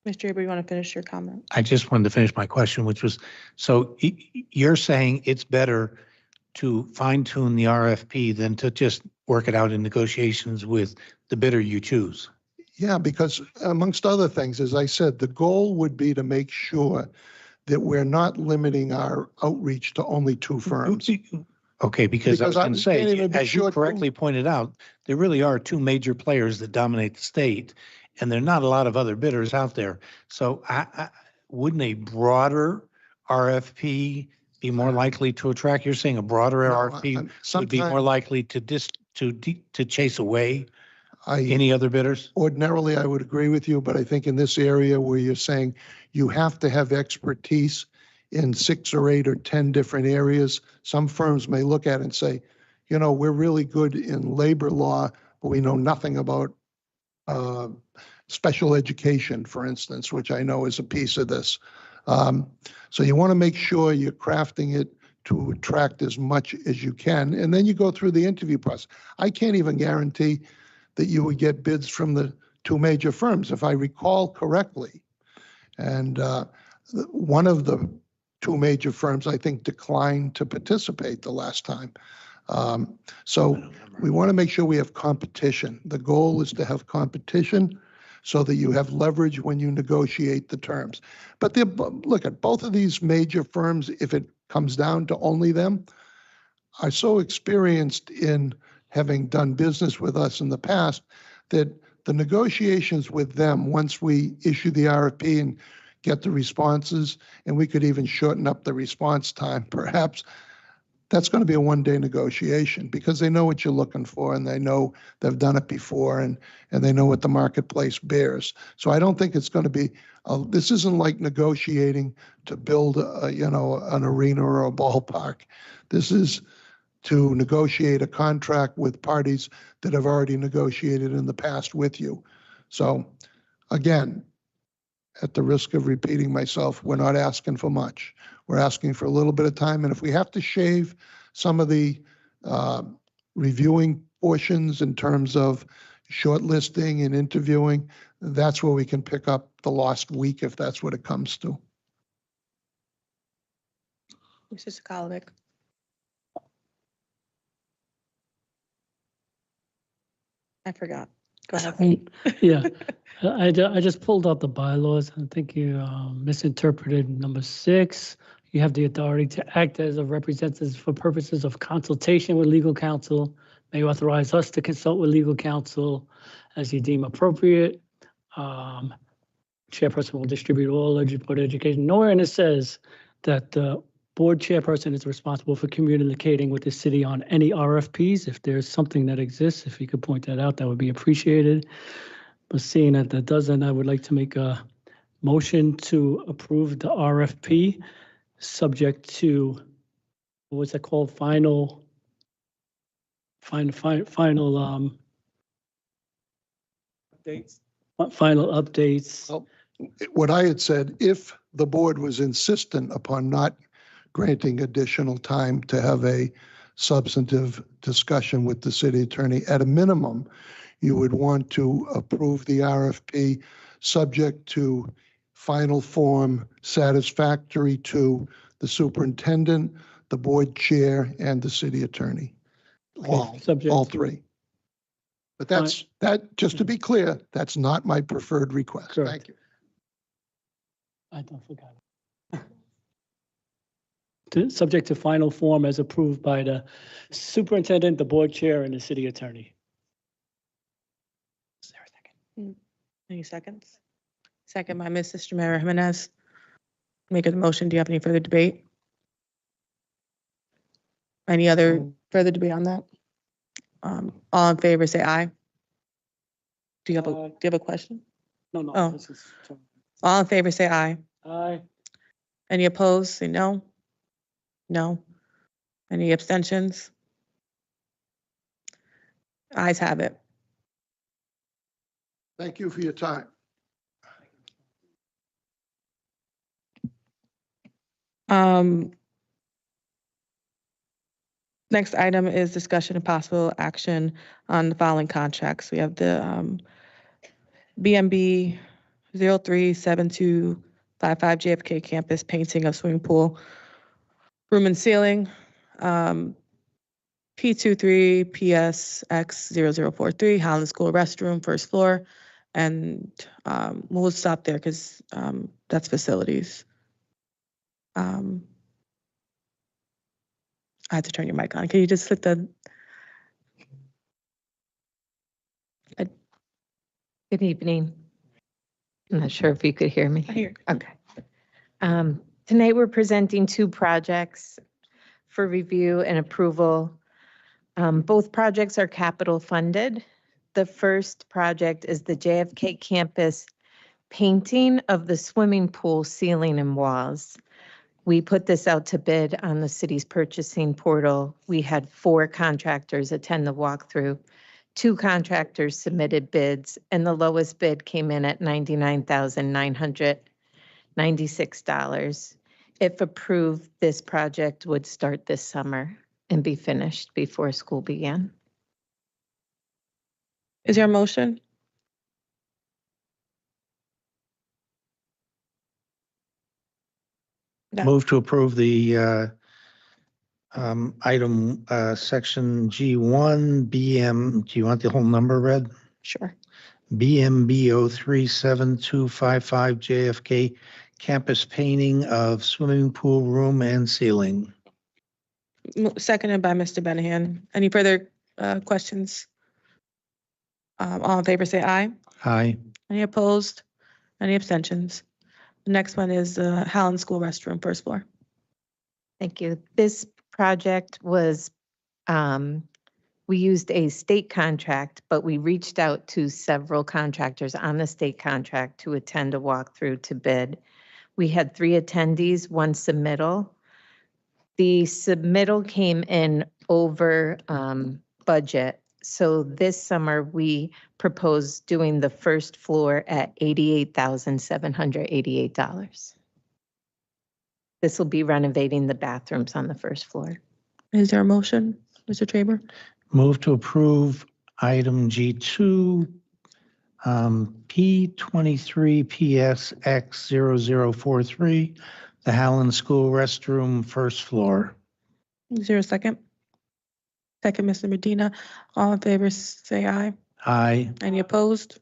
Mr. Avery, you want to finish your comment? I just wanted to finish my question, which was, so you're saying it's better to fine tune the RFP than to just work it out in negotiations with the bidder you choose? Yeah, because amongst other things, as I said, the goal would be to make sure that we're not limiting our outreach to only 2 firms. Okay, because I was going to say, can't even be as you sure correctly pointed out, there really are 2 major players that dominate the state, and there are not a lot of other bidders out there. So wouldn't a broader RFP be more likely to attract? You're saying a broader RFP would be more likely to chase away any other bidders? Ordinarily, I would agree with you, but I think in this area where you're saying you have to have expertise in 6 or 8 or 10 different areas, some firms may look at it and say, we're really good in labor law, but we know nothing about special education, for instance, which I know is a piece of this. So you want to make sure you're crafting it to attract as much as you can, and then you go through the interview process. I can't even guarantee that you would get bids from the two major firms, if I recall correctly. And one of the two major firms, I think, declined to participate the last time. So we want to make sure we have competition. The goal is to have competition so that you have leverage when you negotiate the terms. But look at both of these major firms, if it comes down to only them, are so experienced in having done business with us in the past that the negotiations with them, once we issue the RFP and get the responses, and we could even shorten up the response time, perhaps, that's going to be a one-day negotiation because they know what you're looking for and they know they've done it before and they know what the marketplace bears. So I don't think it's going to be, this isn't like negotiating to build, an arena or a ballpark. This is to negotiate a contract with parties that have already negotiated in the past with you. So again, at the risk of repeating myself, we're not asking for much. We're asking for a little bit of time. And if we have to shave some of the reviewing portions in terms of shortlisting and interviewing, that's where we can pick up the lost week if that's what it comes to. Mr. Sokolovic. I forgot. Go ahead. Yeah, I just pulled out the bylaws. I think you misinterpreted number 6. You have the authority to act as a representative for purposes of consultation with legal counsel. May authorize us to consult with legal counsel as you deem appropriate. Chairperson will distribute all board education. Nowhere in it says that the board chairperson is responsible for communicating with the city on any RFPs. If there's something that exists, if you could point that out, that would be appreciated. But seeing that that doesn't, I would like to make a motion to approve the RFP subject to, what's it called? Final Updates. Final updates. Well, what I had said, if the board was insistent upon not granting additional time to have a substantive discussion with the city attorney, at a minimum, you would want to approve the RFP subject to final form satisfactory to the superintendent, the board chair, and the city attorney. All three. But that, just to be clear, that's not my preferred request. Correct. Thank you. I don't forget. Subject to final form as approved by the superintendent, the board chair, and the city attorney. Is there a second? Any seconds? Second by Ms. Estremera Jimenez. Make a motion. Do you have any further debate? Any other further debate on that? All in favor, say aye. Do you have a question? No. Oh. This is, All in favor, say aye. aye. Any opposed, say no. No. Any abstentions? Ayes have it. Thank you for your time. Next item is discussion and possible action on the following contracts. We have the BMB 037255 JFK campus painting of swimming pool, room and ceiling, P23 PSX 0043 Holland School restroom, first floor, and we'll stop there because that's facilities. I had to turn your mic on. Can you just hit the? Good evening. I'm not sure if you could hear me. I hear. Okay. Tonight we're presenting 2 projects for review and approval. Both projects are capital funded. The first project is the JFK campus painting of the swimming pool ceiling and walls. We put this out to bid on the city's purchasing portal. We had 4 contractors attend the walkthrough. 2 contractors submitted bids, and the lowest bid came in at $99,996. if approved, this project would start this summer and be finished before school began. Is there a motion? No. Move to approve the item, section G1 BM. Do you want the whole number read? Sure. BMBO 37255 JFK campus painting of swimming pool room and ceiling. Seconded by Mr. Benahan. Any further questions? All in favor, say aye. Aye. Any opposed? Any abstentions? The next one is the Howland School restroom, first floor. Thank you. This project was, we used a state contract, but we reached out to several contractors on the state contract to attend a walkthrough to bid. We had 3 attendees, 1 submittal. The submittal came in over budget. So this summer, we proposed doing the first floor at $88,788. This will be renovating the bathrooms on the first floor. Is there a motion, Mr. Traber? Move to approve item G2, P23PSX0043, the Howland School restroom, first floor. Is there a second? Second, Mr. Medina. All in favor, say aye. Aye. Any opposed?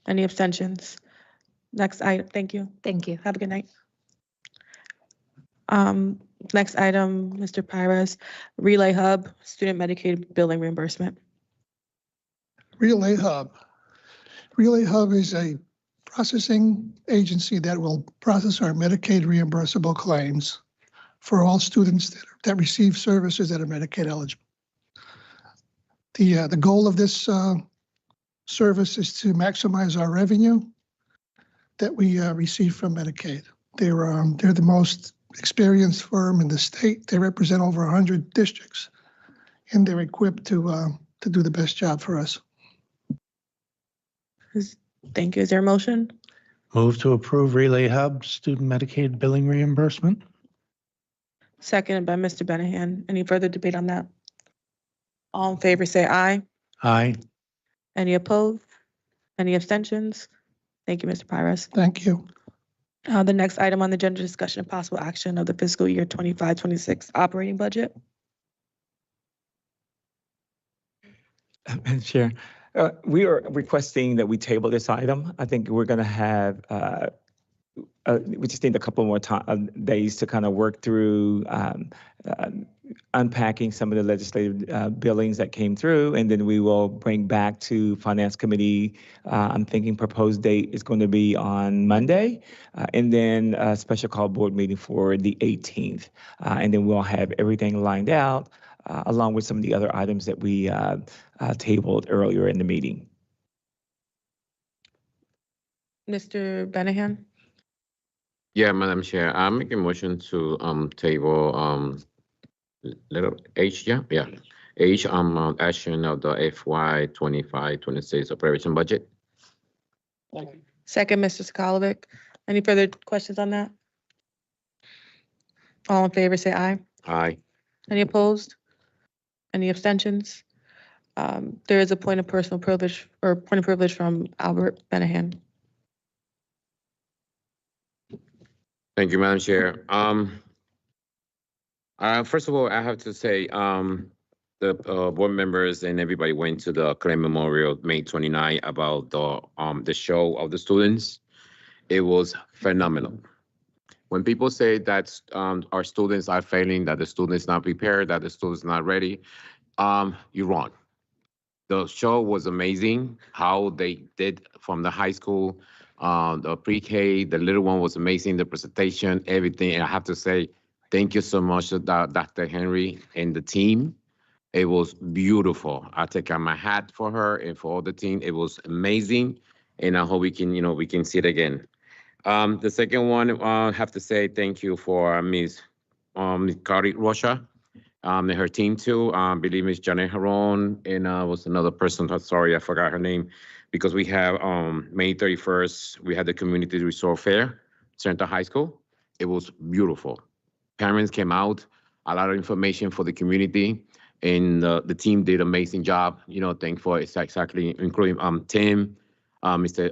Any abstentions? Next item, thank you. Thank you. Have a good night. Next item, Mr. Pires, Relay Hub, student Medicaid billing reimbursement. Relay Hub. Relay Hub is a processing agency that will process our Medicaid reimbursable claims for all students that receive services that are Medicaid eligible. The goal of this service is to maximize our revenue that we receive from Medicaid. They're the most experienced firm in the state. They represent over 100 districts, and they're equipped to do the best job for us. Thank you. Is there a motion? Move to approve Relay Hub student Medicaid billing reimbursement. Seconded by Mr. Benahan. Any further debate on that? All in favor, say aye. Aye. Any opposed? Any abstentions? Thank you, Mr. Pires. Thank you. The next item on the agenda, discussion of possible action of the fiscal year 25-26 operating budget. Madam Chair, we are requesting that we table this item. I think we're going to have, we just need a couple more days to kind of work through unpacking some of the legislative billings that came through, and then we will bring back to Finance Committee. I'm thinking proposed date is going to be on Monday, and then a special call board meeting for the 18th. And then we'll have everything lined out, along with some of the other items that we tabled earlier in the meeting. Mr. Benahan? Yeah, Madam Chair, I'm making a motion to table letter H, yeah, H, action of the FY 25-26 operation budget. Second, Mr. Sakalovic. Any further questions on that? All in favor, say aye. Aye. Any opposed? Any abstentions? There is a point of personal privilege or point of privilege from Albert Benahan. Thank you, Madam Chair. First of all, I have to say, the board members and everybody went to the Clay Memorial May 29 about the show of the students. It was phenomenal. When people say that our students are failing, that the students not prepared, that the students not ready, you're wrong. The show was amazing. How they did from the high school, the pre-K, the little one was amazing. The presentation, everything. And I have to say, thank you so much, Dr. Henry and the team. It was beautiful. I take out my hat for her and for all the team. It was amazing, and I hope we can see it again. The second one, I have to say thank you for Ms. Kari Rocha, and her team too. I believe Ms. Janet Haron and was another person. Sorry, I forgot her name. Because we have May 31st, we had the Community Resort Fair, Center High School. It was beautiful. parents came out, a lot of information for the community, and the team did amazing job. Thankful it's exactly including Tim, Mr.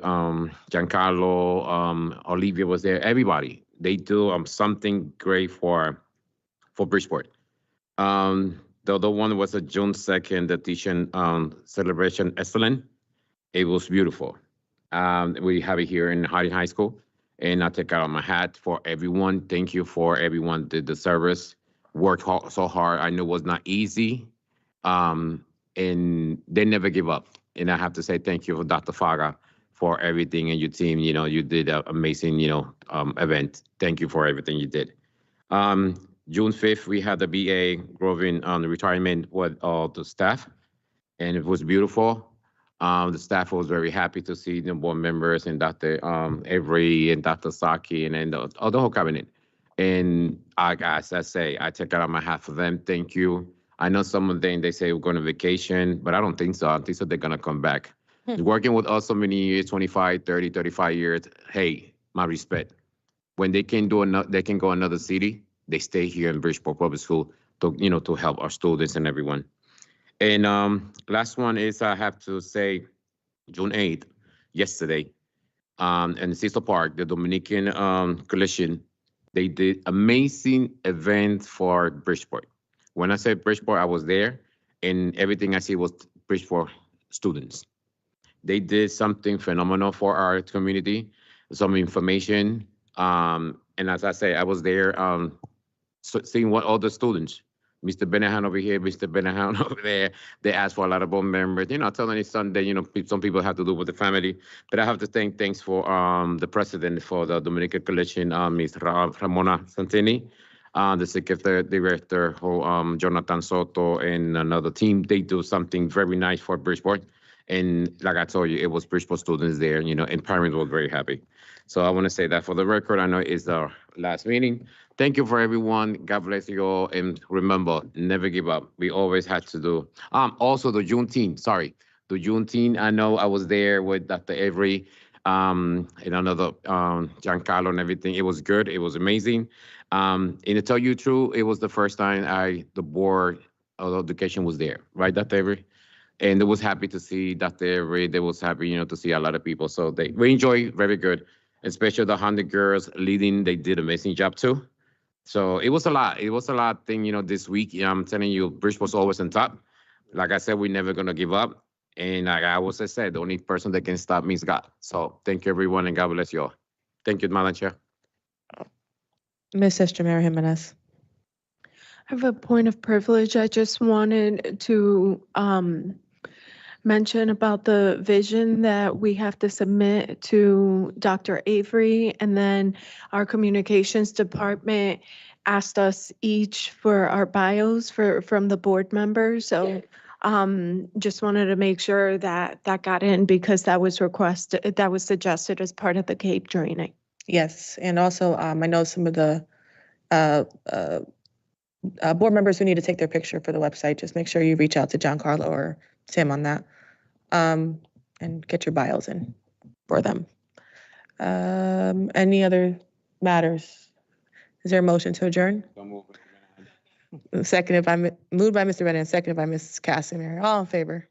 Giancarlo, Olivia was there. Everybody, they do something great for Bridgeport. The other one was a June 2nd, the teaching celebration excellent. It was beautiful. We have it here in Harding High School, and I take out my hat for everyone. Thank you for everyone did the service, worked so hard. I know it was not easy, and they never give up. And I have to say thank you for Dr. Faga for everything and your team. You did an amazing, event. Thank you for everything you did. June 5th, we had the BA Grovin on the retirement with all the staff, and it was beautiful. The staff was very happy to see the board members and Dr. Avery and Dr. Saki and then the whole cabinet. And as I say, I take out my hat for them. Thank you. I know some of them, they say we're going on vacation, but I don't think so. I think so they're going to come back. Working with us so many years, 25, 30, 35 years, hey, my respect. When they can go another city, they stay here in Bridgeport Public School to help our students and everyone. And last one is I have to say June 8th, yesterday, in Cecil Park, the Dominican Coalition, they did amazing event for Bridgeport. When I say Bridgeport, I was there, and everything I see was Bridgeport students. They did something phenomenal for our community, some information. And as I say, I was there seeing what all the students, Mr. Benahan over here, Mr. Benahan over there, they asked for a lot of board members. Telling his son that, some people have to do with the family. But I have to thanks for the president for the Dominican Coalition, Ms. Ramona Santini, the secretary director, Jonathan Soto, and another team. They do something very nice for Bridgeport. And like I told you, it was Bridgeport students there, and parents were very happy. So I want to say that for the record. I know it's our last meeting. Thank you for everyone. God bless you all. And remember, never give up. We always had to do. Also the Juneteenth, the Juneteenth. I know I was there with Dr. Avery, and another Giancarlo and everything. It was good. It was amazing. And to tell you the truth, it was the first time the board of education was there, right, Dr. Avery? And they was happy to see Dr. Avery. They was happy, to see a lot of people. So we enjoy very good, especially the 100 girls leading. They did an amazing job too. So it was a lot. It was a lot thing, this week. I'm telling you, Bridgeport's always on top. Like I said, we're never gonna give up. And like I always said, the only person that can stop me is God. So thank you, everyone, and God bless you all. Thank you, Madam Chair. Ms. Estramera Jimenez. I have a point of privilege. I just wanted to mention about the vision that we have to submit to Dr. Avery, and then our communications department asked us each for our bios from the board members. So just wanted to make sure that got in because that was suggested as part of the CAPE training. Yes, and also I know some of the board members who need to take their picture for the website. Just make sure you reach out to Giancarlo or Tim on that, and get your bios in for them. Any other matters? Is there a motion to adjourn? Seconded by moved by Mr. Bennett, seconded by Ms. Casimir. All in favor?